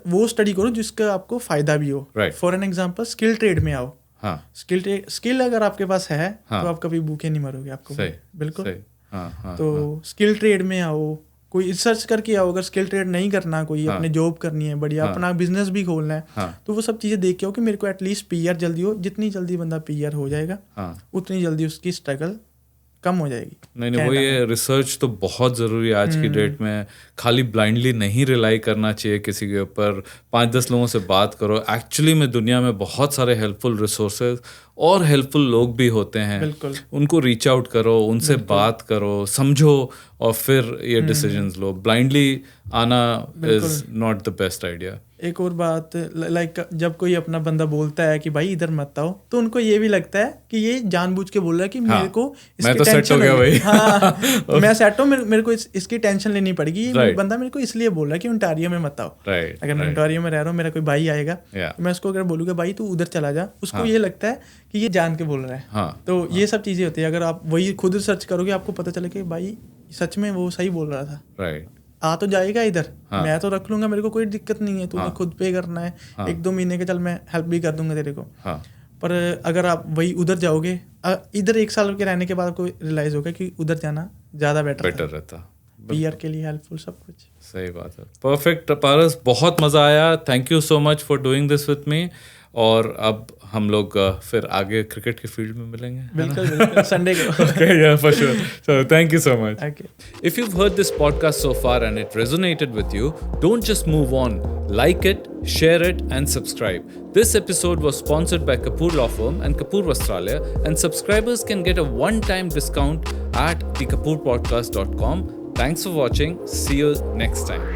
Speaker 2: वो स्टडी करो जिसका आपको फ़ायदा भी हो।
Speaker 1: Right.
Speaker 2: For an example skill trade में आओ।
Speaker 1: हाँ
Speaker 2: स्किल अगर आपके पास है
Speaker 1: हाँ।
Speaker 2: तो आप कभी भूखे नहीं मरोगे, आपको
Speaker 1: सही
Speaker 2: बिल्कुल।
Speaker 1: सही हाँ हाँ
Speaker 2: तो स्किल ट्रेड में आओ, कोई रिसर्च करके आओ। अगर स्किल ट्रेड नहीं करना, कोई
Speaker 1: हाँ।
Speaker 2: अपने जॉब करनी है बढ़िया,
Speaker 1: हाँ।
Speaker 2: अपना बिजनेस भी खोलना है,
Speaker 1: हाँ
Speaker 2: तो वो सब चीज़ें देख के आओ कि मेरे को एटलीस्ट पीआर जल्दी हो। जितनी जल्दी बंदा पीआर हो जाएगा
Speaker 1: हाँ
Speaker 2: उतनी जल्दी उसकी स्ट्रगल कम हो जाएगी।
Speaker 1: नहीं नहीं, वो ये रिसर्च तो बहुत ज़रूरी है आज की डेट में। खाली ब्लाइंडली नहीं रिलाई करना चाहिए किसी के ऊपर। 5-10 लोगों से बात करो। एक्चुअली में दुनिया में बहुत सारे हेल्पफुल रिसोर्सेज और हेल्पफुल लोग भी होते हैं,
Speaker 2: बिल्कुल।
Speaker 1: उनको रीच आउट करो, उनसे बात करो, समझो और फिर ये डिसीजंस लो। ब्लाइंडली आना is not the best idea.
Speaker 2: एक और बात, लाइक जब कोई अपना बंदा बोलता है कि भाई इधर मत आओ, तो उनको ये भी लगता है कि ये जानबूझ के बोल रहा है कि मेरे को
Speaker 1: मैं तो सेट हो गया भाई।
Speaker 2: हाँ, मैं सेट हूँ, मेरे को इसकी टेंशन लेनी पड़ेगी। ये
Speaker 1: Right.
Speaker 2: बंदा मेरे को इसलिए बोल रहा है कि ओंटारियो में मत आओ।
Speaker 1: राइट
Speaker 2: अगर मैं ओंटारियो में रह रहा हूँ, मेरा कोई भाई आएगा,
Speaker 1: या
Speaker 2: तो मैं उसको अगर बोलूँगा भाई तू उधर चला जा, उसको
Speaker 1: हाँ।
Speaker 2: ये लगता है कि ये जान के बोल रहा है।
Speaker 1: हाँ
Speaker 2: तो ये सब चीज़ें होती है। अगर आप वही खुद सर्च करोगे, आपको पता चले कि भाई सच में वो सही बोल रहा था।
Speaker 1: राइट
Speaker 2: आ तो जाएगा इधर,
Speaker 1: हाँ।
Speaker 2: मैं तो रख लूंगा, मेरे को कोई दिक्कत नहीं है, तूने
Speaker 1: हाँ।
Speaker 2: खुद पे करना है,
Speaker 1: हाँ।
Speaker 2: 1-2 महीने के चल मैं हेल्प भी कर दूंगा तेरे को।
Speaker 1: हाँ
Speaker 2: पर अगर आप वही उधर जाओगे, इधर 1 साल के रहने के बाद आपको रियलाइज होगा कि उधर जाना ज़्यादा बेटर
Speaker 1: रहता।
Speaker 2: पीआर के लिए हेल्पफुल सब कुछ।
Speaker 1: सही बात है। परफेक्ट पारस, बहुत मज़ा आया। Thank you so much for doing this with me. और अब हम लोग फिर आगे क्रिकेट के फील्ड में मिलेंगे।
Speaker 2: बिल्कुल संडे को।
Speaker 1: Okay, yeah, for sure. So thank you so much.
Speaker 2: Okay.
Speaker 1: If you've heard this podcast so far and it resonated with you, don't just move on. Like it, share it, and subscribe. This episode was sponsored by Kapoor Law Firm and Kapoor Vastralaya, and subscribers can get a one-time discount at thekapoorpodcast.com. Thanks for watching. See you next time.